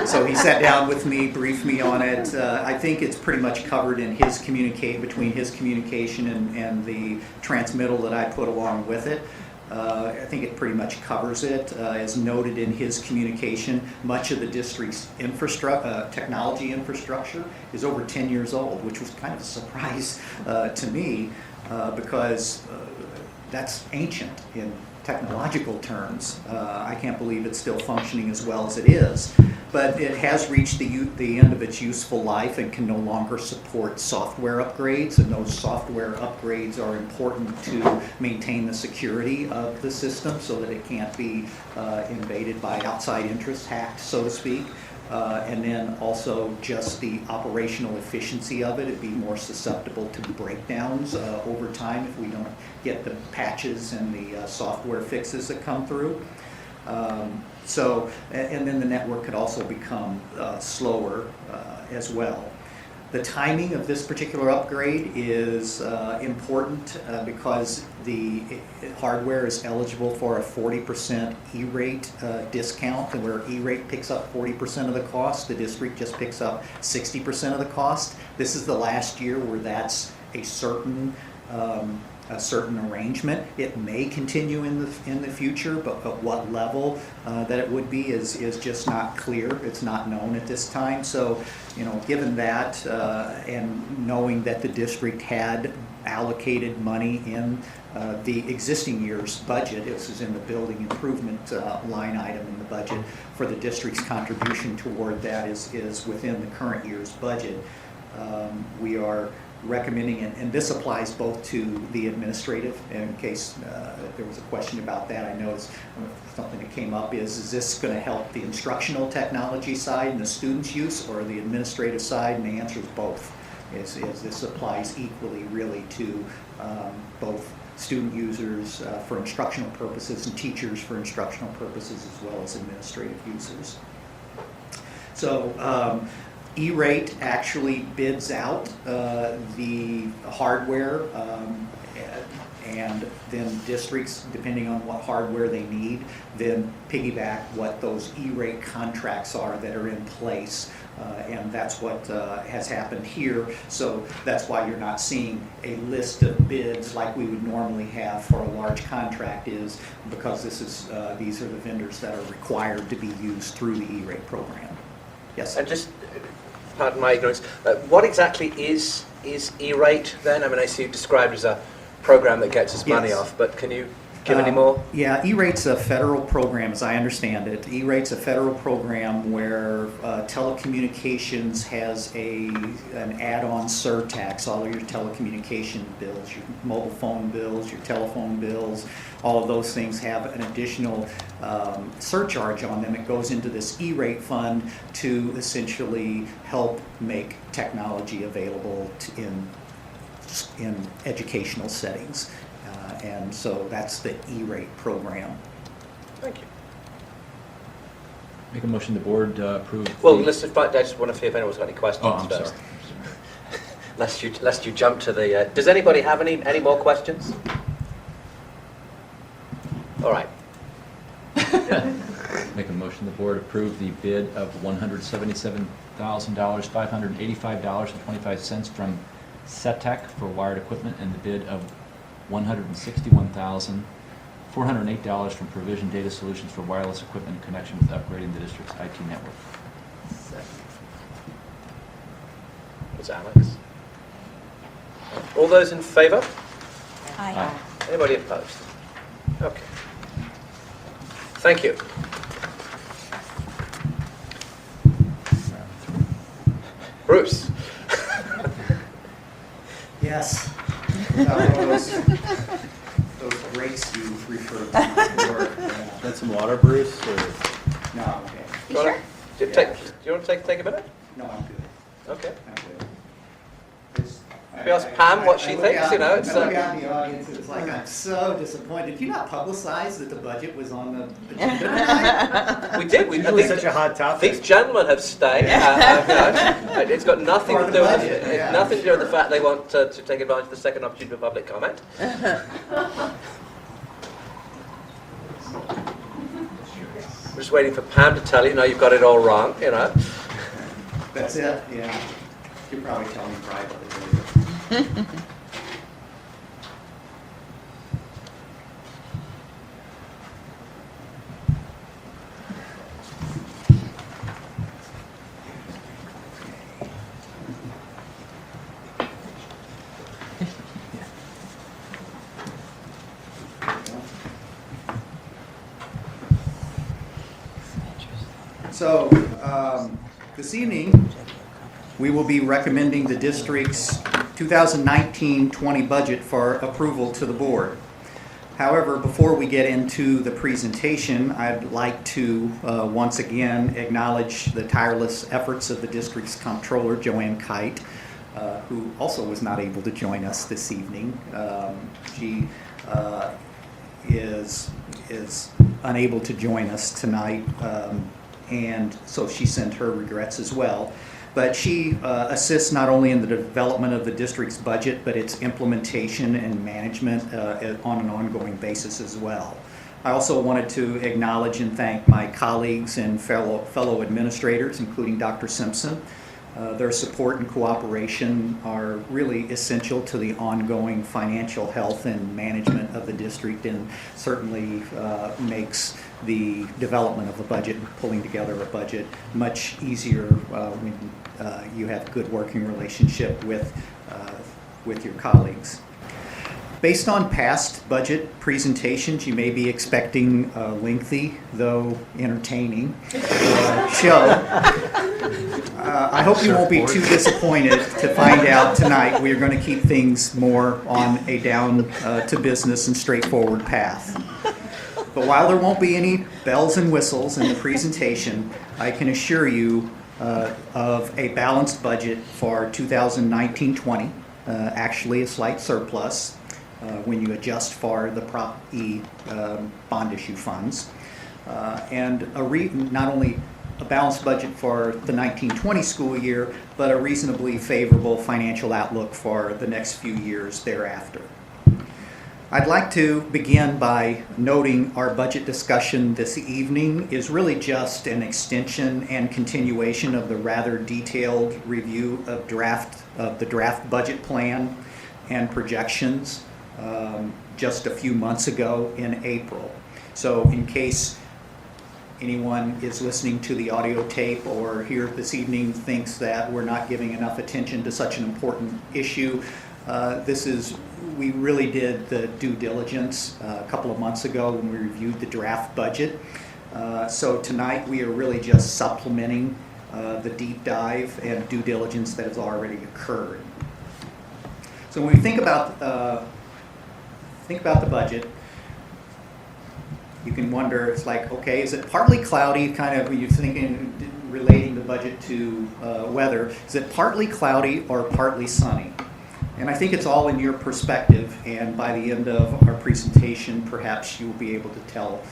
So he sat down with me, briefed me on it. I think it's pretty much covered in his between his communication and the transmittal that I put along with it. I think it pretty much covers it. As noted in his communication, much of the district's technology infrastructure is over 10 years old, which was kind of a surprise to me. Because that's ancient in technological terms. I can't believe it's still functioning as well as it is. But it has reached the end of its useful life and can no longer support software upgrades, and those software upgrades are important to maintain the security of the system so that it can't be invaded by outside interests, hacked, so to speak. And then also just the operational efficiency of it. It'd be more susceptible to breakdowns over time if we don't get the patches and the software fixes that come through. And then the network could also become slower as well. The timing of this particular upgrade is important because the hardware is eligible for a 40% E-rate discount, and where E-rate picks up 40% of the cost, the district just picks up 60% of the cost. This is the last year where that's a certain arrangement. It may continue in the future, but at what level that it would be is just not clear. It's not known at this time. So, given that and knowing that the district had allocated money in the existing year's budget, this is in the building improvement line item in the budget, for the district's contribution toward that is within the current year's budget. We are recommending, and this applies both to the administrative, in case there was a question about that. I noticed something that came up is this going to help the instructional technology side and the students' use, or the administrative side? And the answer is both. Is this applies equally really to both student users for instructional purposes and teachers for instructional purposes, as well as administrative users. So E-rate actually bids out the hardware, and then districts, depending on what hardware they need, then piggyback what those E-rate contracts are that are in place. And that's what has happened here. So that's why you're not seeing a list of bids like we would normally have for a large contract, is because these are the vendors that are required to be used through the E-rate program. Yes? And just, pardon my ignorance, what exactly is E-rate then? I mean, I see you described as a program that gets us money off, but can you give any more? Yeah, E-rate's a federal program, as I understand it. E-rate's a federal program where telecommunications has an add-on surtax. All of your telecommunication bills, your mobile phone bills, your telephone bills, all of those things have an additional surcharge on them. It goes into this E-rate fund to essentially help make technology available in educational settings. And so that's the E-rate program. Thank you. Make a motion the board approve. Well, the- let's just, I just want to see if anyone's got any questions Oh, I'm first. sorry. Lest you jump to the, does anybody have any more questions? All right. Make a motion the board approve the bid of $177,585.25 from SETEC for wired equipment and the bid of $161,408 from Provision Data Solutions for wireless equipment in connection with upgrading the district's IT network. Was Alex? All those in favour? Aye. Anybody opposed? Okay. Thank you. Bruce? Yes. Those breaks you referred to before. Got some water, Bruce? Or? No, I'm okay. Do you want to take a minute? No, I'm good. Okay. I'm good. Maybe ask Pam what she thinks, you know. It's, I look out in the audience, it's like, I'm so disappointed. Did you not publicize that the budget was on the agenda tonight? we did. It was such a hot topic. These gentlemen have stayed. It's got nothing to do with it. Nothing to do with the fact they want to take advantage of the second opportunity for public comment. We're just waiting for Pam to tell you, no, you've got it all wrong, you know. That's it, yeah. You probably tell me privately. So, this evening, we will be recommending the district's 2019-20 budget for approval to the board. However, before we get into the presentation, I'd like to once again acknowledge the tireless efforts of the district's comptroller, Joanne Kite, who also was not able to join us this evening. She is unable to join us tonight, and so she sent her regrets as well. But she assists not only in the development of the district's budget, but its implementation and management on an ongoing basis as well. I also wanted to acknowledge and thank my colleagues and fellow administrators, including Dr. Simpson. Their support and cooperation are really essential to the ongoing financial health and management of the district, and certainly makes the development of a budget, pulling together a budget, much easier when you have a good working relationship with your colleagues. Based on past budget presentations, you may be expecting a lengthy, though entertaining, show. I hope you won't be too disappointed to find out tonight we are going to keep things more on a down to business and straightforward path. But while there won't be any bells and whistles in the presentation, I can assure you of a balanced budget for 2019-20, actually a slight surplus when you adjust for the Prop E bond issue funds, and not only a balanced budget for the 19-20 school year, but a reasonably favorable financial outlook for the next few years thereafter. I'd like to begin by noting our budget discussion this evening is really just an extension and continuation of the rather detailed review of the draft budget plan and projections just a few months ago in April. So in case anyone is listening to the audio tape or here this evening thinks that we're not giving enough attention to such an important issue, we really did the due diligence a couple of months ago when we reviewed the draft budget. So tonight we are really just supplementing the deep dive and due diligence that has already occurred. So when we think about the budget, you can wonder, it's like, okay, is it partly cloudy, kind of, you're thinking, relating the budget to weather, is it partly cloudy or partly sunny? And I think it's all in your perspective, and by the end of our presentation, perhaps you'll be able to tell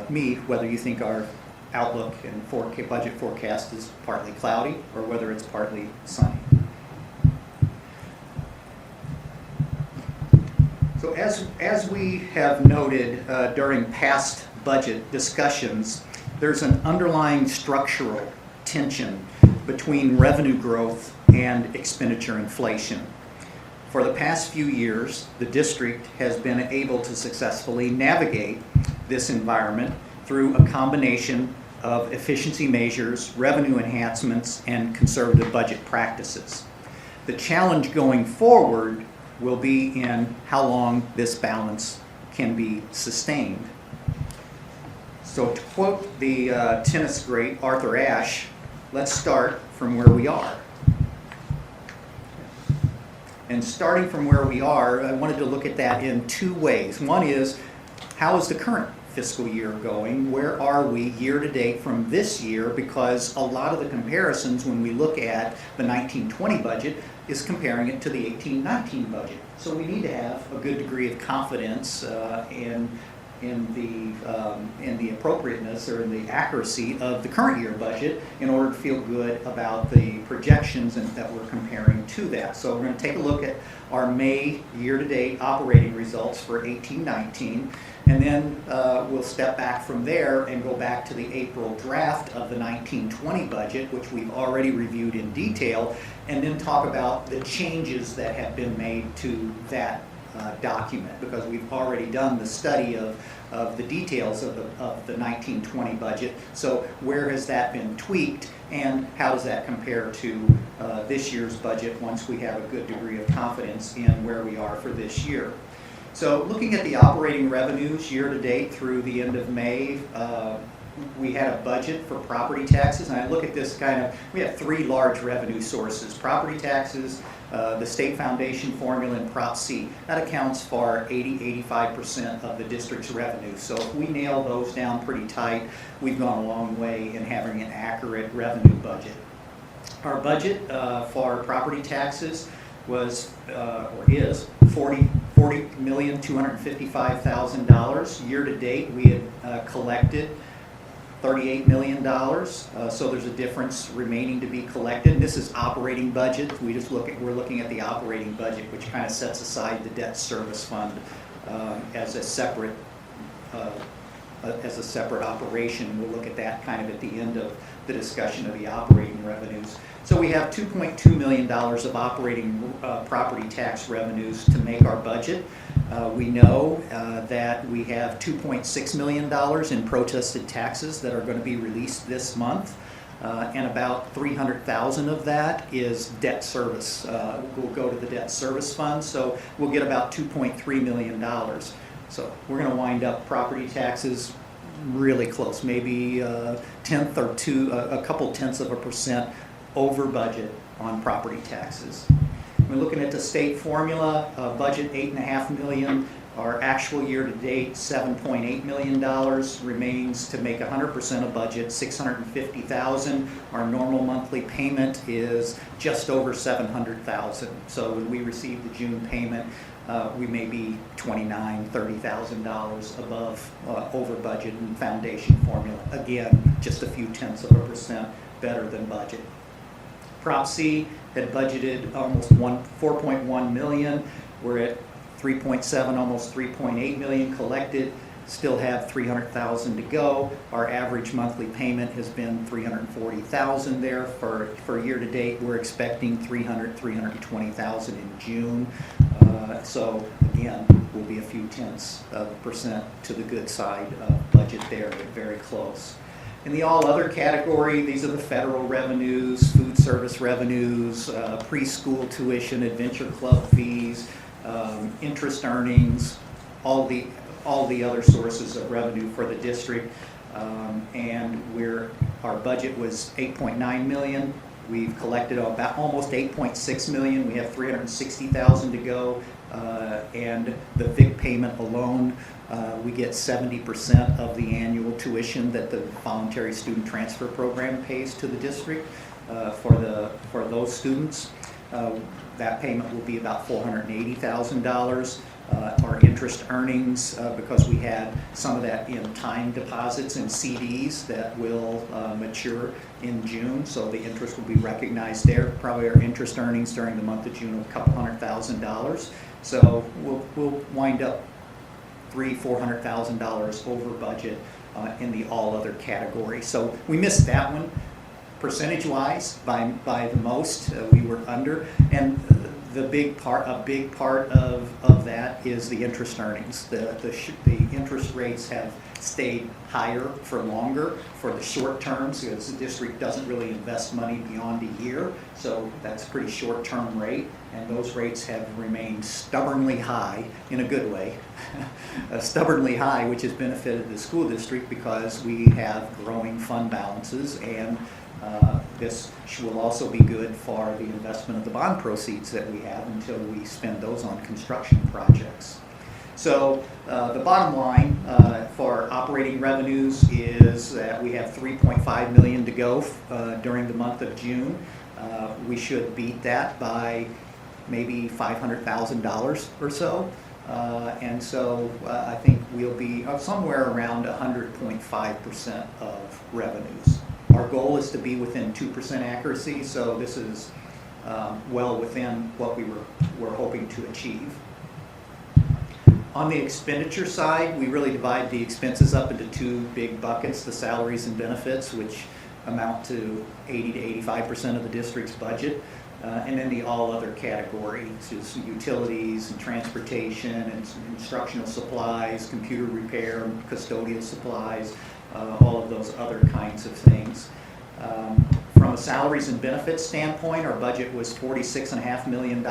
me whether you think our outlook and budget forecast is partly cloudy or whether it's partly sunny. So as we have noted during past budget discussions, there's an underlying structural tension between revenue growth and expenditure inflation. For the past few years, the district has been able to successfully navigate this environment through a combination of efficiency measures, revenue enhancements, and conservative budget practices. The challenge going forward will be in how long this balance can be sustained. So to quote the tennis great Arthur Ashe, let's start from where we are. And starting from where we are, I wanted to look at that in two ways. One is, how is the current fiscal year going? Where are we year to date from this year? Because a lot of the comparisons when we look at the 19-20 budget is comparing it to the 18-19 budget. So we need to have a good degree of confidence in the appropriateness or in the accuracy of the current year budget in order to feel good about the projections that we're comparing to that. So we're going to take a look at our May year-to-date operating results for 18-19, and then we'll step back from there and go back to the April draft of the 19-20 budget, which we've already reviewed in detail, and then talk about the changes that have been made to that document, because we've already done the study of the details of the 19-20 budget. So where has that been tweaked, and how does that compare to this year's budget once we have a good degree of confidence in where we are for this year? So looking at the operating revenues year to date through the end of May, we had a budget for property taxes, and I look at this we have three large revenue sources: property taxes, the state foundation formula, and Prop C. That accounts for 80-85% of the district's revenue. So if we nail those down pretty tight, we've gone a long way in having an accurate revenue budget. Our budget for property taxes was or is $40,255,000. Year to date, we had collected $38 million, so there's a difference remaining to be collected. And this is operating budget. We're looking at the operating budget, which kind of sets aside the debt service fund as a separate operation. We'll look at that kind of at the end of the discussion of the operating revenues. So we have $2.2 million of operating property tax revenues to make our budget. We know that we have $2.6 million in protested taxes that are going to be released this month, and about $300,000 of that is debt service. Will go to the debt service fund, so we'll get about $2.3 million. So we're going to wind up property taxes really close, maybe a couple tenths of a percent over budget on property taxes. We're looking at the state formula, budget $8.5 million. Our actual year-to-date, $7.8 million, remains to make 100% of budget, $650,000. Our normal monthly payment is just over $700,000. So when we receive the June payment, we may be $29,000, $30,000 above over budget in foundation formula. Again, just a few tenths of a percent better than budget. Prop C had budgeted almost $4.1 million. We're at 3.7, almost 3.8 million collected. Still have 300,000 to go. Our average monthly payment has been 340,000 there for year to date. We're expecting 320,000 in June. So again, we'll be a few tenths of a percent to the good side of budget there, but very close. In the all other category, these are the federal revenues, food service revenues, preschool tuition, adventure club fees, interest earnings, all the other sources of revenue for the district. And our budget was $8.9 million. We've collected about almost $8.6 million. We have 360,000 to go. And the VIC payment alone, we get 70% of the annual tuition that the voluntary student transfer program pays to the district for those students. That payment will be about $480,000. Our interest earnings, because we had some of that in time deposits and CDs that will mature in June, so the interest will be recognized there. Probably our interest earnings during the month of June of a couple $100,000. So we'll wind up $400,000 over budget in the all other category. So we missed that one percentage-wise by the most. We were under, and a big part of that is the interest earnings. The interest rates have stayed higher for longer for the short term, because the district doesn't really invest money beyond a year, so that's a pretty short-term rate, and those rates have remained stubbornly high, in a good way, stubbornly high, which has benefited the school district because we have growing fund balances, and this will also be good for the investment of the bond proceeds that we have until we spend those on construction projects. So the bottom line for operating revenues is that we have $3.5 million to go during the month of June. We should beat that by maybe $500,000 or so. And so I think we'll be somewhere around 100.5% of revenues. Our goal is to be within 2% accuracy, so this is well within what we were hoping to achieve. On the expenditure side, we really divide the expenses up into two big buckets: the salaries and benefits, which amount to 80 to 85% of the district's budget, and then the all other category, which is utilities and transportation and instructional supplies, computer repair, custodial supplies, all of those other kinds of things. From a salaries and benefits standpoint, our budget was $46.5 million.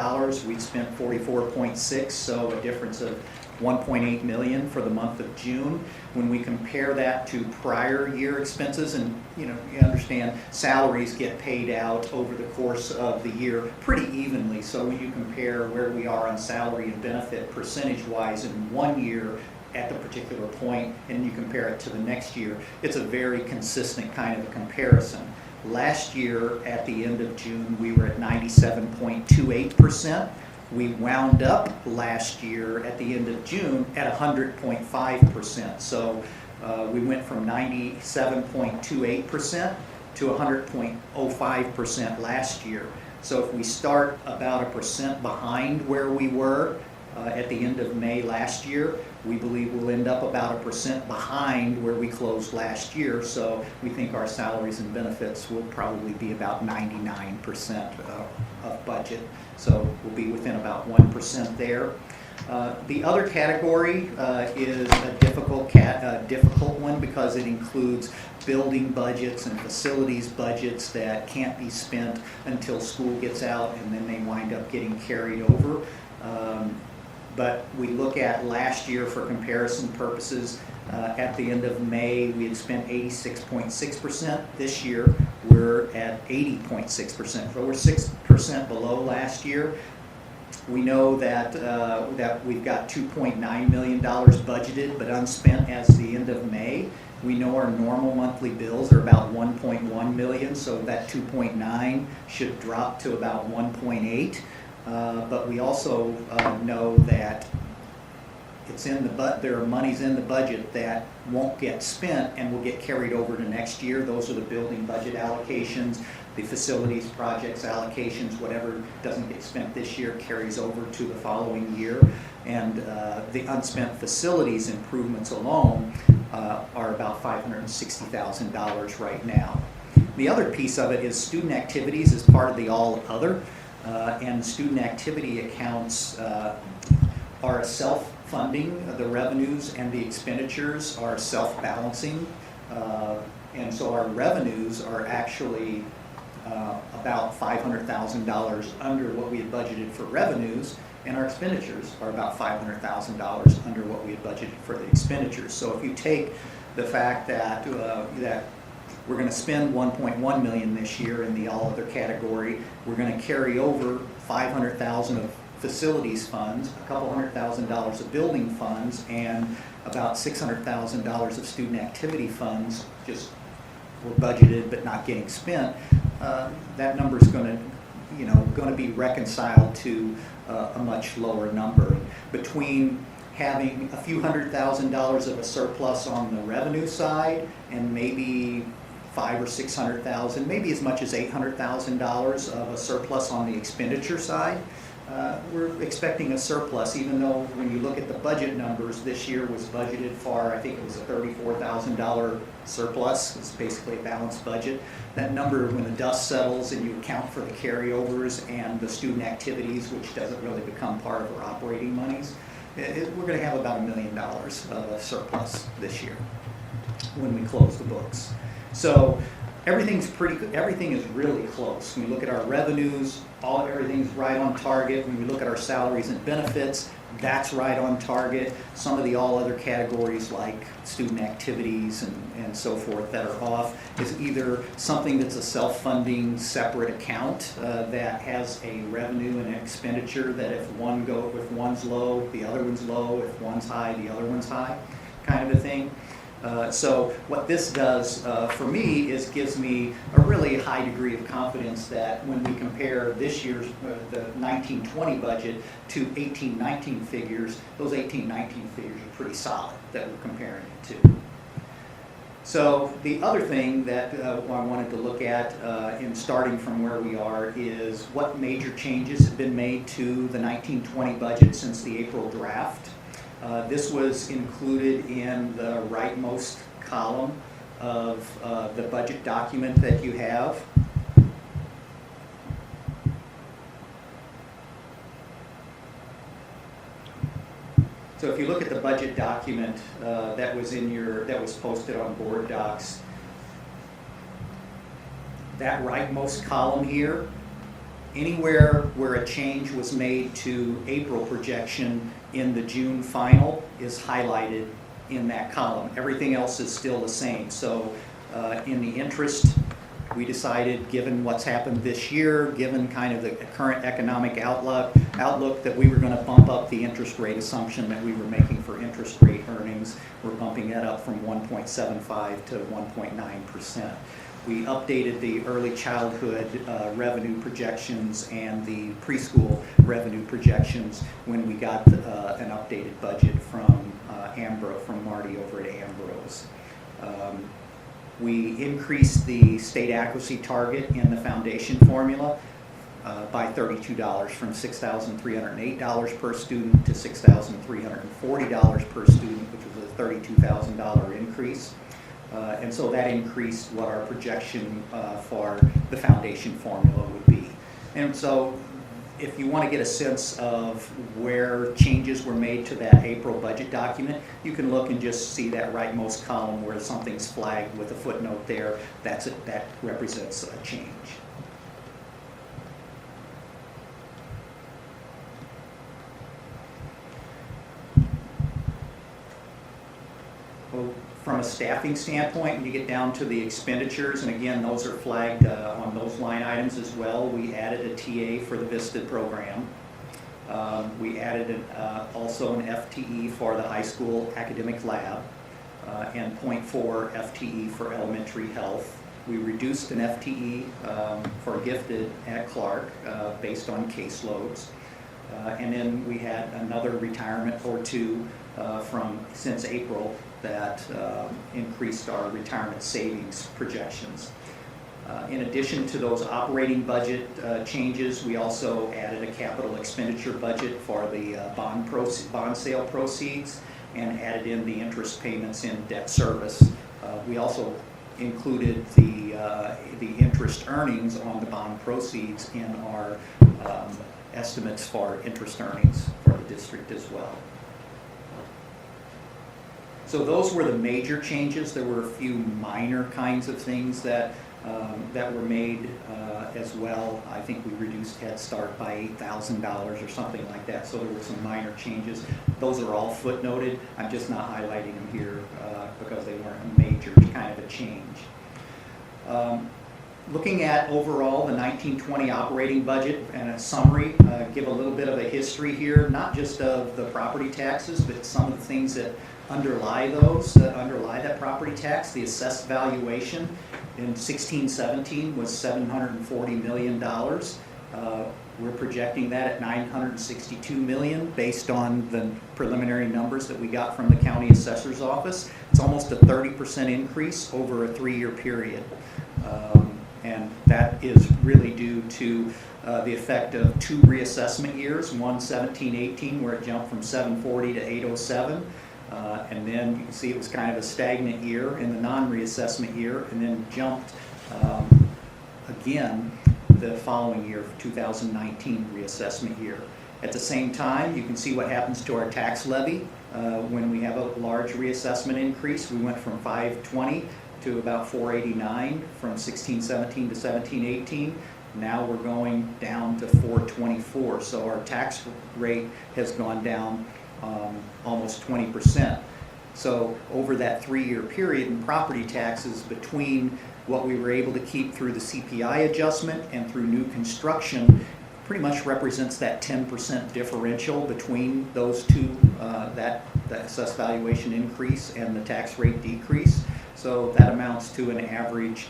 We spent $44.6, so a difference of $1.8 million for the month of June. When we compare that to prior year expenses, and you understand salaries get paid out over the course of the year pretty evenly, so when you compare where we are on salary and benefit percentage-wise in one year at the particular point, and you compare it to the next year, it's a very consistent kind of comparison. Last year, at the end of June, we were at 97.28%. We wound up last year at the end of June at 100.5%. So we went from 97.28% to 100.05% last year. So if we start about 1% behind where we were at the end of May last year, we believe we'll end up about 1% behind where we closed last year. So we think our salaries and benefits will probably be about 99% of budget. So we'll be within about 1% there. The other category is a difficult one because it includes building budgets and facilities budgets that can't be spent until school gets out, and then they wind up getting carried over. But we look at last year for comparison purposes. At the end of May, we had spent 86.6%. This year, we're at 80.6%. So we're 6% below last year. We know that we've got $2.9 million budgeted but unspent as the end of May. We know our normal monthly bills are about $1.1 million, so that 2.9 should drop to about 1.8. But we also know that there are monies in the budget that won't get spent and will get carried over to next year. Those are the building budget allocations, the facilities projects allocations. Whatever doesn't get spent this year carries over to the following year. And the unspent facilities improvements alone are about $560,000 right now. The other piece of it is student activities as part of the all other. And student activity accounts are self-funding. The revenues and the expenditures are self-balancing. And so our revenues are actually about $500,000 under what we had budgeted for revenues, and our expenditures are about $500,000 under what we had budgeted for the expenditures. So if you take the fact that we're going to spend $1.1 million this year in the all other category, we're going to carry over $500,000 of facilities funds, a couple $100,000 of building funds, and about $600,000 of student activity funds just were budgeted but not getting spent. That number is going to going to be reconciled to a much lower number. Between having a few $100,000 of a surplus on the revenue side and maybe $500,000 or $600,000, maybe as much as $800,000 of a surplus on the expenditure side, we're expecting a surplus, even though when you look at the budget numbers, this year was budgeted for, I think it was a $34,000 surplus. It's basically a balanced budget. That number, when the dust settles and you account for the carryovers and the student activities, which doesn't really become part of our operating monies, we're going to have about $1 million of a surplus this year when we close the books. So everything is really close. When we look at our revenues, everything's right on target. When we look at our salaries and benefits, that's right on target. Some of the all other categories like student activities and so forth that are off is either something that's a self-funding separate account that has a revenue and expenditure that if one's low, the other one's low. If one's high, the other one's high, kind of a thing. So what this does for me is gives me a really high degree of confidence that when we compare this year's, the 19-20 budget to 18-19 figures, those 18-19 figures are pretty solid that we're comparing it to. So the other thing that I wanted to look at in starting from where we are is what major changes have been made to the 19-20 budget since the April draft. This was included in the rightmost column of the budget document that you have. So if you look at the budget document that was posted on board docs, that rightmost column here, anywhere where a change was made to April projection in the June final is highlighted in that column. Everything else is still the same. So in the interest, we decided, given what's happened this year, given kind of the current economic outlook, that we were going to bump up the interest rate assumption that we were making for interest rate earnings. We're bumping that up from 1.75 to 1.9%. We updated the early childhood revenue projections and the preschool revenue projections when we got an updated budget from from Marty over at Ambrose. We increased the state accuracy target in the foundation formula by $32 from $6,308 per student to $6,340 per student, which was a $32,000 increase. And so that increased what our projection for the foundation formula would be. And so if you want to get a sense of where changes were made to that April budget document, you can look and just see that rightmost column where something's flagged with a footnote there. That represents a change. Well, from a staffing standpoint, when you get down to the expenditures, and again, those are flagged on those line items as well, we added a TA for the VISTA program. We added also an FTE for the high school academic lab and 0.4 FTE for elementary health. We reduced an FTE for gifted at Clark based on caseloads. And then we had another retirement or two since April that increased our retirement savings projections. In addition to those operating budget changes, we also added a capital expenditure budget for the bond sale proceeds and added in the interest payments in debt service. We also included the interest earnings on the bond proceeds in our estimates for interest earnings for the district as well. So those were the major changes. There were a few minor kinds of things that were made as well. I think we reduced Head Start by $8,000 or something like that. So there were some minor changes. Those are all footnoted. I'm just not highlighting them here because they weren't a major kind of a change. Looking at overall the 1920 operating budget and a summary, give a little bit of a history here, not just of the property taxes, but some of the things that underlie that property tax. The assessed valuation in 16-17 was $740 million. We're projecting that at $962 million based on the preliminary numbers that we got from the county assessor's office. It's almost a 30% increase over a 3-year period. And that is really due to the effect of 2 reassessment years, one 17-18 where it jumped from 740 to 807. And then you can see it was kind of a stagnant year in the non-reassessment year, and then jumped again the following year, 2019 reassessment year. At the same time, you can see what happens to our tax levy when we have a large reassessment increase. We went from 520 to about 489 from 16-17 to 17-18. Now we're going down to 424. So our tax rate has gone down almost 20%. So over that 3-year period in property taxes, between what we were able to keep through the CPI adjustment and through new construction, pretty much represents that 10% differential between those two, that assessed valuation increase and the tax rate decrease. So that amounts to an average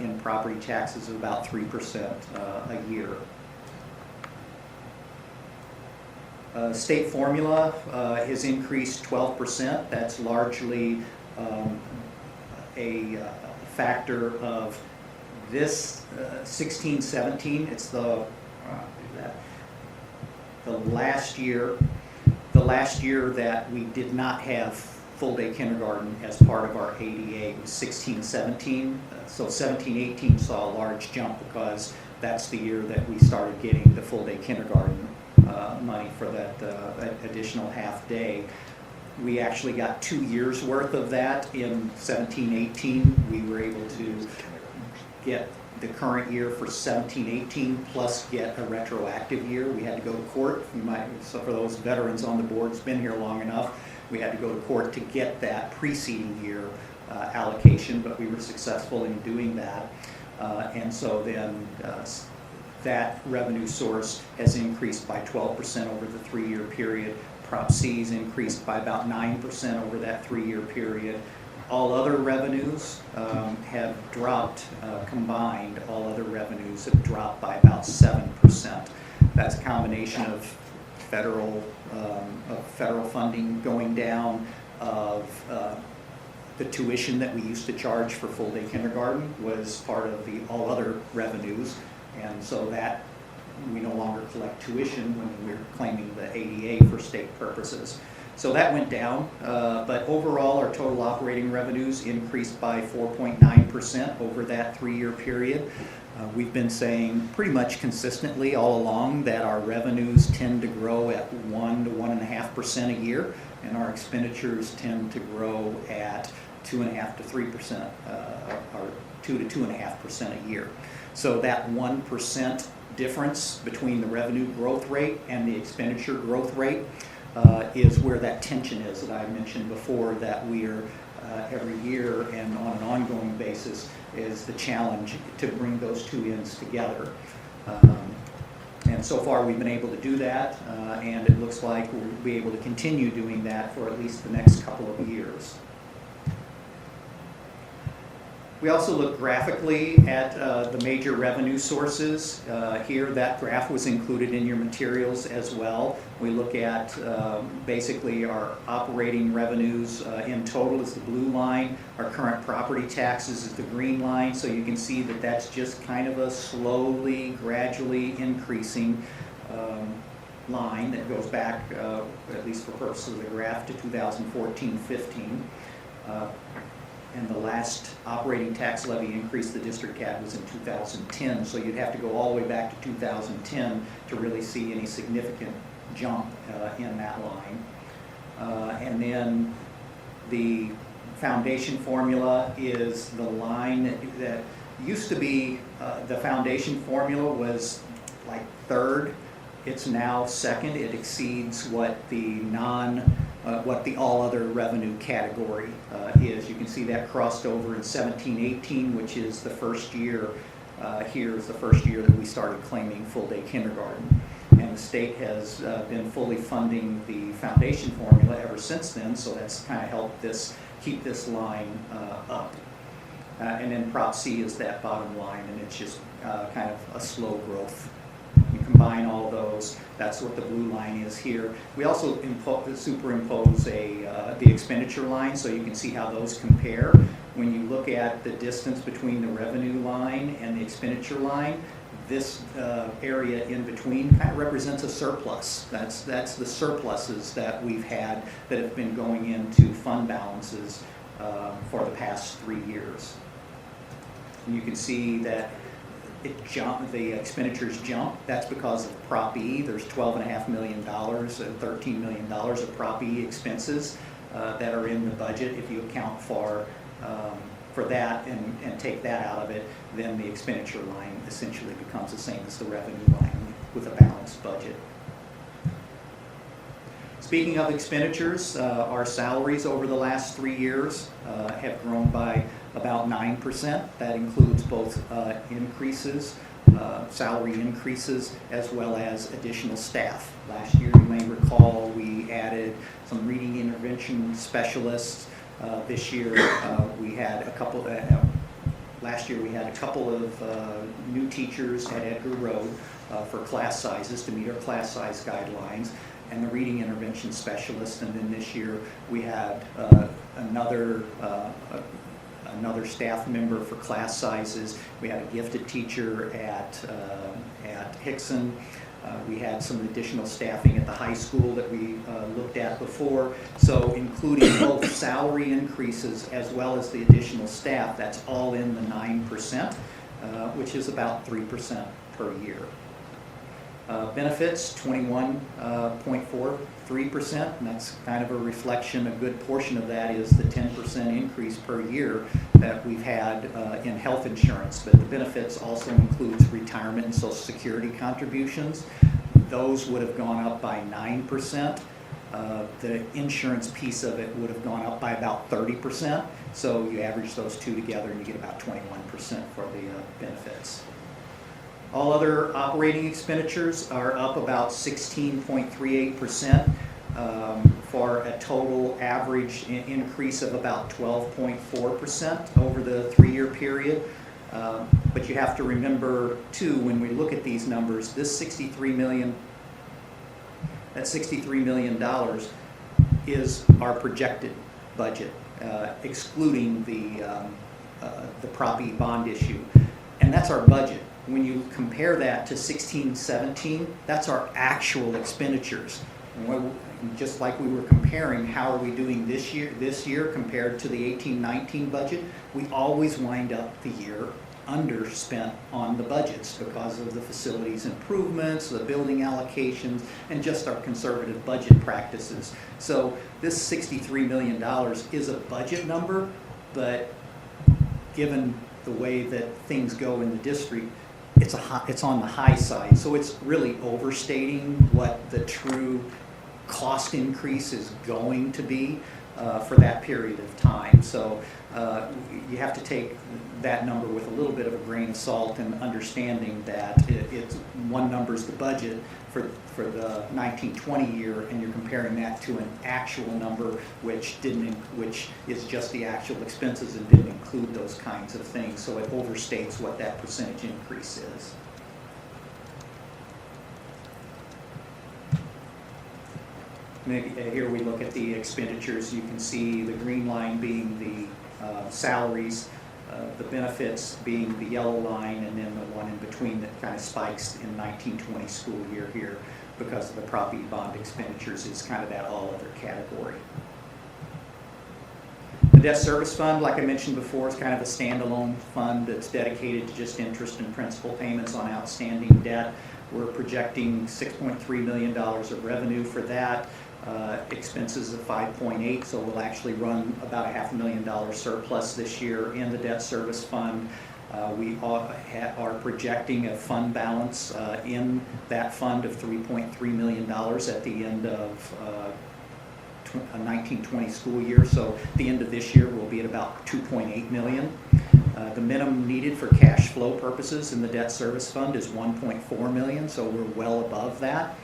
in property taxes of about 3% a year. State formula has increased 12%. That's largely a factor of this 16-17. It's the last year that we did not have full day kindergarten as part of our ADA. It was 16-17. So 17-18 saw a large jump because that's the year that we started getting the full day kindergarten money for that additional half day. We actually got 2 years worth of that in 17-18. We were able to get the current year for 17-18 plus get a retroactive year. We had to go to court. So for those veterans on the board who's been here long enough, we had to go to court to get that preceding year allocation, but we were successful in doing that. And so then that revenue source has increased by 12% over the 3-year period. Prop C's increased by about 9% over that 3-year period. All other revenues have dropped, combined, all other revenues have dropped by about 7%. That's a combination of federal funding going down, of the tuition that we used to charge for full day kindergarten was part of the all other revenues, and so that we no longer collect tuition when we're claiming the ADA for state purposes. So that went down, but overall our total operating revenues increased by 4.9% over that 3-year period. We've been saying pretty much consistently all along that our revenues tend to grow at 1 to 1.5% a year, and our expenditures tend to grow at 2.5 to 3%, or 2 to 2.5% a year. So that 1% difference between the revenue growth rate and the expenditure growth rate is where that tension is that I mentioned before, that we are every year and on an ongoing basis is the challenge to bring those two ends together. And so far we've been able to do that, and it looks like we'll be able to continue doing that for at least the next couple of years. We also look graphically at the major revenue sources. Here, that graph was included in your materials as well. We look at basically our operating revenues in total is the blue line. Our current property taxes is the green line. So you can see that that's just kind of a slowly, gradually increasing line that goes back, at least for purposes of the graph, to 2014-15. And the last operating tax levy increase the district had was in 2010, so you'd have to go all the way back to 2010 to really see any significant jump in that line. And then the foundation formula is the line that used to be, the foundation formula was like third. It's now second. It exceeds what the all other revenue category is. You can see that crossed over in 17-18, which is the first year. Here is the first year that we started claiming full day kindergarten, and the state has been fully funding the foundation formula ever since then. So that's kind of helped keep this line up. And then Prop C is that bottom line, and it's just kind of a slow growth combine all those, that's what the blue line is here. We also superimpose the expenditure line so you can see how those compare. When you look at the distance between the revenue line and the expenditure line, this area in between kind of represents a surplus. That's the surpluses that we've had that have been going into fund balances for the past 3 years. And you can see that the expenditures jump. That's because of Prop E. There's $12.5 million and $13 million of Prop E expenses that are in the budget. If you account for that and take that out of it, then the expenditure line essentially becomes the same as the revenue line with a balanced budget. Speaking of expenditures, our salaries over the last 3 years have grown by about 9%. That includes both increases, salary increases, as well as additional staff. Last year, you may recall, we added some reading intervention specialists. This year, we had a couple. Last year, we had a couple of new teachers at Edgar Road for class sizes to meet our class size guidelines, and the reading intervention specialist. And then this year, we had another staff member for class sizes. We had a gifted teacher at Hickson. We had some additional staffing at the high school that we looked at before. So including both salary increases as well as the additional staff, that's all in the 9%, which is about 3% per year. Benefits, 21.43%, and that's kind of a reflection, a good portion of that is the 10% increase per year that we've had in health insurance. But the benefits also includes retirement and Social Security contributions. Those would have gone up by 9%. The insurance piece of it would have gone up by about 30%. So you average those two together and you get about 21% for the benefits. All other operating expenditures are up about 16.38% for a total average increase of about 12.4% over the 3-year period. But you have to remember, too, when we look at these numbers, this $63 million is our projected budget, excluding the Prop E bond issue. And that's our budget. When you compare that to 16-17, that's our actual expenditures. Just like we were comparing how are we doing this year compared to the 18-19 budget, we always wind up the year underspent on the budgets because of the facilities improvements, the building allocations, and just our conservative budget practices. So this $63 million is a budget number, but given the way that things go in the district, it's on the high side. So it's really overstating what the true cost increase is going to be for that period of time. So you have to take that number with a little bit of a grain of salt and understanding that it's one number is the budget for the 1920 year, and you're comparing that to an actual number which is just the actual expenses and didn't include those kinds of things. So it overstates what that percentage increase is. Here we look at the expenditures. You can see the green line being the salaries, the benefits being the yellow line, and then the one in between that kind of spikes in 1920 school year here because of the Prop E bond expenditures is kind of that all other category. The debt service fund, like I mentioned before, is kind of a standalone fund that's dedicated to just interest and principal payments on outstanding debt. We're projecting $6.3 million of revenue for that. Expenses of 5.8, so we'll actually run about a $500,000 surplus this year in the debt service fund. We are projecting a fund balance in that fund of $3.3 million at the end of a 1920 school year. So at the end of this year, we'll be at about $2.8 million. The minimum needed for cash flow purposes in the debt service fund is $1.4 million, so we're well above that.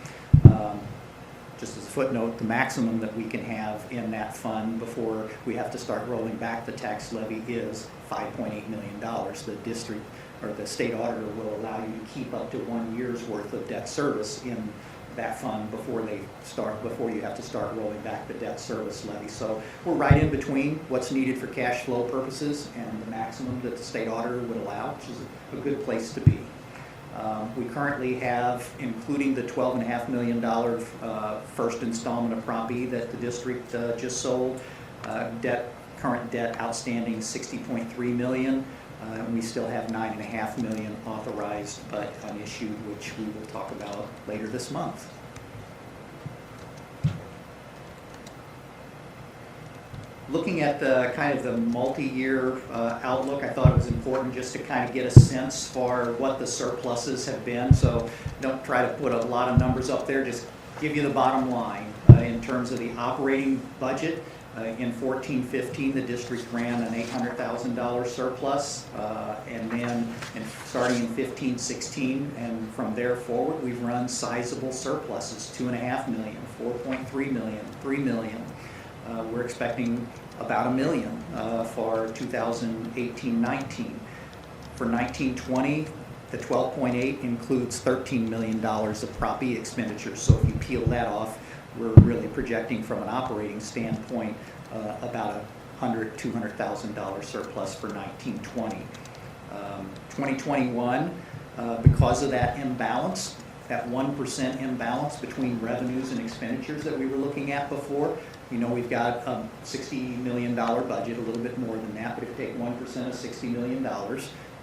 Just as a footnote, the maximum that we can have in that fund before we have to start rolling back the tax levy is $5.8 million. The district or the state auditor will allow you to keep up to 1 year's worth of debt service in that fund before you have to start rolling back the debt service levy. So we're right in between what's needed for cash flow purposes and the maximum that the state auditor would allow, which is a good place to be. We currently have, including the $12.5 million first installment of Prop E that the district just sold, current debt outstanding $60.3 million. We still have $9.5 million authorized but unissued, which we will talk about later this month. Looking at the kind of the multi-year outlook, I thought it was important just to kind of get a sense for what the surpluses have been. So don't try to put a lot of numbers up there, just give you the bottom line. In terms of the operating budget, in 14-15, the district ran an $800,000 surplus, and then starting in 15-16, and from there forward, we've run sizable surpluses: $2.5 million, $4.3 million, $3 million. We're expecting about $1 million for 2018-19. For 19-20, the 12.8 includes $13 million of Prop E expenditures. So if you peel that off, we're really projecting from an operating standpoint about a $200,000 surplus for 19-20. 2021, because of that imbalance, that 1% imbalance between revenues and expenditures that we were looking at before, we've got a $60 million budget, a little bit more than that, but if you take 1% of $60 million,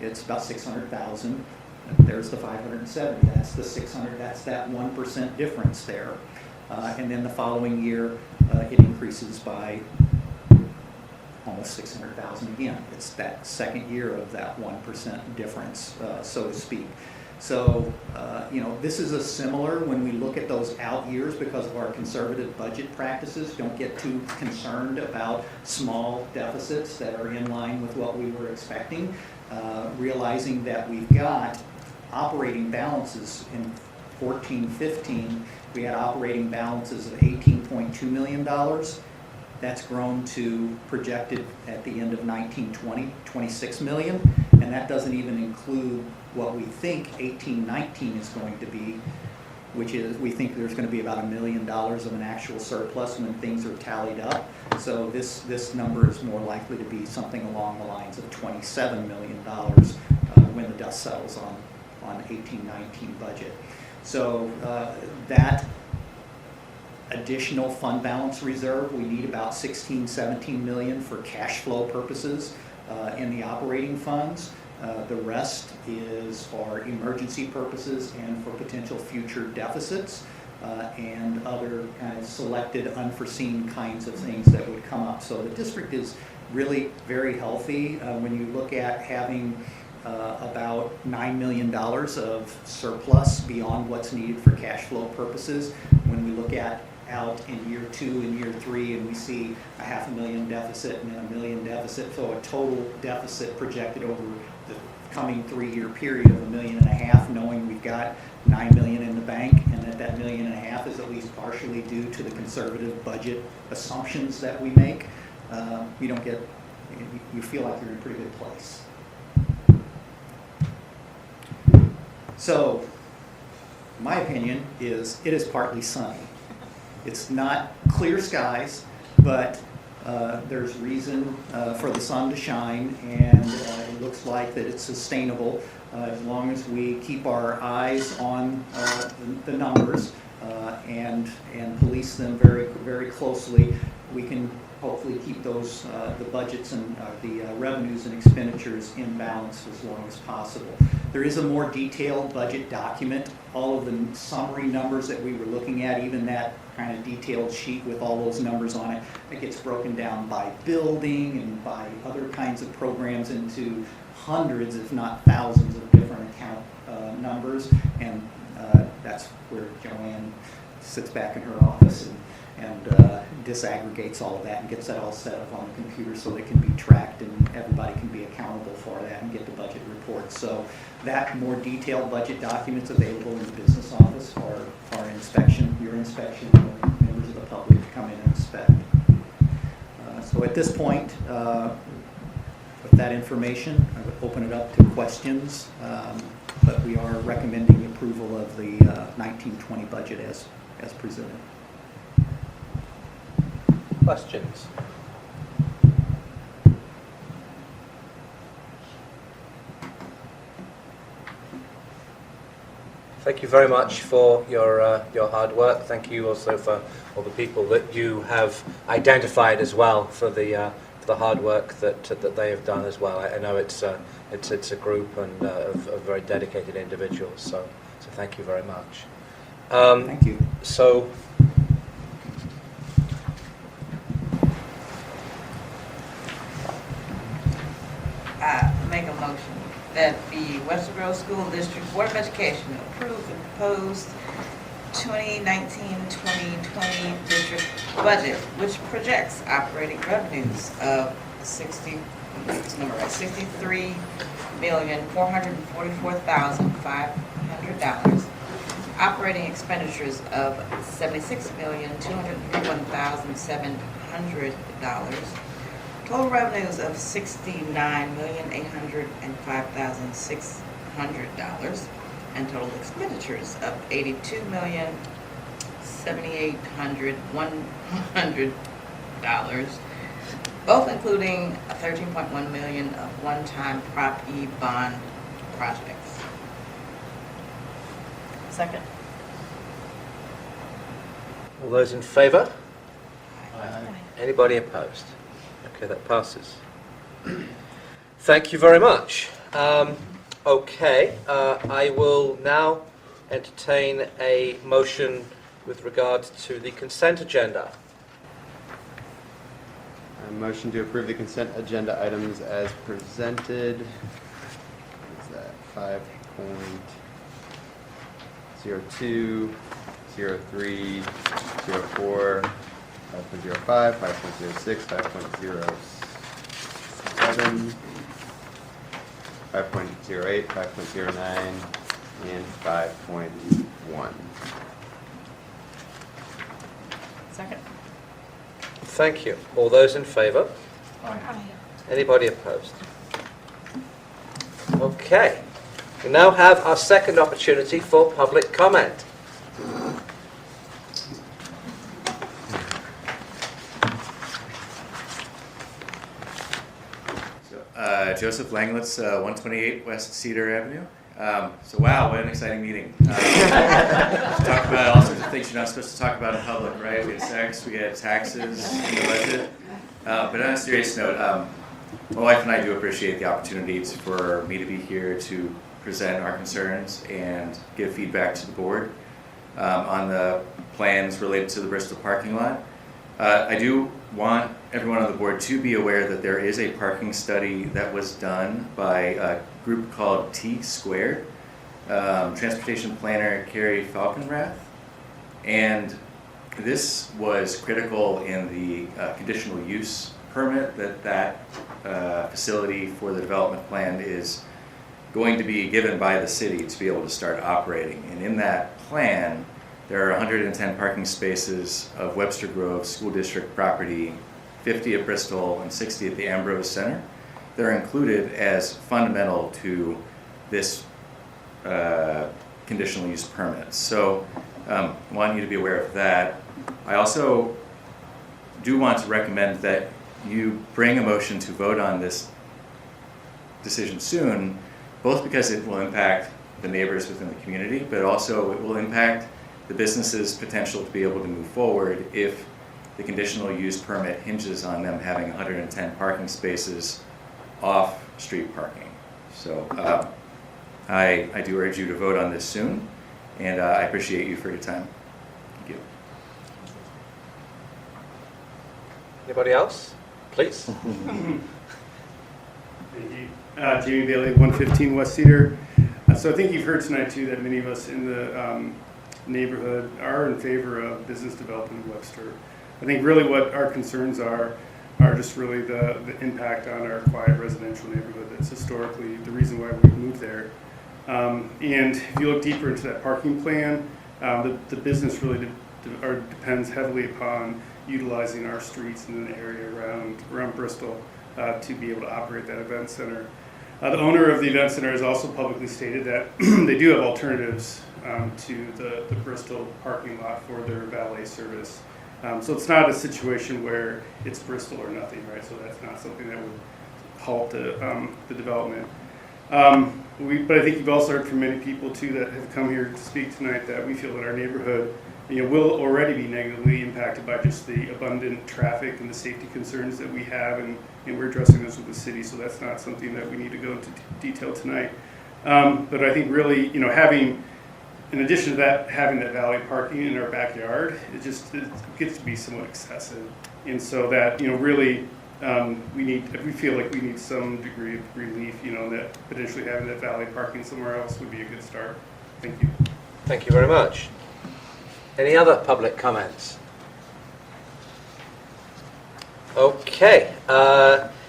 it's about $600,000. There's the 570. That's the 600. That's that 1% difference there. And then the following year, it increases by almost $600,000 again. It's that second year of that 1% difference, so to speak. So, this is a similar, when we look at those out years, because of our conservative budget practices, don't get too concerned about small deficits that are in line with what we were expecting, realizing that we've got operating balances in 14-15. We had operating balances of $18.2 million. That's grown to projected at the end of 19-20, $26 million. And that doesn't even include what we think 18-19 is going to be, which is we think there's going to be about $1 million of an actual surplus when things are tallied up. So this number is more likely to be something along the lines of $27 million when the dust settles on 18-19 budget. So that additional fund balance reserve, we need about $16-17 million for cash flow purposes in the operating funds. The rest is for emergency purposes and for potential future deficits and other kind of selected unforeseen kinds of things that would come up. So the district is really very healthy. When you look at having about $9 million of surplus beyond what's needed for cash flow purposes. When we look at out in year 2 and year 3 and we see a $500,000 deficit and then $1 million deficit, so a total deficit projected over the coming 3-year period of $1.5 million, knowing we've got $9 million in the bank and that $1.5 million is at least partially due to the conservative budget assumptions that we make, you feel like you're in a pretty good place. So, my opinion is it is partly sunny. It's not clear skies, but there's reason for the sun to shine, and it looks like that it's sustainable as long as we keep our eyes on the numbers and police them very, very closely. We can hopefully keep those the budgets and the revenues and expenditures in balance as long as possible. There is a more detailed budget document. All of the summary numbers that we were looking at, even that kind of detailed sheet with all those numbers on it, it gets broken down by building and by other kinds of programs into hundreds, if not thousands, of different account numbers. And that's where Joanne sits back in her office and disaggregates all of that and gets that all set up on the computer so it can be tracked and everybody can be accountable for that and get the budget reports. So that more detailed budget document's available in the business office for our inspection, your inspection, and members of the public to come in and inspect. So at this point, with that information. I would open it up to questions, but we are recommending approval of the 1920 budget as presented. Questions? Thank you very much for your hard work. Thank you also for all the people that you have identified as well for the hard work that they have done as well. I know it's a group and of very dedicated individuals. So thank you very much. Thank you. So. Make a motion that the Western Grove School District Board of Education approve the proposed 2019-2020 district budget, which projects operating revenues of $63,444,500, operating expenditures of $76,231,700, total revenues of $69,805,600, and total expenditures of $82,078,100, both including $13.1 million of one-time Prop E bond projects. Second. All those in favour? Aye. Anybody opposed? Okay, that passes. Thank you very much. Okay, I will now entertain a motion with regard to the consent agenda. A motion to approve the consent agenda items as presented. What is that? 5.02, 03, 04, 5.05, 5.06, 5.07, 5.08, 5.09, and 5.1. Second. Thank you. All those in favour? Aye. Anybody opposed? Okay. We now have our second opportunity for public comment. Joseph Langlitz, 128 West Cedar Avenue. So wow, what an exciting meeting. Talk about all sorts of things you're not supposed to talk about in public, right? We had sex, we had taxes, in the budget. But on a serious note, my wife and I do appreciate the opportunities for me to be here to present our concerns and give feedback to the board on the plans related to the Bristol parking lot. I do want everyone on the board to be aware that there is a parking study that was done by a group called T Squared, transportation planner Carrie Falkenrath, and this was critical in the conditional use permit that facility for the development plan is going to be given by the city to be able to start operating. And in that plan, there are 110 parking spaces of Webster Grove School District property, 50 at Bristol and 60 at the Ambrose Center. They're included as fundamental to this conditional use permit. So I want you to be aware of that. I also do want to recommend that you bring a motion to vote on this decision soon, both because it will impact the neighbors within the community, but also it will impact the business's potential to be able to move forward if the conditional use permit hinges on them having 110 parking spaces off street parking. So I do urge you to vote on this soon, and I appreciate you for your time. Thank you. Anybody else? Please. Thank you. Jamie Bailey, 115 West Cedar. So I think you've heard tonight too that many of us in the neighborhood are in favor of business development in Webster. I think really what our concerns are just really the impact on our quiet residential neighborhood that's historically the reason why we moved there. And if you look deeper into that parking plan, the business really depends heavily upon utilizing our streets in the area around Bristol. to be able to operate that event center. The owner of the event center has also publicly stated that they do have alternatives to the Bristol parking lot for their valet service. So it's not a situation where it's Bristol or nothing, right? So that's not something that would halt the development. But I think you've also heard from many people too that have come here to speak tonight that we feel that our neighborhood, will already be negatively impacted by just the abundant traffic and the safety concerns that we have, and we're addressing those with the city. So that's not something that we need to go into detail tonight. But I think really, having, in addition to that, having that valet parking in our backyard, it gets to be somewhat excessive, and so that really. We feel like we need some degree of relief, that potentially having that valet parking somewhere else would be a good start. Thank you. Thank you very much. Any other public comments? Okay.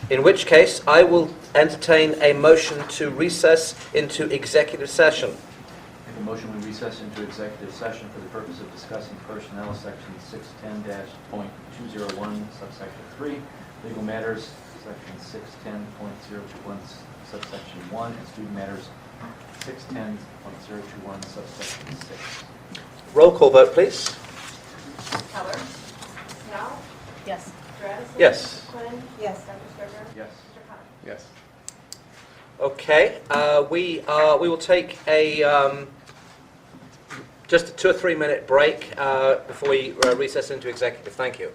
In which case, I will entertain a motion to recess into executive session. Make a motion we recess into executive session for the purpose of discussing personnel, section 610-.201, subsection 3. Legal matters, section 610.021, subsection 1, and student matters, 610.021, subsection 6. Roll call vote, please. Keller? Snell? Yes. Stratus? Yes. Quinn? Yes. Dr. Sturger? Yes. Mr. Connor? Yes. Okay. We will take a just a 2 or 3 minute break before we recess into executive. Thank you.